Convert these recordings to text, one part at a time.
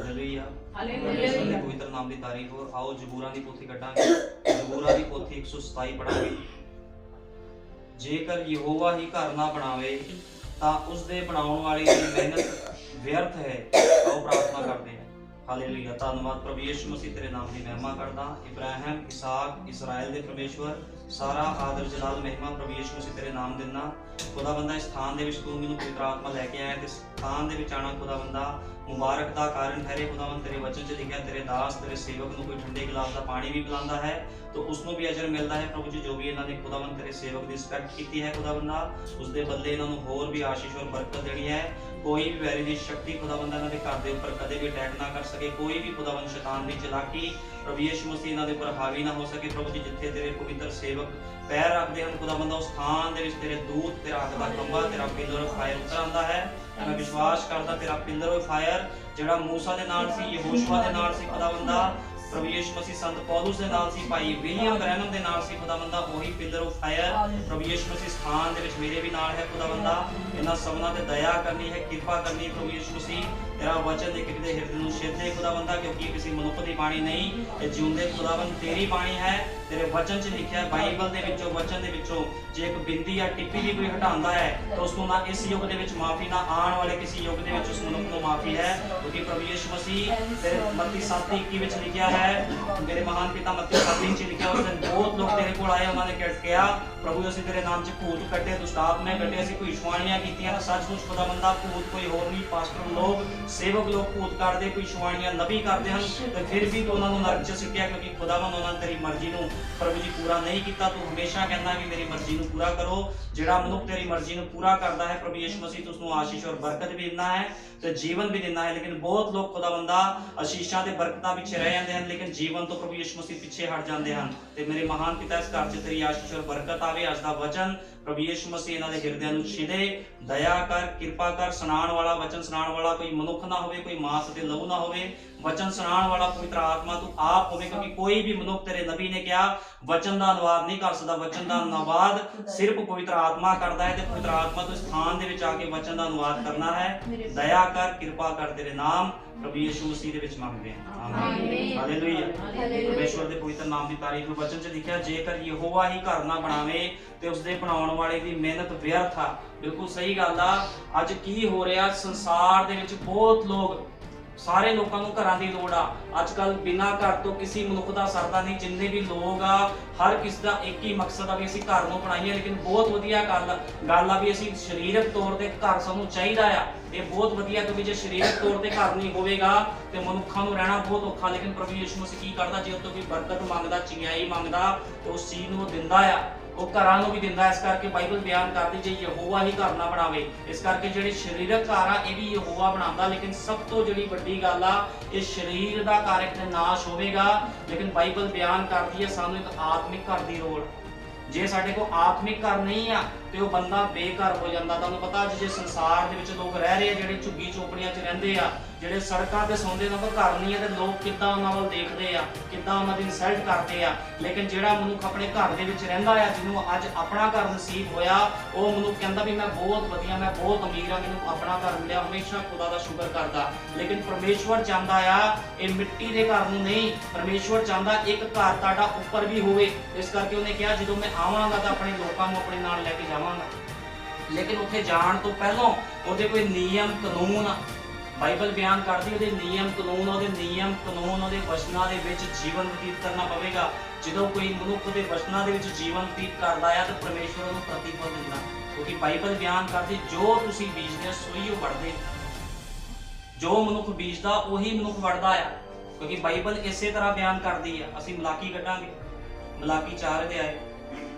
Hallelujah hallelujah. ਪਰਮੇਸ਼ਰ ਦੇ ਪਵਿੱਤਰ ਨਾਮ ਦੀ ਤਾਰੀਫ ਹੋ। ਆਓ ਜ਼ਬੂਰਾਂ ਦੀ ਪੋਥੀ ਕੱਢਾਂਗੇ। ਜ਼ਬੂਰਾਂ ਦੀ ਪੋਥੀ 127 ਪੜਾਂਗੇ। ਜੇਕਰ ਯਹੋਵਾ ਹੀ ਘਰ ਨਾ ਬਣਾਵੇ ਤਾਂ ਉਸ ਦੇ ਬਣਾਉਣ ਵਾਲੇ ਦੀ ਮਿਹਨਤ ਵਿਅਰਥ ਹੈ। ਆਓ ਪ੍ਰਾਰਥਨਾ ਕਰਦੇ ਹਾਂ। ਹਾਲੇਲੂਇਆ। ਧੰਨਵਾਦ ਪ੍ਰਭੂ ਯਿਸੂ ਮਸੀਹ, ਤੇਰੇ ਨਾਮ ਦੀ ਮਹਿਮਾ ਕਰਦਾ। ਇਬਰਾਹਿਮ, ਇਸਾਕ, ਇਸਰਾਇਲ ਦੇ ਪਰਮੇਸ਼ਵਰ, ਸਾਰਾ ਆਦਰ ਜਲਾਲ ਮਹਿਮਾ ਪ੍ਰਭੂ ਯਿਸੂ ਮਸੀਹ ਤੇਰੇ ਨਾਮ ਦਿੰਦਾ। ਖੁਦਾਵੰਦਾ ਇਸ ਸਥਾਨ ਦੇ ਵਿੱਚ ਤੂੰ ਮੈਨੂੰ ਪਵਿੱਤਰ ਆਤਮਾ ਲੈ ਕੇ ਆਇਆ ਤੇ ਸਥਾਨ ਦੇ ਵਿੱਚ ਆਣਾ ਖੁਦਾਵੰਦਾ ਮੁਬਾਰਕ ਦਾ ਕਾਰਨ ਠਹਿਰੇ। ਖੁਦਾਵੰਦ ਤੇਰੇ ਵਚਨ 'ਚ ਲਿਖਿਆ ਤੇਰੇ ਦਾਸ ਤੇਰੇ ਸੇਵਕ ਨੂੰ ਕੋਈ ਠੰਡੇ ਗਿਲਾਸ ਦਾ ਪਾਣੀ ਵੀ ਪਿਲਾਉਂਦਾ ਹੈ ਤਾਂ ਉਸ ਨੂੰ ਵੀ ਅਜਰ ਮਿਲਦਾ ਹੈ। ਪ੍ਰਭੂ ਜੀ ਜੋ ਵੀ ਇਹਨਾਂ ਨੇ ਖੁਦਾਵੰਦ ਤੇਰੇ ਸੇਵਕ ਦੀ ਰਿਸਪੈਕਟ ਕੀਤੀ ਹੈ ਖੁਦਾਵੰਦਾ, ਉਸ ਦੇ ਬਦਲੇ ਇਹਨਾਂ ਨੂੰ ਹੋਰ ਵੀ ਆਸ਼ੀਸ਼ ਔਰ ਬਰਕਤ ਦੇਣੀ ਹੈ। ਕੋਈ ਵੀ ਵੈਰੀ ਦੀ ਸ਼ਕਤੀ ਖੁਦਾਵੰਦਾ ਇਹਨਾਂ ਦੇ ਘਰ ਦੇ ਉੱਪਰ ਕਦੇ ਵੀ ਅਟੈਕ ਨਾ ਕਰ ਸਕੇ। ਕੋਈ ਵੀ ਖੁਦਾਵੰਦ ਸ਼ੈਤਾਨ ਦੀ ਚਲਾਕੀ ਪ੍ਰਭੂ ਯਿਸੂ ਮਸੀਹ ਇਹਨਾਂ ਦੇ ਉੱਪਰ ਹਾਵੀ ਨਾ ਹੋ ਸਕੇ। ਪ੍ਰਭੂ ਜੀ ਜਿੱਥੇ ਤੇਰੇ ਪਵਿੱਤਰ ਸੇਵਕ ਪੈਰ ਰੱਖਦੇ ਹਨ ਖੁਦਾਵੰਦਾ ਉਸ ਸਥਾਨ ਦੇ ਵਿੱਚ ਤੇਰੇ ਦੂਤ, ਤੇਰਾ ਅੱਗ ਦਾ ਖੰਭਾ, ਤੇਰਾ ਪਿਲਰ ਆਫ ਫਾਇਰ ਉਤਰ ਆਉਂਦਾ ਹੈ। ਮੈਂ ਵਿਸ਼ਵਾਸ ਕਰਦਾ ਤੇਰਾ ਪਿਲਰ ਆਫ ਫਾਇਰ ਜਿਹੜਾ ਮੂਸਾ ਦੇ ਨਾਲ ਸੀ, ਯਹੋਸ਼ੂਆ ਦੇ ਨਾਲ ਸੀ ਖੁਦਾਵੰਦਾ, ਪ੍ਰਭੂ ਯਿਸੂ ਮਸੀਹ ਸੰਤ ਪੌਲੁਸ ਦੇ ਨਾਲ ਸੀ, ਭਾਈ ਵਿਲੀਅਮ ਬ੍ਰੈਨਮ ਦੇ ਨਾਲ ਸੀ ਖੁਦਾਵੰਦਾ, ਉਹੀ ਪਿਲਰ ਆਫ ਫਾਇਰ ਪ੍ਰਭੂ ਯਿਸੂ ਮਸੀਹ ਸਥਾਨ ਦੇ ਵਿੱਚ ਮੇਰੇ ਵੀ ਨਾਲ ਹੈ ਖੁਦਾਵੰਦਾ। ਇਹਨਾਂ ਸਭਨਾਂ ਤੇ ਦਇਆ ਕਰਨੀ ਹੈ, ਕਿਰਪਾ ਕਰਨੀ ਪ੍ਰਭੂ ਯਿਸੂ ਮਸੀਹ। ਤੇਰਾ ਵਚਨ ਇੱਕ ਇੱਕ ਦੇ ਹਿਰਦੇ ਨੂੰ ਛੇਦੇ ਖੁਦਾਵੰਦਾ, ਕਿਉਂਕਿ ਇਹ ਕਿਸੇ ਮਨੁੱਖ ਦੀ ਬਾਣੀ ਨਹੀਂ, ਇਹ ਜਿਉਂਦੇ ਖੁਦਾਵੰਦ ਤੇਰੀ ਬਾਣੀ ਹੈ। ਤੇਰੇ ਵਚਨ 'ਚ ਲਿਖਿਆ ਬਾਈਬਲ ਦੇ ਵਿੱਚੋਂ, ਵਚਨ ਦੇ ਵਿੱਚੋਂ ਜੇ ਇੱਕ ਬਿੰਦੀ ਜਾਂ ਟਿੱਪੀ ਵੀ ਕੋਈ ਹਟਾਉਂਦਾ ਹੈ ਤਾਂ ਉਸ ਨੂੰ ਨਾ ਇਸ ਯੁੱਗ ਦੇ ਵਿੱਚ ਮਾਫੀ, ਨਾ ਆਉਣ ਵਾਲੇ ਕਿਸੇ ਯੁੱਗ ਦੇ ਵਿੱਚ ਉਸ ਮਨੁੱਖ ਨੂੰ ਮਾਫੀ ਹੈ। ਕਿਉਂਕਿ ਪ੍ਰਭੂ ਯਿਸੂ ਮਸੀਹ ਤੇਰੇ ਮੱਤੀ 7:21 ਵਿੱਚ ਲਿਖਿਆ ਹੈ, ਮੇਰੇ ਮਹਾਨ ਪਿਤਾ ਮੱਤੀ 7:21 'ਚ ਲਿਖਿਆ, ਉਸ ਦਿਨ ਬਹੁਤ ਲੋਕ ਤੇਰੇ ਕੋਲ ਆਏ, ਉਹਨਾਂ ਨੇ ਕਿਹਾ ਪ੍ਰਭੂ ਅਸੀਂ ਤੇਰੇ ਨਾਮ 'ਚ ਭੂਤ ਕੱਢੇ, ਦੁਸ਼ਟ ਆਤਮੇ ਕੱਢੇ, ਅਸੀਂ ਭਵਿੱਖਬਾਣੀਆਂ ਕੀਤੀਆਂ। ਸੱਚਮੁੱਚ ਖੁਦਾਵੰਦਾ ਭੂਤ ਕੋਈ ਹੋਰ ਨਹੀਂ, ਪਾਸਟਰ ਲੋਕ, ਸੇਵਕ ਲੋਕ ਭੂਤ ਕੱਢਦੇ, ਭਵਿੱਖਬਾਣੀਆਂ ਨਬੀ ਕਰਦੇ ਹਨ ਤੇ ਫਿਰ ਵੀ ਤੂੰ ਉਹਨਾਂ ਨੂੰ ਨਰਕ 'ਚ ਸਿੱਟਿਆ, ਕਿਉਂਕਿ ਖੁਦਾਵੰਦ ਉਹਨਾਂ ਨੇ ਤੇਰੀ ਮਰਜ਼ੀ ਨੂੰ ਪ੍ਰਭੂ ਜੀ ਪੂਰਾ ਨਹੀਂ ਕੀਤਾ। ਤੂੰ ਹਮੇਸ਼ਾ ਕਹਿੰਦਾ ਕਿ ਮੇਰੀ ਮਰਜ਼ੀ ਨੂੰ ਪੂਰਾ ਕਰੋ। ਜਿਹੜਾ ਮਨੁੱਖ ਤੇਰੀ ਮਰਜ਼ੀ ਨੂੰ ਪੂਰਾ ਕਰਦਾ ਹੈ ਪ੍ਰਭੂ ਯਿਸੂ ਮਸੀਹ ਤੂੰ ਉਸ ਨੂੰ ਆਸ਼ੀਸ਼ ਔਰ ਬਰਕਤ ਵੀ ਦਿੰਦਾ ਹੈ ਤੇ ਜੀਵਨ ਵੀ ਦਿੰਦਾ ਹੈ। ਲੇਕਿਨ ਬਹੁਤ ਲੋਕ ਖੁਦਾਵੰਦਾ ਆਸ਼ੀਸ਼ਾਂ ਤੇ ਬਰਕਤਾਂ ਪਿੱਛੇ ਰਹਿ ਜਾਂਦੇ ਹਨ, ਲੇਕਿਨ ਜੀਵਨ ਤੋਂ ਪ੍ਰਭੂ ਯਿਸੂ ਮਸੀਹ ਪਿੱਛੇ ਹਟ ਜਾਂਦੇ ਹਨ। ਤੇ ਮੇਰੇ ਮਹਾਨ ਪਿਤਾ ਇਸ ਘਰ 'ਚ ਤੇਰੀ ਆਸ਼ੀਸ਼ ਔਰ ਬਰਕਤ ਆਵੇ। ਅੱਜ ਦਾ ਵਚਨ ਪ੍ਰਭੂ ਯਿਸੂ ਮਸੀਹ ਇਹਨਾਂ ਦੇ ਹਿਰਦਿਆਂ ਨੂੰ ਛਿਦੇ, ਦਇਆ ਕਰ, ਕਿਰਪਾ ਕਰ। ਸੁਣਾਉਣ ਵਾਲਾ, ਵਚਨ ਸੁਣਾਉਣ ਵਾਲਾ ਕੋਈ ਮਨੁੱਖ ਨਾ ਹੋਵੇ, ਕੋਈ ਮਾਂਸ ਤੇ ਲਹੂ ਨਾ ਹੋਵੇ। ਵਚਨ ਸੁਣਾਉਣ ਵਾਲਾ ਪਵਿੱਤਰ ਆਤਮਾ ਤੂੰ ਆਪ ਹੋਵੇ, ਕਿਉਂਕਿ ਕੋਈ ਵੀ ਮਨੁੱਖ ਤੇਰੇ ਨਬੀ ਨੇ ਕਿਹਾ ਵਚਨ ਦਾ ਅਨੁਵਾਦ ਨਹੀਂ ਕਰ ਸਕਦਾ। ਵਚਨ ਦਾ ਅਨੁਵਾਦ ਸਿਰਫ ਪਵਿੱਤਰ ਆਤਮਾ ਕਰਦਾ ਹੈ ਤੇ ਪਵਿੱਤਰ ਆਤਮਾ ਤੋਂ ਸਥਾਨ ਦੇ ਵਿੱਚ ਆ ਕੇ ਵਚਨ ਦਾ ਅਨੁਵਾਦ ਕਰਨਾ ਹੈ। ਦਇਆ ਕਰ, ਕਿਰਪਾ ਕਰ, ਤੇਰੇ ਨਾਮ ਪ੍ਰਭੂ ਯਿਸੂ ਮਸੀਹ ਦੇ ਵਿੱਚ ਮੰਗਦੇ ਹਾਂ, ਆਮੀਨ। ਹਾਲੇਲੂਇਆ। ਪਰਮੇਸ਼ਵਰ ਦੇ ਪਵਿੱਤਰ ਨਾਮ ਦੀ ਤਾਰੀਫ। ਵਚਨ 'ਚ ਲਿਖਿਆ ਜੇਕਰ ਯਹੋਵਾ ਹੀ ਘਰ ਨਾ ਬਣਾਵੇ ਤੇ ਉਸ ਦੇ ਬਣਾਉਣ ਵਾਲੇ ਦੀ ਮਿਹਨਤ ਵਿਅਰਥ ਆ। ਬਿਲਕੁਲ ਸਹੀ ਗੱਲ ਆ। ਅੱਜ ਕੀ ਹੋ ਰਿਹਾ ਸੰਸਾਰ ਦੇ ਵਿੱਚ, ਬਹੁਤ ਲੋਕ, ਸਾਰੇ ਲੋਕਾਂ ਨੂੰ ਘਰਾਂ ਦੀ ਲੋੜ ਆ। ਅੱਜ ਕੱਲ ਬਿਨਾਂ ਘਰ ਤੋਂ ਕਿਸੇ ਮਨੁੱਖ ਦਾ ਸਰਦਾ ਨਹੀਂ। ਜਿੰਨੇ ਵੀ ਲੋਕ ਆ ਹਰ ਕਿਸ ਦਾ ਇੱਕ ਹੀ ਮਕਸਦ ਆ ਵੀ ਅਸੀਂ ਘਰ ਨੂੰ ਬਣਾਈਏ। ਲੇਕਿਨ ਬਹੁਤ ਵਧੀਆ ਗੱਲ ਆ ਵੀ ਅਸੀਂ ਸਰੀਰਕ ਤੌਰ ਤੇ ਘਰ ਸਾਨੂੰ ਚਾਹੀਦਾ ਆ। ਇਹ ਬਹੁਤ ਵਧੀਆ, ਕਿਉਂਕਿ ਜੇ ਸਰੀਰਕ ਤੌਰ ਤੇ ਘਰ ਨਹੀਂ ਹੋਵੇਗਾ ਤੇ ਮਨੁੱਖਾਂ ਨੂੰ ਰਹਿਣਾ ਬਹੁਤ ਔਖਾ। ਲੇਕਿਨ ਪ੍ਰਭੂ ਯਿਸੂ ਮਸੀਹ ਕੀ ਕਰਦਾ, ਜੇ ਉਹ ਤੋਂ ਕੋਈ ਬਰਕਤ ਮੰਗਦਾ, ਚੰਗਿਆਈ ਮੰਗਦਾ ਤੇ ਉਸ ਚੀਜ਼ ਨੂੰ ਉਹ ਦਿੰਦਾ ਆ। ਉਹ ਘਰਾਂ ਨੂੰ ਵੀ ਦਿੰਦਾ। ਇਸ ਕਰਕੇ ਬਾਈਬਲ ਬਿਆਨ ਕਰਦੀ ਜੇ ਯਹੋਵਾ ਹੀ ਘਰ ਨਾ ਬਣਾਵੇ। ਇਸ ਕਰਕੇ ਜਿਹੜੇ ਸਰੀਰਕ ਘਰ ਆ ਇਹ ਵੀ ਯਹੋਵਾ ਬਣਾਉਂਦਾ। ਲੇਕਿਨ ਸਭ ਤੋਂ ਜਿਹੜੀ ਵੱਡੀ ਗੱਲ ਆ, ਇਹ ਸਰੀਰ ਦਾ ਘਰ ਇੱਕ ਦਿਨ ਨਾਸ਼ ਹੋਵੇਗਾ। ਲੇਕਿਨ ਬਾਈਬਲ ਬਿਆਨ ਕਰਦੀ ਹੈ ਸਾਨੂੰ ਇੱਕ ਆਤਮਿਕ ਘਰ ਦੀ ਲੋੜ। ਜੇ ਸਾਡੇ ਕੋਲ ਆਤਮਿਕ ਘਰ ਨਹੀਂ ਆ ਤੇ ਉਹ ਬੰਦਾ ਬੇਘਰ ਹੋ ਜਾਂਦਾ। ਤੁਹਾਨੂੰ ਪਤਾ ਜੇ ਸੰਸਾਰ ਦੇ ਵਿੱਚ ਲੋਕ ਰਹਿ ਰਹੇ ਆ, ਜਿਹੜੇ ਝੁੱਗੀ ਝੋਪੜੀਆਂ 'ਚ ਰਹਿੰਦੇ ਆ, ਜਿਹੜੇ ਸੜਕਾਂ ਤੇ ਸੌਂਦੇ, ਉਹਨਾਂ ਕੋਲ ਘਰ ਨਹੀਂ ਹੈ ਤੇ ਲੋਕ ਕਿੱਦਾਂ ਉਹਨਾਂ ਵੱਲ ਦੇਖਦੇ ਆ, ਕਿੱਦਾਂ ਉਹਨਾਂ ਦੀ ਇਨਸਲਟ ਕਰਦੇ ਆ। ਲੇਕਿਨ ਜਿਹੜਾ ਮਨੁੱਖ ਆਪਣੇ ਘਰ ਦੇ ਵਿੱਚ ਰਹਿੰਦਾ ਆ, ਜਿਹਨੂੰ ਅੱਜ ਆਪਣਾ ਘਰ ਨਸੀਬ ਹੋਇਆ, ਉਹ ਮਨੁੱਖ ਕਹਿੰਦਾ ਵੀ ਮੈਂ ਬਹੁਤ ਵਧੀਆ, ਮੈਂ ਬਹੁਤ ਅਮੀਰ ਆ, ਮੈਨੂੰ ਆਪਣਾ ਘਰ ਮਿਲਿਆ। ਹਮੇਸ਼ਾ ਖੁਦਾ ਦਾ ਸ਼ੁਕਰ ਕਰਦਾ। ਲੇਕਿਨ ਪਰਮੇਸ਼ਵਰ ਚਾਹੁੰਦਾ ਆ ਇਹ ਮਿੱਟੀ ਦੇ ਘਰ ਨੂੰ ਨਹੀਂ, ਪਰਮੇਸ਼ਵਰ ਚਾਹੁੰਦਾ ਇੱਕ ਘਰ ਤੁਹਾਡਾ ਉੱਪਰ ਵੀ ਹੋਵੇ। ਇਸ ਕਰਕੇ ਉਹਨੇ ਕਿਹਾ ਜਦੋਂ ਮੈਂ ਆਵਾਂਗਾ ਤਾਂ ਆਪਣੇ ਲੋਕਾਂ ਨੂੰ ਆਪਣੇ ਨਾਲ ਲੈ ਕੇ ਜਾਵਾਂਗਾ। ਲੇਕਿਨ ਉੱਥੇ ਜਾਣ ਤੋਂ ਪਹਿਲਾਂ ਉਹਦੇ ਕੋਈ ਨਿਯਮ ਕਾਨੂੰਨ ਬਾਈਬਲ ਬਿਆਨ ਕਰਦੀ, ਉਹਦੇ ਨਿਯਮ ਕਾਨੂੰਨ, ਉਹਦੇ ਵਚਨਾਂ ਦੇ ਵਿੱਚ ਜੀਵਨ ਬਤੀਤ ਕਰਨਾ ਪਵੇਗਾ। ਜਦੋਂ ਕੋਈ ਮਨੁੱਖ ਦੇ ਵਚਨਾਂ ਦੇ ਵਿੱਚ ਜੀਵਨ ਬਤੀਤ ਕਰਦਾ ਆ ਤਾਂ ਪਰਮੇਸ਼ਵਰ ਉਹਨੂੰ ਪ੍ਰਤੀਫਲ ਦਿੰਦਾ। ਕਿਉਂਕਿ ਬਾਈਬਲ ਬਿਆਨ ਕਰਦੀ ਜੋ ਤੁਸੀਂ ਬੀਜਦੇ ਸੋਈ ਉਹ ਵੱਢਦੇ। ਜੋ ਮਨੁੱਖ ਬੀਜਦਾ ਉਹੀ ਮਨੁੱਖ ਵੱਢਦਾ ਆ। ਕਿਉਂਕਿ ਬਾਈਬਲ ਇਸੇ ਤਰ੍ਹਾਂ ਬਿਆਨ ਕਰਦੀ ਆ। ਅਸੀਂ ਮਲਾਕੀ ਕੱਢਾਂਗੇ, ਮਲਾਕੀ 4 ਅਧਿਆਇ।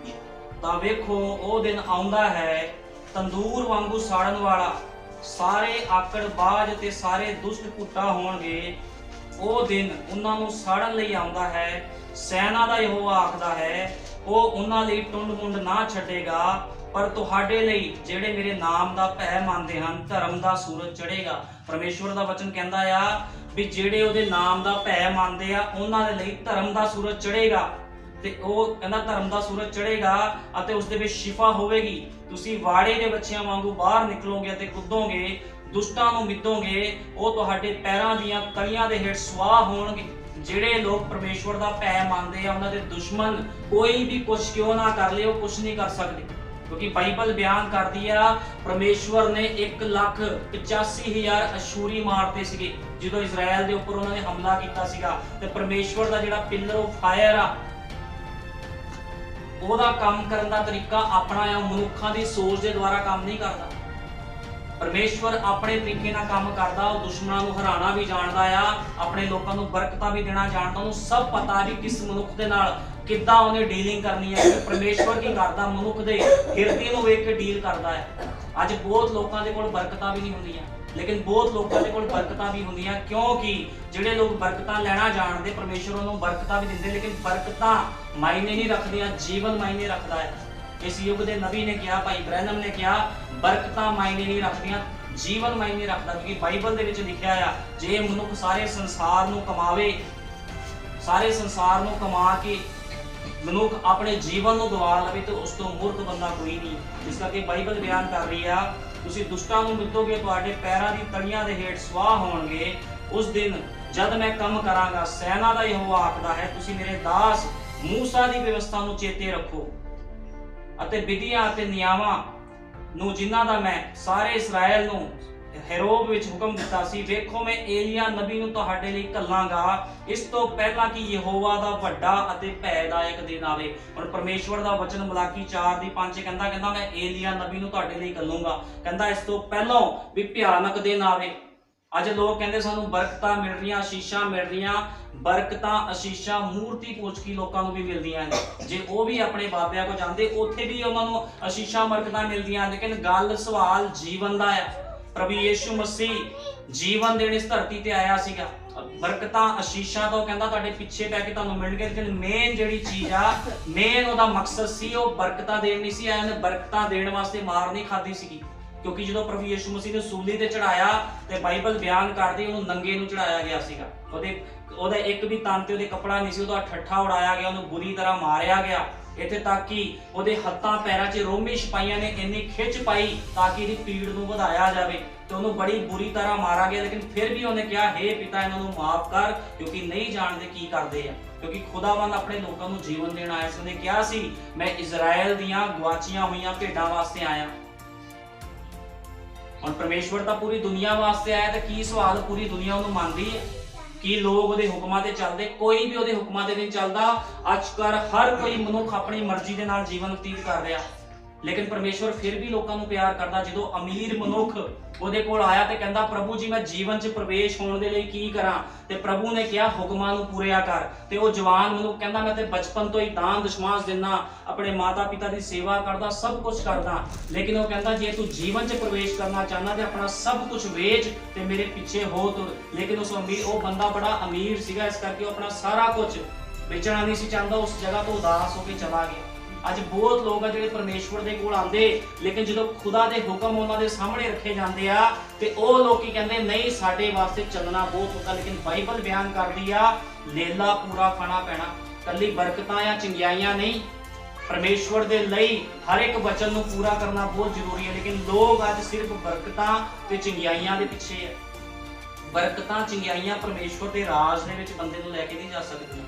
ਤਾਂ ਵੇਖੋ ਉਹ ਦਿਨ ਆਉਂਦਾ ਹੈ ਤੰਦੂਰ ਵਾਂਗੂ ਸਾੜਨ ਵਾਲਾ, ਸਾਰੇ ਆਕੜ ਬਾਜ ਤੇ ਸਾਰੇ ਦੁਸ਼ਟ ਪੁੱਟਾ ਹੋਣਗੇ। ਉਹ ਦਿਨ ਉਹਨਾਂ ਨੂੰ ਸਾੜਨ ਲਈ ਆਉਂਦਾ ਹੈ। ਸੈਨਾ ਦਾ ਯਹੋਵਾ ਆਖਦਾ ਹੈ ਉਹ ਉਹਨਾਂ ਲਈ ਟੁੰਡ ਮੁੰਡ ਨਾ ਛੱਡੇਗਾ, ਪਰ ਤੁਹਾਡੇ ਲਈ ਜਿਹੜੇ ਮੇਰੇ ਨਾਮ ਦਾ ਭੈ ਮੰਨਦੇ ਹਨ ਧਰਮ ਦਾ ਸੂਰਜ ਚੜ੍ਹੇਗਾ। ਪਰਮੇਸ਼ਵਰ ਦਾ ਵਚਨ ਕਹਿੰਦਾ ਆ ਵੀ ਜਿਹੜੇ ਉਹਦੇ ਨਾਮ ਦਾ ਭੈ ਮੰਨਦੇ ਆ ਉਹਨਾਂ ਦੇ ਲਈ ਧਰਮ ਦਾ ਸੂਰਜ ਚੜ੍ਹੇਗਾ। ਤੇ ਉਹ ਕਹਿੰਦਾ ਧਰਮ ਦਾ ਸੂਰਜ ਚੜ੍ਹੇਗਾ ਅਤੇ ਉਸ ਦੇ ਵਿੱਚ ਸ਼ਿਫਾ ਹੋਵੇਗੀ। ਤੁਸੀਂ ਵਾੜੇ ਦੇ ਬੱਚਿਆਂ ਵਾਂਗੂ ਬਾਹਰ ਨਿਕਲੋਗੇ ਅਤੇ ਕੁੱਦੋਗੇ। ਦੁਸ਼ਟਾਂ ਨੂੰ ਮਿੱਧੋਗੇ ਉਹ ਤੁਹਾਡੇ ਪੈਰਾਂ ਦੀਆਂ ਤਲੀਆਂ ਦੇ ਹੇਠ ਸਵਾਹ ਹੋਣਗੇ। ਜਿਹੜੇ ਲੋਕ ਪਰਮੇਸ਼ਵਰ ਦਾ ਭੈ ਮੰਨਦੇ ਆ ਉਹਨਾਂ ਦੇ ਦੁਸ਼ਮਣ ਕੋਈ ਵੀ ਕੁਝ ਕਿਉਂ ਨਾ ਕਰ ਲੇ ਉਹ ਕੁਝ ਨਹੀਂ ਕਰ ਸਕਦੇ, ਕਿਉਂਕਿ ਬਾਈਬਲ ਬਿਆਨ ਕਰਦੀ ਆ ਪਰਮੇਸ਼ਵਰ ਨੇ 1,85,000 ਅਸ਼ੂਰੀ ਮਾਰਤੇ ਸੀਗੇ ਜਦੋਂ ਇਜ਼ਰਾਈਲ ਦੇ ਉੱਪਰ ਉਹਨਾਂ ਨੇ ਹਮਲਾ ਕੀਤਾ ਸੀਗਾ। ਤੇ ਪਰਮੇਸ਼ਵਰ ਦਾ ਜਿਹੜਾ ਪਿਲਰ ਆਫ ਫਾਇਰ ਆ ਉਹਦਾ ਕੰਮ ਕਰਨ ਦਾ ਤਰੀਕਾ ਆਪਣਾ ਆ, ਮਨੁੱਖਾਂ ਦੀ ਸੋਚ ਦੇ ਦੁਆਰਾ ਕੰਮ ਨਹੀਂ ਕਰਦਾ। ਪਰਮੇਸ਼ਵਰ ਆਪਣੇ ਤਰੀਕੇ ਨਾਲ ਕੰਮ ਕਰਦਾ, ਉਹ ਦੁਸ਼ਮਣਾਂ ਨੂੰ ਹਰਾਉਣਾ ਵੀ ਜਾਣਦਾ ਆ, ਆਪਣੇ ਲੋਕਾਂ ਨੂੰ ਬਰਕਤਾਂ ਵੀ ਦੇਣਾ ਜਾਣਦਾ। ਉਹਨੂੰ ਸਭ ਪਤਾ ਵੀ ਕਿਸ ਮਨੁੱਖ ਦੇ ਨਾਲ ਕਿੱਦਾਂ ਉਹਨੇ ਡੀਲਿੰਗ ਕਰਨੀ ਹੈ। ਪਰਮੇਸ਼ਵਰ ਕੀ ਕਰਦਾ, ਮਨੁੱਖ ਦੇ ਹਿਰਦੇ ਨੂੰ ਵੇਖ ਕੇ ਡੀਲ ਕਰਦਾ ਹੈ। ਅੱਜ ਬਹੁਤ ਲੋਕਾਂ ਦੇ ਕੋਲ ਬਰਕਤਾਂ ਵੀ ਨਹੀਂ ਹੁੰਦੀਆਂ, ਲੇਕਿਨ ਬਹੁਤ ਲੋਕਾਂ ਦੇ ਕੋਲ ਬਰਕਤਾਂ ਵੀ ਹੁੰਦੀਆਂ, ਕਿਉਂਕਿ ਜਿਹੜੇ ਲੋਕ ਬਰਕਤਾਂ ਲੈਣਾ ਜਾਣਦੇ ਪਰਮੇਸ਼ਵਰ ਉਹਨੂੰ ਬਰਕਤਾਂ ਵੀ ਦਿੰਦੇ, ਲੇਕਿਨ ਬਰਕਤਾਂ ਮਾਇਨੇ ਨਹੀਂ ਰੱਖਦੀਆਂ, ਜੀਵਨ ਮਾਇਨੇ ਰੱਖਦਾ ਹੈ। ਇਸ ਯੁੱਗ ਦੇ ਨਬੀ ਨੇ ਕਿਹਾ, ਭਾਈ ਬ੍ਰੈਨਮ ਨੇ ਕਿਹਾ, ਬਰਕਤਾਂ ਮਾਇਨੇ ਨਹੀਂ ਰੱਖਦੀਆਂ, ਜੀਵਨ ਮਾਇਨੇ ਰੱਖਦਾ। ਕਿਉਂਕਿ ਬਾਈਬਲ ਦੇ ਵਿੱਚ ਲਿਖਿਆ ਆ, ਜੇ ਮਨੁੱਖ ਸਾਰੇ ਸੰਸਾਰ ਨੂੰ ਕਮਾਵੇ, ਸਾਰੇ ਸੰਸਾਰ ਨੂੰ ਕਮਾ ਕੇ ਮਨੁੱਖ ਆਪਣੇ ਜੀਵਨ ਨੂੰ ਗਵਾ ਲਵੇ ਤੇ ਉਸ ਤੋਂ ਮੂਰਖ ਬੰਦਾ ਕੋਈ ਨਹੀਂ। ਇਸ ਕਰਕੇ ਬਾਈਬਲ ਬਿਆਨ ਕਰ ਰਹੀ ਆ, ਤੁਸੀਂ ਦੁਸ਼ਟਾਂ ਨੂੰ ਮਿੱਧੋਗੇ, ਤੁਹਾਡੇ ਪੈਰਾਂ ਦੀ ਤਲੀਆਂ ਦੇ ਹੇਠ ਸਵਾਹ ਹੋਣਗੇ। ਉਸ ਦਿਨ ਜਦ ਮੈਂ ਕੰਮ ਕਰਾਂਗਾ, ਸੈਨਾ ਦਾ ਯਹੋਵਾ ਆਖਦਾ ਹੈ, ਤੁਸੀਂ ਮੇਰੇ ਦਾਸ ਮੂਸਾ ਦੀ ਵਿਵਸਥਾ ਨੂੰ ਚੇਤੇ ਰੱਖੋ ਅਤੇ ਵਿਧੀਆਂ ਅਤੇ ਨਿਯਮਾਂ ਨੂੰ ਜਿਨ੍ਹਾਂ ਦਾ ਮੈਂ ਸਾਰੇ ਇਸਰਾਇਲ ਨੂੰ ਹੈਰੋਬ ਵਿੱਚ ਹੁਕਮ ਦਿੱਤਾ ਸੀ। ਵੇਖੋ ਮੈਂ ਏਲੀਆ ਨਬੀ ਨੂੰ ਤੁਹਾਡੇ ਲਈ ਘੱਲਾਂਗਾ, ਇਸ ਤੋਂ ਪਹਿਲਾਂ ਕਿ ਯਹੋਵਾ ਦਾ ਵੱਡਾ ਅਤੇ ਭੈਦਾਇਕ ਦਿਨ ਆਵੇ। ਹੁਣ ਪਰਮੇਸ਼ਵਰ ਦਾ ਵਚਨ ਮਲਾਕੀ 4:5 ਕਹਿੰਦਾ ਮੈਂ ਏਲੀਆ ਨਬੀ ਨੂੰ ਤੁਹਾਡੇ ਲਈ ਘੱਲੂੰਗਾ। ਕਹਿੰਦਾ ਇਸ ਤੋਂ ਪਹਿਲਾਂ ਵੀ ਭਿਆਨਕ ਦਿਨ ਆਵੇ। ਅੱਜ ਲੋਕ ਕਹਿੰਦੇ ਸਾਨੂੰ ਬਰਕਤਾਂ ਮਿਲ ਰਹੀਆਂ, ਆਸ਼ੀਸ਼ਾਂ ਮਿਲ ਰਹੀਆਂ। ਬਰਕਤਾਂ ਆਸ਼ੀਸ਼ਾਂ ਮੂਰਤੀ ਪੂਜਕੀ ਲੋਕਾਂ ਨੂੰ ਵੀ ਮਿਲਦੀਆਂ ਨੇ। ਜੇ ਉਹ ਵੀ ਆਪਣੇ ਬਾਬਿਆਂ ਕੋਲ ਜਾਂਦੇ ਉੱਥੇ ਵੀ ਉਹਨਾਂ ਨੂੰ ਆਸ਼ੀਸ਼ਾਂ ਬਰਕਤਾਂ ਮਿਲਦੀਆਂ, ਲੇਕਿਨ ਗੱਲ ਸਵਾਲ ਜੀਵਨ ਦਾ ਆ। ਪ੍ਰਭੂ ਯਿਸੂ ਮਸੀਹ ਜੀਵਨ ਦੇਣ ਇਸ ਧਰਤੀ ਤੇ ਆਇਆ ਸੀਗਾ। ਬਰਕਤਾਂ ਆਸ਼ੀਸ਼ਾਂ ਤੋਂ ਕਹਿੰਦਾ ਤੁਹਾਡੇ ਪਿੱਛੇ ਪੈ ਕੇ ਤੁਹਾਨੂੰ ਮਿਲਣਗੇ, ਲੇਕਿਨ ਮੇਨ ਜਿਹੜੀ ਚੀਜ਼ ਆ, ਮੇਨ ਉਹਦਾ ਮਕਸਦ ਸੀ, ਉਹ ਬਰਕਤਾਂ ਦੇਣ ਨਹੀਂ ਸੀ ਆਇਆ। ਉਹਨੇ ਬਰਕਤਾਂ ਦੇਣ ਵਾਸਤੇ ਮਾਰ ਨਹੀਂ ਖਾਧੀ ਸੀਗੀ, ਕਿਉਂਕਿ ਜਦੋਂ ਪ੍ਰਭੂ ਯਿਸੂ ਮਸੀਹ ਨੂੰ ਸੂਲੀ ਤੇ ਚੜਾਇਆ ਤੇ ਬਾਈਬਲ ਬਿਆਨ ਕਰਦੀ ਉਹਨੂੰ ਨੰਗੇ ਨੂੰ ਚੜਾਇਆ ਗਿਆ ਸੀਗਾ। ਉਹਦਾ ਇੱਕ ਵੀ ਤਨ ਤੇ ਉਹਦੇ ਕੱਪੜਾ ਨਹੀਂ ਸੀ, ਉਹਦਾ ਠੱਠਾ ਉਡਾਇਆ ਗਿਆ, ਉਹਨੂੰ ਬੁਰੀ ਤਰ੍ਹਾਂ ਮਾਰਿਆ ਗਿਆ। ਇੱਥੇ ਤੱਕ ਕਿ ਉਹਦੇ ਹੱਥਾਂ ਪੈਰਾਂ 'ਚ ਰੋਮੀ ਸਿਪਾਹੀਆਂ ਨੇ ਇੰਨੀ ਖਿੱਚ ਪਾਈ ਤਾਂ ਕਿ ਇਹਦੀ ਪੀੜ ਨੂੰ ਵਧਾਇਆ ਜਾਵੇ ਤੇ ਉਹਨੂੰ ਬੜੀ ਬੁਰੀ ਤਰ੍ਹਾਂ ਮਾਰਾ ਗਿਆ। ਲੇਕਿਨ ਫਿਰ ਵੀ ਉਹਨੇ ਕਿਹਾ, ਹੇ ਪਿਤਾ ਇਹਨਾਂ ਨੂੰ ਮਾਫ ਕਰ, ਕਿਉਂਕਿ ਨਹੀਂ ਜਾਣਦੇ ਕੀ ਕਰਦੇ ਆ। ਕਿਉਂਕਿ ਖੁਦਾਵੰਦ ਆਪਣੇ ਲੋਕਾਂ ਨੂੰ ਜੀਵਨ ਦੇਣ ਆਇਆ ਸੀ। ਉਹਨੇ ਕਿਹਾ ਸੀ, ਮੈਂ ਇਜ਼ਰਾਈਲ ਦੀਆਂ ਗਵਾਚੀਆਂ ਹੋਈਆਂ ਭੇਡਾਂ ਵਾਸਤੇ ਆਇਆ। ਹੁਣ ਪਰਮੇਸ਼ਵਰ ਤਾਂ ਪੂਰੀ ਦੁਨੀਆ ਵਾਸਤੇ ਆਇਆ, ਤੇ ਕੀ ਸਵਾਲ ਪੂਰੀ ਦੁਨੀਆ ਉਹਨੂੰ ਮੰਨਦੀ ਹੈ? ਕੀ ਲੋਕ ਉਹਦੇ ਹੁਕਮਾਂ ਤੇ ਚੱਲਦੇ? ਕੋਈ ਵੀ ਉਹਦੇ ਹੁਕਮਾਂ ਤੇ ਨਹੀਂ ਚੱਲਦਾ। ਅੱਜ ਕੱਲ੍ਹ ਹਰ ਕੋਈ ਮਨੁੱਖ ਆਪਣੀ ਮਰਜ਼ੀ ਦੇ ਨਾਲ ਜੀਵਨ ਬਤੀਤ ਕਰ ਰਿਹਾ, ਲੇਕਿਨ ਪਰਮੇਸ਼ਵਰ ਫਿਰ ਵੀ ਲੋਕਾਂ ਨੂੰ ਪਿਆਰ ਕਰਦਾ। ਜਦੋਂ ਅਮੀਰ ਮਨੁੱਖ ਉਹਦੇ ਕੋਲ ਆਇਆ ਤੇ ਕਹਿੰਦਾ, ਪ੍ਰਭੂ ਜੀ ਮੈਂ ਜੀਵਨ 'ਚ ਪ੍ਰਵੇਸ਼ ਹੋਣ ਦੇ ਲਈ ਕੀ ਕਰਾਂ? ਤੇ ਪ੍ਰਭੂ ਨੇ ਕਿਹਾ, ਹੁਕਮਾਂ ਨੂੰ ਪੂਰਿਆ ਕਰ। ਤੇ ਉਹ ਜਵਾਨ ਮਨੁੱਖ ਕਹਿੰਦਾ, ਮੈਂ ਤੇ ਬਚਪਨ ਤੋਂ ਹੀ ਦਾਨ ਦਸ਼ਮਾਂਸ਼ ਦਿੰਦਾ, ਆਪਣੇ ਮਾਤਾ ਪਿਤਾ ਦੀ ਸੇਵਾ ਕਰਦਾ, ਸਭ ਕੁਝ ਕਰਦਾ। ਲੇਕਿਨ ਉਹ ਕਹਿੰਦਾ, ਜੇ ਤੂੰ ਜੀਵਨ 'ਚ ਪ੍ਰਵੇਸ਼ ਕਰਨਾ ਚਾਹੁੰਦਾ ਤੇ ਆਪਣਾ ਸਭ ਕੁਝ ਵੇਚ ਤੇ ਮੇਰੇ ਪਿੱਛੇ ਹੋ ਤੁਰ। ਲੇਕਿਨ ਉਹ ਬੰਦਾ ਬੜਾ ਅਮੀਰ ਸੀਗਾ, ਇਸ ਕਰਕੇ ਉਹ ਆਪਣਾ ਸਾਰਾ ਕੁਝ ਵੇਚਣਾ ਨਹੀਂ ਸੀ ਚਾਹੁੰਦਾ। ਉਸ ਜਗ੍ਹਾ ਤੋਂ ਉਦਾਸ ਹੋ ਕੇ ਚਲਾ ਗਿਆ। ਅੱਜ ਬਹੁਤ ਲੋਕ ਆ ਜਿਹੜੇ ਪਰਮੇਸ਼ਵਰ ਦੇ ਕੋਲ ਆਉਂਦੇ, ਲੇਕਿਨ ਜਦੋਂ ਖੁਦਾ ਦੇ ਹੁਕਮ ਉਹਨਾਂ ਦੇ ਸਾਹਮਣੇ ਰੱਖੇ ਜਾਂਦੇ ਆ ਤੇ ਉਹ ਲੋਕੀ ਕਹਿੰਦੇ ਨਹੀਂ, ਸਾਡੇ ਵਾਸਤੇ ਚੱਲਣਾ ਬਹੁਤ ਔਖਾ। ਲੇਕਿਨ ਬਾਈਬਲ ਬਿਆਨ ਕਰਦੀ ਆ, ਲੇਲਾ ਪੂਰਾ ਖਾਣਾ ਪੈਣਾ। ਕੱਲੀ ਬਰਕਤਾਂ ਜਾਂ ਚੰਗਿਆਈਆਂ ਨਹੀਂ, ਪਰਮੇਸ਼ਵਰ ਦੇ ਲਈ ਹਰ ਇੱਕ ਵਚਨ ਨੂੰ ਪੂਰਾ ਕਰਨਾ ਬਹੁਤ ਜ਼ਰੂਰੀ ਹੈ। ਲੇਕਿਨ ਲੋਕ ਅੱਜ ਸਿਰਫ ਬਰਕਤਾਂ ਤੇ ਚੰਗਿਆਈਆਂ ਦੇ ਪਿੱਛੇ ਹੈ। ਬਰਕਤਾਂ ਚੰਗਿਆਈਆਂ ਪਰਮੇਸ਼ਵਰ ਦੇ ਰਾਜ ਦੇ ਵਿੱਚ ਬੰਦੇ ਨੂੰ ਲੈ ਕੇ ਨਹੀਂ ਜਾ ਸਕਦੀਆਂ।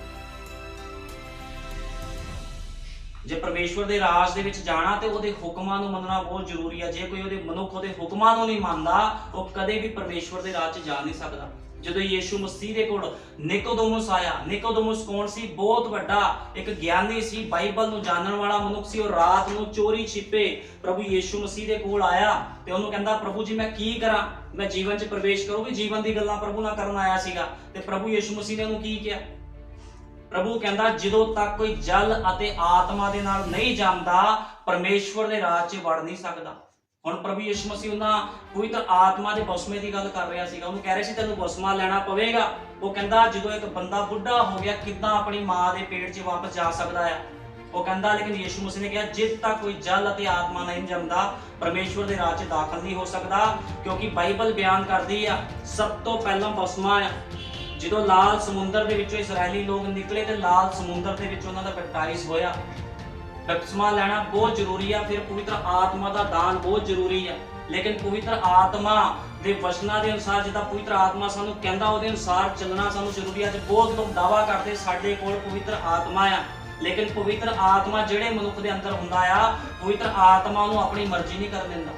ਜੇ ਪਰਮੇਸ਼ਵਰ ਦੇ ਰਾਜ ਦੇ ਵਿੱਚ ਜਾਣਾ ਤੇ ਉਹਦੇ ਹੁਕਮਾਂ ਨੂੰ ਮੰਨਣਾ ਬਹੁਤ ਜ਼ਰੂਰੀ ਹੈ। ਜੇ ਕੋਈ ਉਹਦੇ ਮਨੁੱਖ ਉਹਦੇ ਹੁਕਮਾਂ ਨੂੰ ਨਹੀਂ ਮੰਨਦਾ, ਉਹ ਕਦੇ ਵੀ ਪਰਮੇਸ਼ਵਰ ਦੇ ਰਾਜ 'ਚ ਜਾ ਨਹੀਂ ਸਕਦਾ। ਜਦੋਂ ਯੀਸ਼ੂ ਮਸੀਹ ਦੇ ਕੋਲ ਨਿਕੋਦੇਮੁਸ ਆਇਆ, ਨਿਕੋਦੇਮੁਸ ਕੌਣ ਸੀ? ਬਹੁਤ ਵੱਡਾ ਇੱਕ ਗਿਆਨੀ ਸੀ, ਬਾਈਬਲ ਨੂੰ ਜਾਣਨ ਵਾਲਾ ਮਨੁੱਖ ਸੀ। ਉਹ ਰਾਤ ਨੂੰ ਚੋਰੀ ਛਿਪੇ ਪ੍ਰਭੂ ਯੀਸ਼ੂ ਮਸੀਹ ਦੇ ਕੋਲ ਆਇਆ ਤੇ ਉਹਨੂੰ ਕਹਿੰਦਾ, ਪ੍ਰਭੂ ਜੀ ਮੈਂ ਕੀ ਕਰਾਂ, ਮੈਂ ਜੀਵਨ 'ਚ ਪ੍ਰਵੇਸ਼ ਕਰੂੰ? ਵੀ ਜੀਵਨ ਦੀ ਗੱਲਾਂ ਪ੍ਰਭੂ ਨਾਲ ਕਰਨ ਆਇਆ ਸੀਗਾ। ਤੇ ਪ੍ਰਭੂ ਯੀਸ਼ੂ ਮਸੀਹ ਨੇ ਉਹਨੂੰ ਕੀ ਕਿਹਾ? ਪ੍ਰਭੂ ਕਹਿੰਦਾ, ਜਦੋਂ ਤੱਕ ਕੋਈ ਜਲ ਅਤੇ ਆਤਮਾ ਦੇ ਨਾਲ ਨਹੀਂ ਜੰਮਦਾ, ਪਰਮੇਸ਼ਵਰ ਦੇ ਰਾਜ 'ਚ ਵੜ ਨਹੀਂ ਸਕਦਾ। ਹੁਣ ਪ੍ਰਭੂ ਯਿਸੂ ਮਸੀਹ ਉਹਨਾਂ ਪਵਿੱਤਰ ਆਤਮਾ ਦੇ ਬਸਮੇ ਦੀ ਗੱਲ ਕਰ ਰਿਹਾ ਸੀਗਾ। ਉਹਨੂੰ ਕਹਿ ਰਿਹਾ ਸੀ ਤੈਨੂੰ ਬਸਮਾ ਲੈਣਾ ਪਵੇਗਾ। ਉਹ ਕਹਿੰਦਾ, ਜਦੋਂ ਇੱਕ ਬੰਦਾ ਬੁੱਢਾ ਹੋ ਗਿਆ, ਕਿੱਦਾਂ ਆਪਣੀ ਮਾਂ ਦੇ ਪੇਟ 'ਚ ਵਾਪਸ ਜਾ ਸਕਦਾ ਹੈ? ਉਹ ਕਹਿੰਦਾ, ਲੇਕਿਨ ਯਿਸੂ ਮਸੀਹ ਨੇ ਕਿਹਾ, ਜਿੱਦ ਤੱਕ ਕੋਈ ਜਲ ਅਤੇ ਆਤਮਾ ਨਹੀਂ ਜੰਮਦਾ, ਪਰਮੇਸ਼ਵਰ ਦੇ ਰਾਜ 'ਚ ਦਾਖਲ ਨਹੀਂ ਹੋ ਸਕਦਾ। ਕਿਉਂਕਿ ਬਾਈਬਲ ਬਿਆਨ ਕਰਦੀ ਆ, ਸਭ ਤੋਂ ਪਹਿਲਾਂ ਬਸਮਾ ਆ। ਜਦੋਂ ਲਾਲ ਸਮੁੰਦਰ ਦੇ ਵਿੱਚੋਂ ਇਸਰਾਇਲੀ ਲੋਕ ਨਿਕਲੇ ਤੇ ਲਾਲ ਸਮੁੰਦਰ ਦੇ ਵਿੱਚ ਉਹਨਾਂ ਦਾ ਬੈਪਟਾਈਜ਼ ਹੋਇਆ। ਬਪਤਿਸਮਾ ਲੈਣਾ ਬਹੁਤ ਜ਼ਰੂਰੀ ਆ। ਫਿਰ ਪਵਿੱਤਰ ਆਤਮਾ ਦਾ ਦਾਨ ਬਹੁਤ ਜ਼ਰੂਰੀ ਆ। ਲੇਕਿਨ ਪਵਿੱਤਰ ਆਤਮਾ ਦੇ ਵਚਨਾਂ ਦੇ ਅਨੁਸਾਰ, ਜਿੱਦਾਂ ਪਵਿੱਤਰ ਆਤਮਾ ਸਾਨੂੰ ਕਹਿੰਦਾ ਉਹਦੇ ਅਨੁਸਾਰ ਚੱਲਣਾ ਸਾਨੂੰ ਜ਼ਰੂਰੀ ਹੈ। ਅੱਜ ਬਹੁਤ ਲੋਕ ਦਾਅਵਾ ਕਰਦੇ ਸਾਡੇ ਕੋਲ ਪਵਿੱਤਰ ਆਤਮਾ ਆ, ਲੇਕਿਨ ਪਵਿੱਤਰ ਆਤਮਾ ਜਿਹੜੇ ਮਨੁੱਖ ਦੇ ਅੰਦਰ ਹੁੰਦਾ ਆ, ਪਵਿੱਤਰ ਆਤਮਾ ਨੂੰ ਆਪਣੀ ਮਰਜ਼ੀ ਨਹੀਂ ਕਰਨ ਦਿੰਦਾ।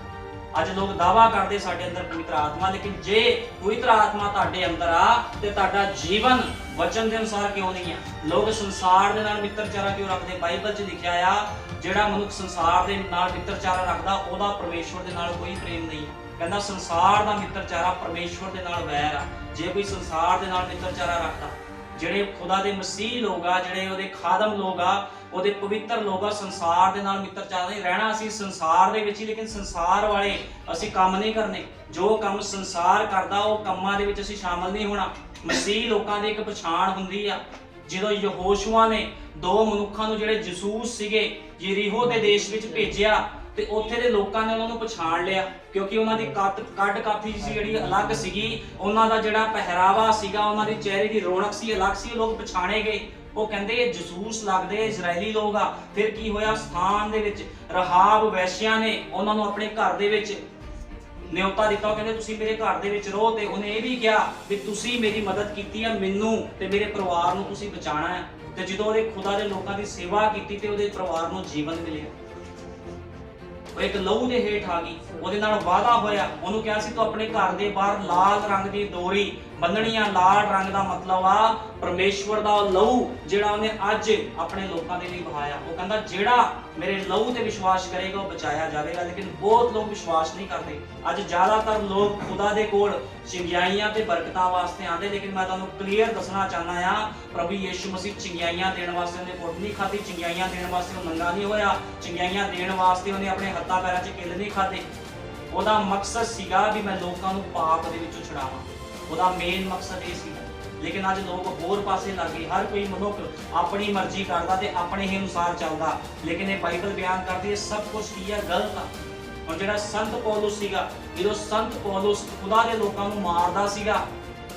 ਅੱਜ ਲੋਕ ਦਾਅਵਾ ਕਰਦੇ ਸਾਡੇ ਅੰਦਰ ਪਵਿੱਤਰ ਆਤਮਾ, ਲੇਕਿਨ ਜੇ ਪਵਿੱਤਰ ਆਤਮਾ ਤੁਹਾਡੇ ਅੰਦਰ ਆ ਤੇ ਤੁਹਾਡਾ ਜੀਵਨ ਵਚਨ ਦੇ ਅਨੁਸਾਰ ਕਿਉਂ ਨਹੀਂ ਆ? ਲੋਕ ਸੰਸਾਰ ਦੇ ਨਾਲ ਮਿੱਤਰਚਾਰਾ ਕਿਉਂ ਰੱਖਦੇ? ਬਾਈਬਲ 'ਚ ਲਿਖਿਆ ਆ ਜਿਹੜਾ ਮਨੁੱਖ ਸੰਸਾਰ ਦੇ ਨਾਲ ਮਿੱਤਰਚਾਰਾ ਰੱਖਦਾ ਉਹਦਾ ਪਰਮੇਸ਼ਵਰ ਦੇ ਨਾਲ ਕੋਈ ਪ੍ਰੇਮ ਨਹੀਂ। ਕਹਿੰਦਾ ਸੰਸਾਰ ਦਾ ਮਿੱਤਰਚਾਰਾ ਪਰਮੇਸ਼ਵਰ ਦੇ ਨਾਲ ਵੈਰ ਆ। ਜੇ ਕੋਈ ਸੰਸਾਰ ਦੇ ਨਾਲ ਮਿੱਤਰਚਾਰਾ ਰੱਖਦਾ, ਜਿਹੜੇ ਖੁਦਾ ਦੇ ਮਸੀਹ ਲੋਕ ਆ, ਜਿਹੜੇ ਉਹਦੇ ਖਾਦਮ ਲੋਕ ਆ, ਉਹਦੇ ਪਵਿੱਤਰ ਲੋਕ ਆ, ਸੰਸਾਰ ਦੇ ਨਾਲ ਮਿੱਤਰਚਾਰਾ ਨਹੀਂ ਰਹਿਣਾ। ਅਸੀਂ ਸੰਸਾਰ ਦੇ ਵਿੱਚ ਹੀ, ਲੇਕਿਨ ਸੰਸਾਰ ਵਾਲੇ ਅਸੀਂ ਕੰਮ ਨਹੀਂ ਕਰਨੇ। ਜੋ ਕੰਮ ਸੰਸਾਰ ਕਰਦਾ ਉਹ ਕੰਮਾਂ ਦੇ ਵਿੱਚ ਅਸੀਂ ਸ਼ਾਮਲ ਨਹੀਂ ਹੋਣਾ। ਮਸੀਹ ਲੋਕਾਂ ਦੀ ਇੱਕ ਪਛਾਣ ਹੁੰਦੀ ਆ। ਜਦੋਂ ਯਹੋਸ਼ੂਆ ਨੇ ਦੋ ਮਨੁੱਖਾਂ ਨੂੰ ਜਿਹੜੇ ਜਸੂਸ ਸੀਗੇ ਯਰੀਹੋ ਦੇ ਦੇਸ਼ ਵਿੱਚ ਭੇਜਿਆ ਤੇ ਉੱਥੇ ਦੇ ਲੋਕਾਂ ਨੇ ਉਹਨਾਂ ਨੂੰ ਪਛਾਣ ਲਿਆ, ਕਿਉਂਕਿ ਉਹਨਾਂ ਦੀ ਕੱਦ ਕਾਠੀ ਸੀ ਜਿਹੜੀ ਅਲੱਗ ਸੀਗੀ, ਉਹਨਾਂ ਦਾ ਜਿਹੜਾ ਪਹਿਰਾਵਾ ਸੀਗਾ, ਉਹਨਾਂ ਦੇ ਚਿਹਰੇ ਦੀ ਰੌਣਕ ਸੀ ਅਲੱਗ ਸੀ। ਲੋਕ ਪਛਾਣੇ ਗਏ। ਉਹ ਕਹਿੰਦੇ ਇਹ ਜਸੂਸ ਲੱਗਦੇ ਇਜ਼ਰਾਈਲੀ ਲੋਕ ਆ। ਫਿਰ ਕੀ ਹੋਇਆ? ਸਥਾਨ ਦੇ ਵਿੱਚ ਰਹਾਬ ਵੈਸ਼ਿਆ ਨੇ ਉਹਨਾਂ ਨੂੰ ਆਪਣੇ ਘਰ ਦੇ ਵਿੱਚ ਨਿਯੋਤਾ ਦਿੱਤਾ। ਉਹ ਕਹਿੰਦੇ ਤੁਸੀਂ ਮੇਰੇ ਘਰ ਦੇ ਵਿੱਚ ਰਹੋ, ਤੇ ਉਹਨੇ ਇਹ ਵੀ ਕਿਹਾ ਵੀ ਤੁਸੀਂ ਮੇਰੀ ਮਦਦ ਕੀਤੀ ਆ, ਮੈਨੂੰ ਤੇ ਮੇਰੇ ਪਰਿਵਾਰ ਨੂੰ ਤੁਸੀਂ ਬਚਾਉਣਾ ਹੈ। ਤੇ ਜਦੋਂ ਉਹਦੇ ਖੁਦਾ ਦੇ ਲੋਕਾਂ ਦੀ ਸੇਵਾ ਕੀਤੀ ਤੇ ਉਹਦੇ ਪਰਿਵਾਰ ਨੂੰ ਜੀਵਨ ਮਿਲਿਆ। ਉਹ ਇੱਕ ਲਹੂ ਦੇ ਹੇਠ ਆ ਗਈ, ਉਹਦੇ ਨਾਲ ਵਾਅਦਾ ਹੋਇਆ। ਉਹਨੂੰ ਕਿਹਾ ਸੀ ਤੂੰ ਆਪਣੇ ਘਰ ਦੇ ਬਾਹਰ ਲਾਲ ਰੰਗ ਦੀ ਡੋਰੀ ਬੰਨਣੀ ਆ। ਲਾਲ ਰੰਗ ਦਾ ਮਤਲਬ ਆ ਪਰਮੇਸ਼ਵਰ ਦਾ ਲਹੂ ਜਿਹੜਾ ਉਹਨੇ ਅੱਜ ਆਪਣੇ ਲੋਕਾਂ ਦੇ ਲਈ ਵਹਾਇਆ। ਉਹ ਕਹਿੰਦਾ ਜਿਹੜਾ ਮੇਰੇ ਲਹੂ ਤੇ ਵਿਸ਼ਵਾਸ ਕਰੇਗਾ ਉਹ ਬਚਾਇਆ ਜਾਵੇਗਾ। ਲੇਕਿਨ ਬਹੁਤ ਲੋਕ ਵਿਸ਼ਵਾਸ ਨਹੀਂ ਕਰਦੇ। ਅੱਜ ਜ਼ਿਆਦਾਤਰ ਲੋਕ ਖੁਦਾ ਦੇ ਕੋਲ ਚੰਗਿਆਈਆਂ ਤੇ ਬਰਕਤਾਂ ਵਾਸਤੇ ਆਉਂਦੇ, ਲੇਕਿਨ ਮੈਂ ਤੁਹਾਨੂੰ ਕਲੀਅਰ ਦੱਸਣਾ ਚਾਹੁੰਦਾ ਆ ਪ੍ਰਭੂ ਯੀਸ਼ੂ ਮਸੀਹ ਚੰਗਿਆਈਆਂ ਦੇਣ ਵਾਸਤੇ ਉਹਨੇ ਪੁੱਟ ਨਹੀਂ ਖਾਧੀ। ਚੰਗਿਆਈਆਂ ਦੇਣ ਵਾਸਤੇ ਉਹ ਨੰਗਾ ਨਹੀਂ ਹੋਇਆ। ਚੰਗਿਆਈਆਂ ਦੇਣ ਵਾਸਤੇ ਉਹਨੇ ਆਪਣੇ ਹੱਥਾਂ ਪੈਰਾਂ 'ਚ ਕਿੱਲ ਨਹੀਂ ਖਾਧੇ। ਉਹਦਾ ਮਕਸਦ ਸੀਗਾ ਵੀ ਮੈਂ ਲੋਕਾਂ ਨੂੰ ਪਾਪ ਦੇ ਵਿੱਚੋਂ ਛੁਡਾਵਾਂ। ਉਹਦਾ ਮੇਨ ਮਕਸਦ ਇਹ ਸੀ। ਲੇਕਿਨ ਅੱਜ ਲੋਕ ਹੋਰ ਪਾਸੇ ਲੱਗ ਗਏ। ਹਰ ਕੋਈ ਮਨੁੱਖ ਆਪਣੀ ਮਰਜ਼ੀ ਕਰਦਾ ਤੇ ਆਪਣੇ ਹੀ ਅਨੁਸਾਰ ਚੱਲਦਾ। ਲੇਕਿਨ ਇਹ ਬਾਈਬਲ ਬਿਆਨ ਕਰਦੀ ਹੈ ਸਭ ਕੁਝ ਕੀ ਹੈ? ਗਲਤ ਆ। ਔਰ ਜਿਹੜਾ ਸੰਤ ਪੌਲੁਸ ਸੀਗਾ, ਜਦੋਂ ਸੰਤ ਪੌਲੁਸ ਖੁਦਾ ਦੇ ਲੋਕਾਂ ਨੂੰ ਮਾਰਦਾ ਸੀਗਾ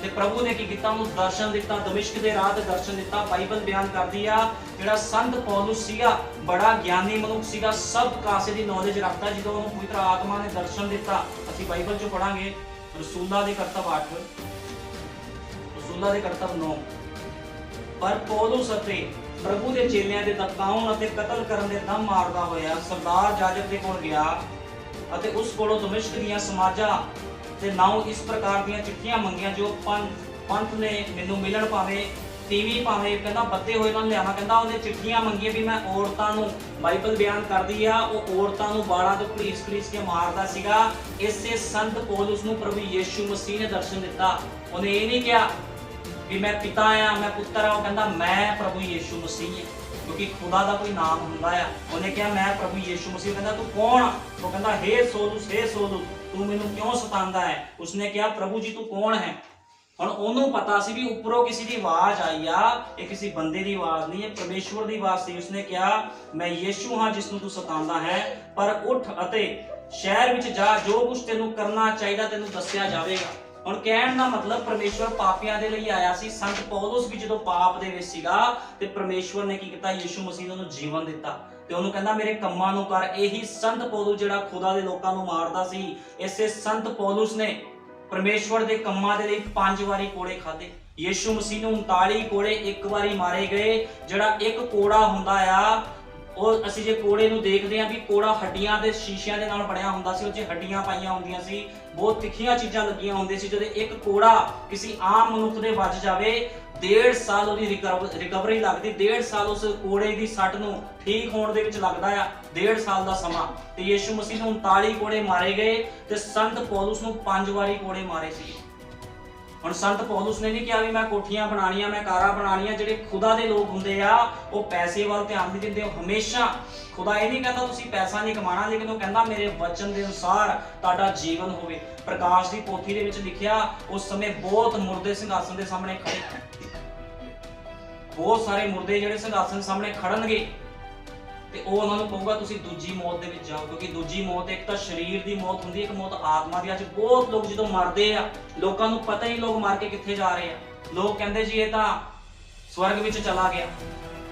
ਤੇ ਪ੍ਰਭੂ ਨੇ ਕੀ ਕੀਤਾ? ਉਹਨੂੰ ਦਰਸ਼ਨ ਦਿੱਤਾ, ਦਮਿਸ਼ਕ ਦੇ ਰਾਹ ਤੇ ਦਰਸ਼ਨ ਦਿੱਤਾ। ਬਾਈਬਲ ਬਿਆਨ ਕਰਦੀ ਆ ਜਿਹੜਾ ਸੰਤ ਪੌਲੁਸ ਸੀਗਾ ਬੜਾ ਗਿਆਨੀ ਮਨੁੱਖ ਸੀਗਾ, ਸਭ ਕਾਸੇ ਦੀ ਨੌਲੇਜ ਰੱਖਦਾ। ਜਦੋਂ ਉਹਨੂੰ ਪਵਿੱਤਰ ਆਤਮਾ ਨੇ ਦਰਸ਼ਨ ਦਿੱਤਾ, ਅਸੀਂ ਬਾਈਬਲ 'ਚੋਂ ਪੜਾਂਗੇ ਰਸੂਲਾਂ ਦੇ ਕਰਤੱਵ 8, ਰਸੂਲਾਂ ਦੇ ਕਰਤੱਵ 9। ਪਰ ਪੌਲੁਸ ਅਤੇ ਪ੍ਰਭੂ ਦੇ ਚੇਲਿਆਂ ਦੇ ਧਮਕਾਉਣ ਅਤੇ ਕਤਲ ਕਰਨ ਦੇ ਦਮ ਮਾਰਦਾ ਹੋਇਆ ਸਰਦਾਰ ਜਾਜਕ ਦੇ ਕੋਲ ਗਿਆ ਅਤੇ ਉਸ ਕੋਲੋਂ ਦਮਿਸ਼ਕ ਦੀਆਂ ਸਮਾਜਾਂ ਤੇ ਨਾਉ ਇਸ ਪ੍ਰਕਾਰ ਦੀਆਂ ਚਿੱਠੀਆਂ ਮੰਗੀਆਂ ਜੋ ਪੰਥ ਨੇ ਮੈਨੂੰ ਮਿਲਣ, ਭਾਵੇਂ ਤੀਵੀਂ ਭਾਵੇਂ ਕਹਿੰਦਾ ਬੱਤੇ ਹੋਏ ਨਾਲ ਲਿਆਵਾਂ। ਕਹਿੰਦਾ ਉਹਨੇ ਚਿੱਠੀਆਂ ਮੰਗੀਆਂ ਵੀ ਮੈਂ ਔਰਤਾਂ ਨੂੰ, ਬਾਈਬਲ ਬਿਆਨ ਕਰਦੀ ਆ ਉਹ ਔਰਤਾਂ ਨੂੰ ਬਾਲਾਂ ਤੋਂ ਘੜੀਸ ਕੇ ਮਾਰਦਾ ਸੀਗਾ। ਇਸੇ ਸੰਤ ਪੌਲੁਸ ਨੂੰ ਪ੍ਰਭੂ ਯੀਸ਼ੂ ਮਸੀਹ ਨੇ ਦਰਸ਼ਨ ਦਿੱਤਾ। ਉਹਨੇ ਇਹ ਨਹੀਂ ਕਿਹਾ ਵੀ ਮੈਂ ਪਿਤਾ ਆ, ਮੈਂ ਪੁੱਤਰ ਆ। ਉਹ ਕਹਿੰਦਾ ਮੈਂ ਪ੍ਰਭੂ ਯੀਸ਼ੂ ਮਸੀਹ ਹਾਂ, ਕਿਉਂਕਿ ਖੁਦਾ ਦਾ ਕੋਈ ਨਾਮ ਹੁੰਦਾ ਆ। ਉਹਨੇ ਕਿਹਾ ਮੈਂ ਪ੍ਰਭੂ ਯੀਸ਼ੂ ਮਸੀਹ। ਕਹਿੰਦਾ ਤੂੰ ਕੌਣ ਆ? ਉਹ ਕਹਿੰਦਾ ਹੇ ਸੋਲੂਸ, ਹੇ ਸੋਲੂਸ ਤੂੰ ਮੈਨੂੰ ਕਿਉਂ ਸਤਾਉਂਦਾ ਹੈ? ਉਸਨੇ ਕਿਹਾ ਪ੍ਰਭੂ ਜੀ ਤੂੰ ਕੌਣ ਹੈ? ਹੁਣ ਉਹਨੂੰ ਪਤਾ ਸੀ ਵੀ ਉੱਪਰੋਂ ਕਿਸੇ ਦੀ ਆਵਾਜ਼ ਆਈ ਆ, ਇਹ ਕਿਸੇ ਬੰਦੇ ਦੀ ਆਵਾਜ਼ ਨਹੀਂ ਹੈ, ਪਰਮੇਸ਼ਵਰ ਦੀ ਆਵਾਜ਼ ਸੀ। ਉਸਨੇ ਕਿਹਾ ਮੈਂ ਯੀਸ਼ੂ ਹਾਂ ਜਿਸ ਨੂੰ ਤੂੰ ਸਤਾਉਂਦਾ ਹੈ, ਪਰ ਉੱਠ ਅਤੇ ਸ਼ਹਿਰ ਵਿੱਚ ਜਾ, ਜੋ ਕੁਝ ਤੈਨੂੰ ਕਰਨਾ ਚਾਹੀਦਾ ਤੈਨੂੰ ਦੱਸਿਆ ਜਾਵੇਗਾ। ਹੁਣ ਕਹਿਣ ਦਾ ਮਤਲਬ ਪਰਮੇਸ਼ਵਰ ਪਾਪੀਆਂ ਦੇ ਲਈ ਆਇਆ ਸੀ। ਸੰਤ ਪੌਲੁਸ ਵੀ ਜਦੋਂ ਪਾਪ ਦੇ ਵਿੱਚ ਸੀਗਾ ਤੇ ਪਰਮੇਸ਼ਵਰ ਨੇ ਕੀ ਕੀਤਾ? ਯੀਸ਼ੂ ਮਸੀਹ ਨੇ ਉਹਨੂੰ ਜੀਵਨ ਦਿੱਤਾ ਤੇ ਉਹਨੂੰ ਕਹਿੰਦਾ ਮੇਰੇ ਕੰਮਾਂ ਨੂੰ ਕਰ। ਇਹੀ ਸੰਤ ਪੌਲੁਸ ਜਿਹੜਾ ਖੁਦਾ ਦੇ ਲੋਕਾਂ ਨੂੰ ਮਾਰਦਾ ਸੀ, ਇਸੇ ਸੰਤ ਪੌਲੁਸ ਨੇ ਪਰਮੇਸ਼ਵਰ ਦੇ ਕੰਮਾਂ ਦੇ ਲਈ 5 ਵਾਰੀ ਕੋੜੇ ਖਾਦੇ। ਯੀਸ਼ੂ ਮਸੀਹ ਨੂੰ 39 ਕੋੜੇ ਇੱਕ ਵਾਰੀ ਮਾਰੇ ਗਏ। ਜਿਹੜਾ ਇੱਕ ਕੋੜਾ ਹੁੰਦਾ ਆ, ਉਹ ਅਸੀਂ ਜੇ ਕੋੜੇ ਨੂੰ ਦੇਖਦੇ ਆਂ ਵੀ ਕੋੜਾ ਹੱਡੀਆਂ ਦੇ ਸ਼ੀਸ਼ਿਆਂ ਦੇ ਨਾਲ ਬਣਿਆ ਹੁੰਦਾ ਸੀ, ਉਹ 'ਚ ਹੱਡੀਆਂ ਪਾਈਆਂ ਹੁੰਦੀਆਂ ਸੀ, ਬਹੁਤ ਤਿੱਖੀਆਂ ਚੀਜ਼ਾਂ ਲੱਗੀਆਂ ਹੁੰਦੀਆਂ ਸੀ। ਜਦੋਂ ਇੱਕ ਕੋੜਾ ਕਿਸੇ ਆਮ ਮਨੁੱਖ ਦੇ ਵੱਜ ਜਾਵੇ 1.5 ਸਾਲ ਉਹਦੀ ਰਿਕਵਰੀ ਲੱਗਦੀ। 1.5 ਸਾਲ ਉਸ ਕੋੜੇ ਦੀ ਸੱਟ ਨੂੰ ਠੀਕ ਹੋਣ ਦੇ ਵਿੱਚ ਲੱਗਦਾ ਆ, 1.5 ਸਾਲ ਦਾ ਸਮਾਂ। ਤੇ ਯੀਸ਼ੂ ਮਸੀਹ ਨੂੰ 39 ਕੋੜੇ ਮਾਰੇ ਗਏ ਤੇ ਸੰਤ ਪੌਲੁਸ ਨੂੰ 5 ਵਾਰੀ ਕੋੜੇ ਮਾਰੇ ਸੀ। ਹੁਣ ਸੰਤ ਪੌਲੁਸ ਨੇ ਨਹੀਂ ਕਿਹਾ ਵੀ ਮੈਂ ਕੋਠੀਆਂ ਬਣਾਣੀਆਂ, ਮੈਂ ਕਾਰਾਂ ਬਣਾਣੀਆਂ। ਜਿਹੜੇ ਖੁਦਾ ਦੇ ਲੋਕ ਹੁੰਦੇ ਆ ਉਹ ਪੈਸੇ ਵੱਲ ਧਿਆਨ ਨਹੀਂ ਦਿੰਦੇ। ਉਹ ਹਮੇਸ਼ਾ ਖੁਦਾ ਇਹ ਨਹੀਂ ਕਹਿੰਦਾ ਤੁਸੀਂ ਪੈਸਾ ਨਹੀਂ ਕਮਾਣਾ, ਲੇਕਿਨ ਉਹ ਕਹਿੰਦਾ ਮੇਰੇ ਵਚਨ ਦੇ ਅਨੁਸਾਰ ਤੁਹਾਡਾ ਜੀਵਨ ਹੋਵੇ। ਪ੍ਰਕਾਸ਼ ਦੀ ਪੋਥੀ ਦੇ ਵਿੱਚ ਲਿਖਿਆ ਉਸ ਸਮੇਂ ਬਹੁਤ ਮੁਰਦੇ ਸਿੰਘਾਸਨ ਦੇ ਸਾਹਮਣੇ ਖੜੇ, ਬਹੁਤ ਸਾਰੇ ਮੁਰਦੇ ਜਿਹੜੇ ਸਿੰਘਾਸਨ ਸਾਹਮਣੇ ਖੜਨਗੇ ਤੇ ਉਹ ਉਹਨਾਂ ਨੂੰ ਕਹੂਗਾ ਤੁਸੀਂ ਦੂਜੀ ਮੌਤ ਦੇ ਵਿੱਚ ਜਾਓ। ਕਿਉਂਕਿ ਦੂਜੀ ਮੌਤ ਇੱਕ ਤਾਂ ਸਰੀਰ ਦੀ ਮੌਤ ਹੁੰਦੀ ਹੈ, ਇੱਕ ਮੌਤ ਆਤਮਾ ਦੀ। ਅੱਜ ਬਹੁਤ ਲੋਕ ਜਦੋਂ ਮਰਦੇ ਆ ਲੋਕਾਂ ਨੂੰ ਪਤਾ ਹੀ ਲੋਕ ਮਰ ਕੇ ਕਿੱਥੇ ਜਾ ਰਹੇ ਆ। ਲੋਕ ਕਹਿੰਦੇ ਜੀ ਇਹ ਤਾਂ ਸਵਰਗ ਵਿੱਚ ਚਲਾ ਗਿਆ।